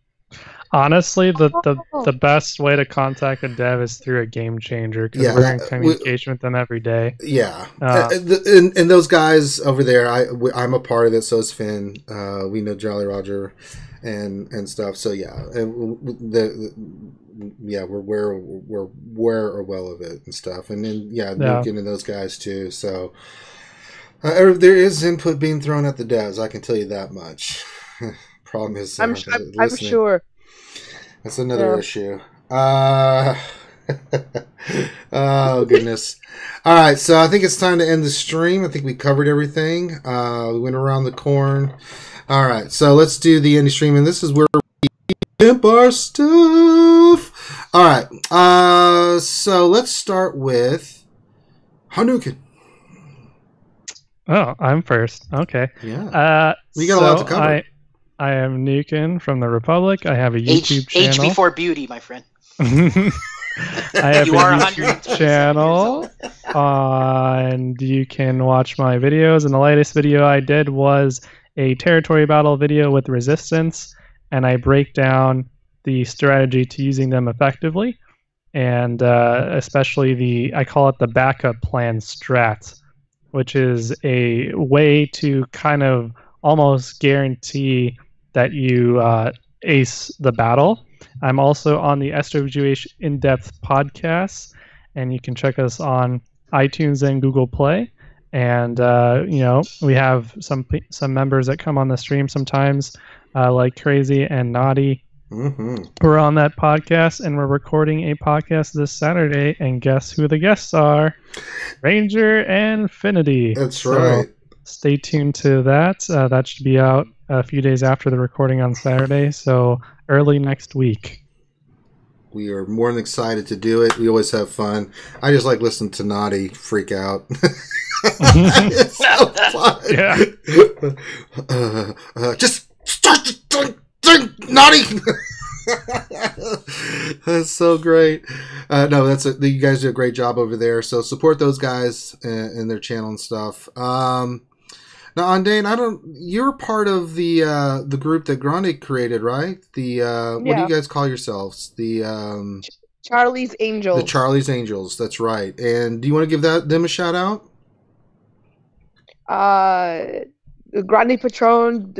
Honestly, the best way to contact a dev is through a game changer, because we're in communication with them every day. Yeah, and those guys over there, I'm a part of it. So is Finn. We know Jolly Roger, and stuff. So yeah, we're well of it and stuff. And then Nukin and those guys too. So there is input being thrown at the devs. I can tell you that much. Problem is, I'm sure. That's another issue. Oh, goodness. All right, so I think it's time to end the stream. I think we covered everything. We went around the corn. All right, so let's do the end stream, and this is where we pimp our stuff. All right, so let's start with Hanukkah. Oh, I'm first. Okay. Yeah. We got a lot to cover. I am Nukin from the Republic. I have a YouTube channel. Age before beauty, my friend. I have a YouTube channel, and you can watch my videos. And the latest video I did was a territory battle video with resistance, and I break down the strategy to using them effectively, and especially I call it the backup plan strat, which is a way to kind of almost guarantee that you ace the battle. I'm also on the SWGOH In-Depth podcast, and you can check us on iTunes and Google Play. And we have some members that come on the stream sometimes, like Crazy and Naughty. Mm-hmm. We're on that podcast, and we're recording a podcast this Saturday. And guess who the guests are? Ranger and Finity. That's right. Stay tuned to that. That should be out a few days after the recording on Saturday, so early next week. We are more than excited to do it. We always have fun. I just like listening to Naughty freak out. It's so fun. Yeah. Just start the thing, Naughty. That's so great. You guys do a great job over there. So support those guys and their channel and stuff. Now, Andain, you're part of the group that Grande created, right? What do you guys call yourselves? The Charlie's Angels. The Charlie's Angels. That's right. And do you want to give them a shout out? Grande Patron,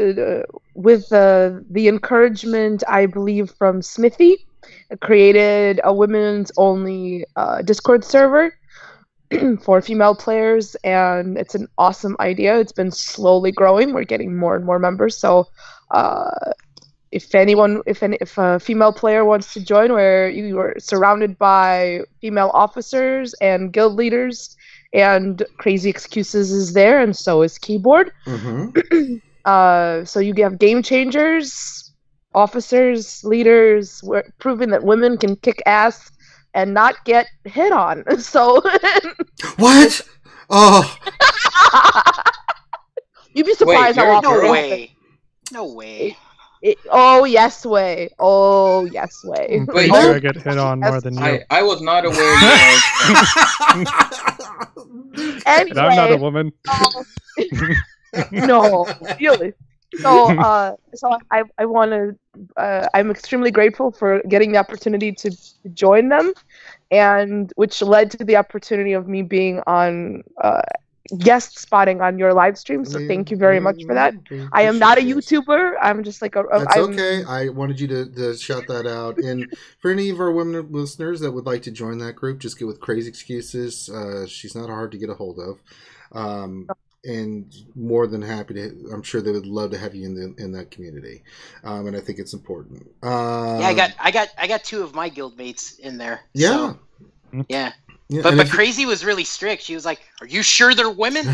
with the encouragement, I believe, from Smithy, created a women's only Discord server for female players, and it's an awesome idea. It's been slowly growing. We're getting more and more members. So if a female player wants to join, where you are surrounded by female officers and guild leaders, and Crazy Excuses is there, and so is Keyboard. Mm-hmm. So you have game changers, officers, leaders, proving that women can kick ass and not get hit on. So what? Oh, you'd be surprised how often. No way. No way. Oh yes way. Oh yes way. Wait, I get hit on more than you. I was not aware. Anyway, and I'm not a woman. No, really. So I want to. I'm extremely grateful for getting the opportunity to join them, and which led to the opportunity of me being on guest spotting on your live stream. So thank you very much for that. I am not a YouTuber. I'm just like That's okay. I wanted you to shout that out. And for any of our women listeners that would like to join that group, just get with Crazy Excuses. She's not hard to get a hold of. And more than happy to. I'm sure they would love to have you in that community, and I think it's important. Yeah, I got two of my guildmates in there. Yeah, so, yeah. But Crazy was really strict. She was like, "Are you sure they're women?"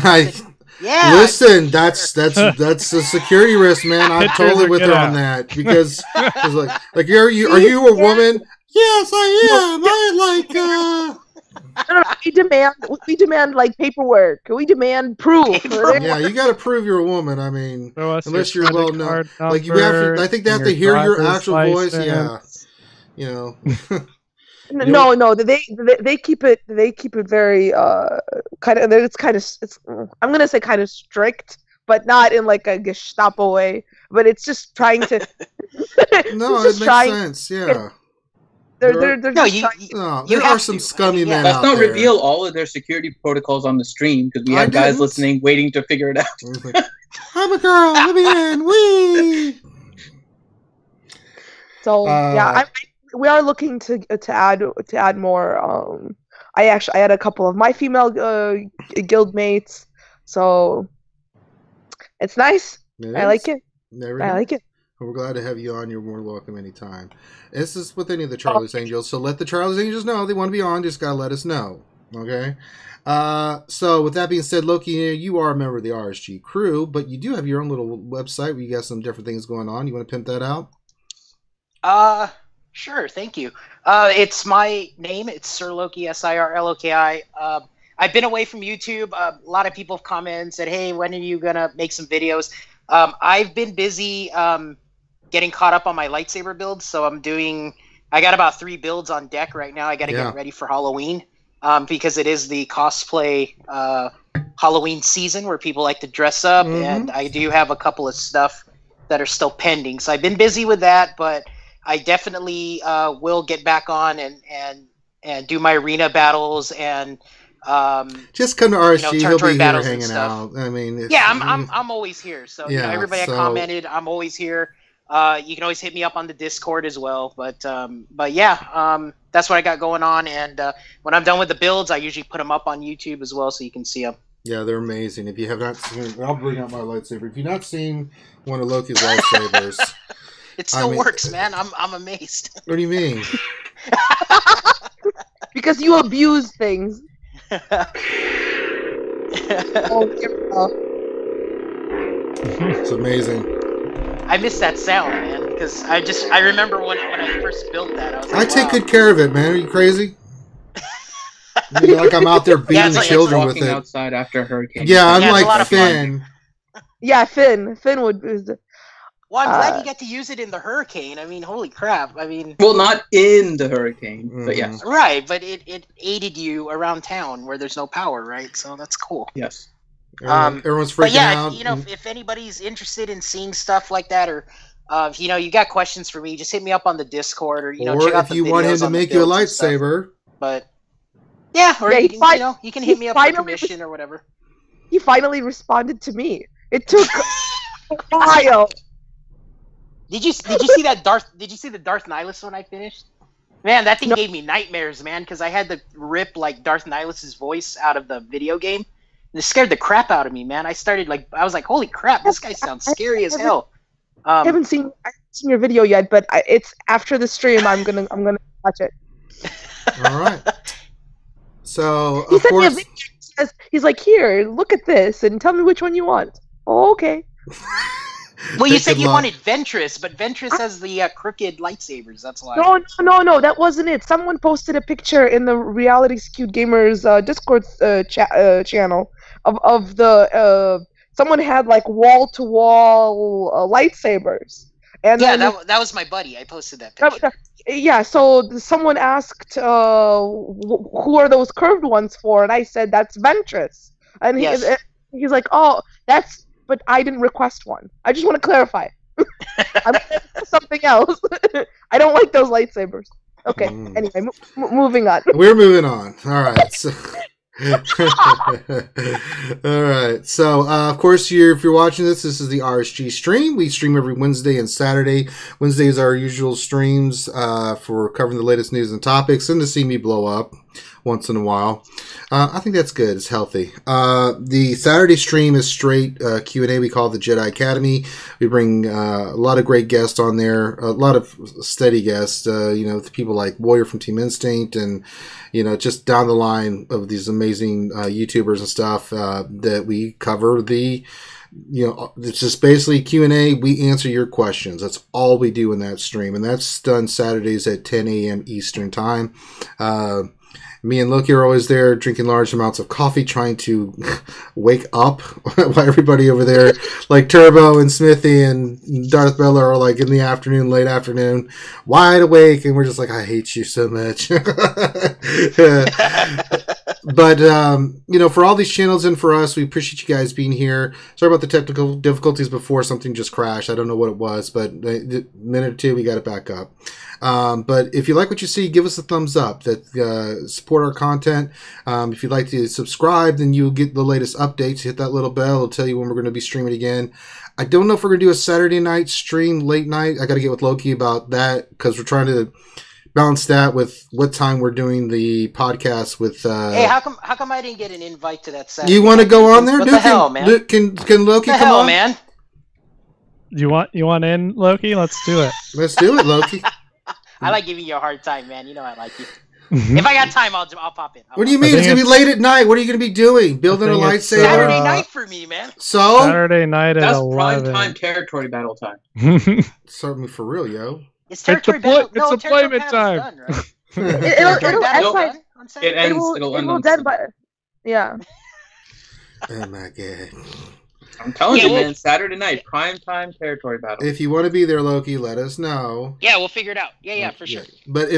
Yeah. Listen, that's a security risk, man. I'm totally with her on that because it's like are you a woman? Yes, I am. No, we demand like paperwork. We demand proof. Yeah, you got to prove you're a woman. I mean, unless you're well known, like you have to. I think they have to hear your actual voice. Yeah, you know. No, they keep it very kind of. It's kind of. I'm gonna say kind of strict, but not in like a Gestapo way. But it's just trying to. No, it makes sense. Yeah. There are some scummy men Let's out not there. reveal all of their security protocols on the stream because we have guys listening waiting to figure it out. I'm a girl. Let me in. Wee. So we are looking to add more. I had a couple of my female guild mates, so it's nice. I like it. I like it. We're glad to have you on. You're more welcome anytime. This is with any of the Charlie's Angels, so let the Charlie's Angels know they want to be on. Just gotta let us know, okay? So with that being said, Loki, you are a member of the RSG crew, but you do have your own little website where you got some different things going on. You want to pimp that out? Sure. Thank you. It's my name. It's Sir Loki, SIRLOKI. I've been away from YouTube. A lot of people have commented and said, "Hey, when are you gonna make some videos?" I've been busy getting caught up on my lightsaber builds, so I got about 3 builds on deck right now. I got to get ready for Halloween because it is the cosplay Halloween season where people like to dress up, and I do have a couple of stuff that are still pending. So I've been busy with that, but I definitely will get back on and do my arena battles and just come to RSG. He'll be here battles hanging out. I mean, I'm always here. So everybody that commented, I'm always here. You can always hit me up on the Discord as well. But that's what I got going on. And when I'm done with the builds, I usually put them up on YouTube as well, so you can see them. Yeah, they're amazing. If you have not seen, I'll bring out my lightsaber. If you've not seen one of Loki's lightsabers, it still works, man. I'm amazed. What do you mean? Because you abuse things. It's amazing. I miss that sound, man, because I remember when I first built that. I was like, I take good care of it, man. Are you crazy? Like I'm out there beating children with it. Outside after a hurricane. Yeah, I'm like Finn. Yeah, Finn would. Well, I'm glad you got to use it in the hurricane. I mean, holy crap! I mean, well, not in the hurricane, but yes, right. But it aided you around town where there's no power, right? So that's cool. Yes. Everyone's freaking out. If anybody's interested in seeing stuff like that, or you got questions for me, just hit me up on the Discord, or check out if you want him to make you a lightsaber. But you can hit me up for permission or whatever. He finally responded to me. It took a while. Did you see that Did you see the Darth Nihilus when I finished? Man, that thing gave me nightmares, man, because I had to rip like Darth Nihilus's voice out of the video game. It scared the crap out of me, man. I was like, holy crap, this guy sounds scary as hell. I haven't seen your video yet, but it's after the stream. I'm gonna watch it. All right. So he sent me a video. He's like, here, look at this, and tell me which one you want. Oh, okay. Well, you said you wanted Ventress, but Ventress has the crooked lightsabers. That's why. No, that wasn't it. Someone posted a picture in the Reality Skewed Gamers Discord channel of the someone had like wall to wall lightsabers, and then that was my buddy. I posted that picture. Yeah, so someone asked, who are those curved ones for? And I said, that's Ventress. And he's like, oh, that's, but I didn't request one. I just want to clarify. I'm something else. I don't like those lightsabers. Okay, anyway, moving on. We're moving on. All right. So. All right. So, of course, if you're watching this is the RSG stream. We stream every Wednesday and Saturday. Wednesday is our usual streams for covering the latest news and topics and to see me blow up once in a while. I think that's good. It's healthy. The Saturday stream is straight Q&A. We call it the Jedi Academy. We bring a lot of great guests on there, a lot of steady guests, people like Warrior from Team Instinct and, just down the line of these amazing YouTubers and stuff that we cover it's just basically Q&A. We answer your questions. That's all we do in that stream. And that's done Saturdays at 10 a.m. Eastern time. Me and Loki are always there drinking large amounts of coffee, trying to wake up while everybody over there, like Turbo and Smithy and Darth Bella, are like in the afternoon, late afternoon, wide awake, and we're just like, I hate you so much. But, for all these channels and for us, we appreciate you guys being here. Sorry about the technical difficulties before. Something just crashed. I don't know what it was, but a minute or two, we got it back up. But if you like what you see, give us a thumbs up. That support our content. If you'd like to subscribe, then you'll get the latest updates. Hit that little bell. It'll tell you when we're going to be streaming again. I don't know if we're going to do a Saturday night stream, late night. I got to get with Loki about that because we're trying to balance that with what time we're doing the podcast with. Hey, how come I didn't get an invite to that Saturday? You want to go on there? What the hell, man? Can Loki what the come hell, on? Man? You want in, Loki? Let's do it. Let's do it, Loki. I like giving you a hard time, man. You know I like you. If I got time, I'll pop in. What do you mean? It's going to be late at night. What are you going to be doing? Building a lightsaber? Saturday night for me, man. So? Saturday night at 11. That's prime time territory battle time. Certainly for real, yo. It's territory battle. It's deployment time. Done, right? It'll end dead by. Yeah. Oh my god. I'm telling you, man, Saturday night, prime time territory battle. If you want to be there, Loki, let us know. Yeah, we'll figure it out. Yeah, for sure. But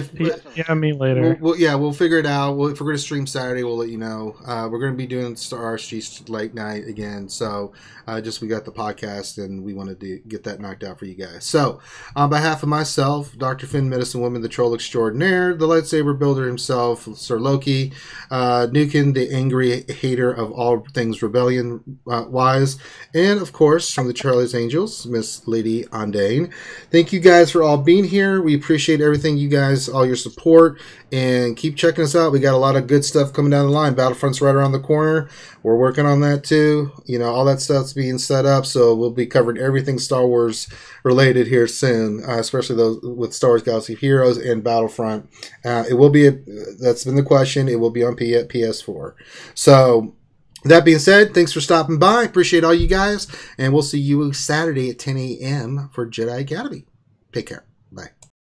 me later. We'll figure it out. If we're going to stream Saturday, we'll let you know. We're going to be doing Star Street late night again. So we got the podcast, and we wanted to get that knocked out for you guys. So on behalf of myself, Dr. Finn, Medicine Woman, the Troll Extraordinaire, the lightsaber builder himself, Sir Loki, Nukin, the angry hater of all things rebellion wise, and of course from the Charlie's Angels, Miss Lady Andain. Thank you guys for all being here. We appreciate everything, you guys, all your support, and keep checking us out. We got a lot of good stuff coming down the line. Battlefront's right around the corner. We're working on that too. All that stuff's being set up, so we'll be covering everything Star Wars related here soon, especially those with Star Wars Galaxy of Heroes and Battlefront. It will be that's been the question. It will be on PS4. So that being said, thanks for stopping by. Appreciate all you guys, and we'll see you Saturday at 10 a.m. for Jedi Academy. Take care.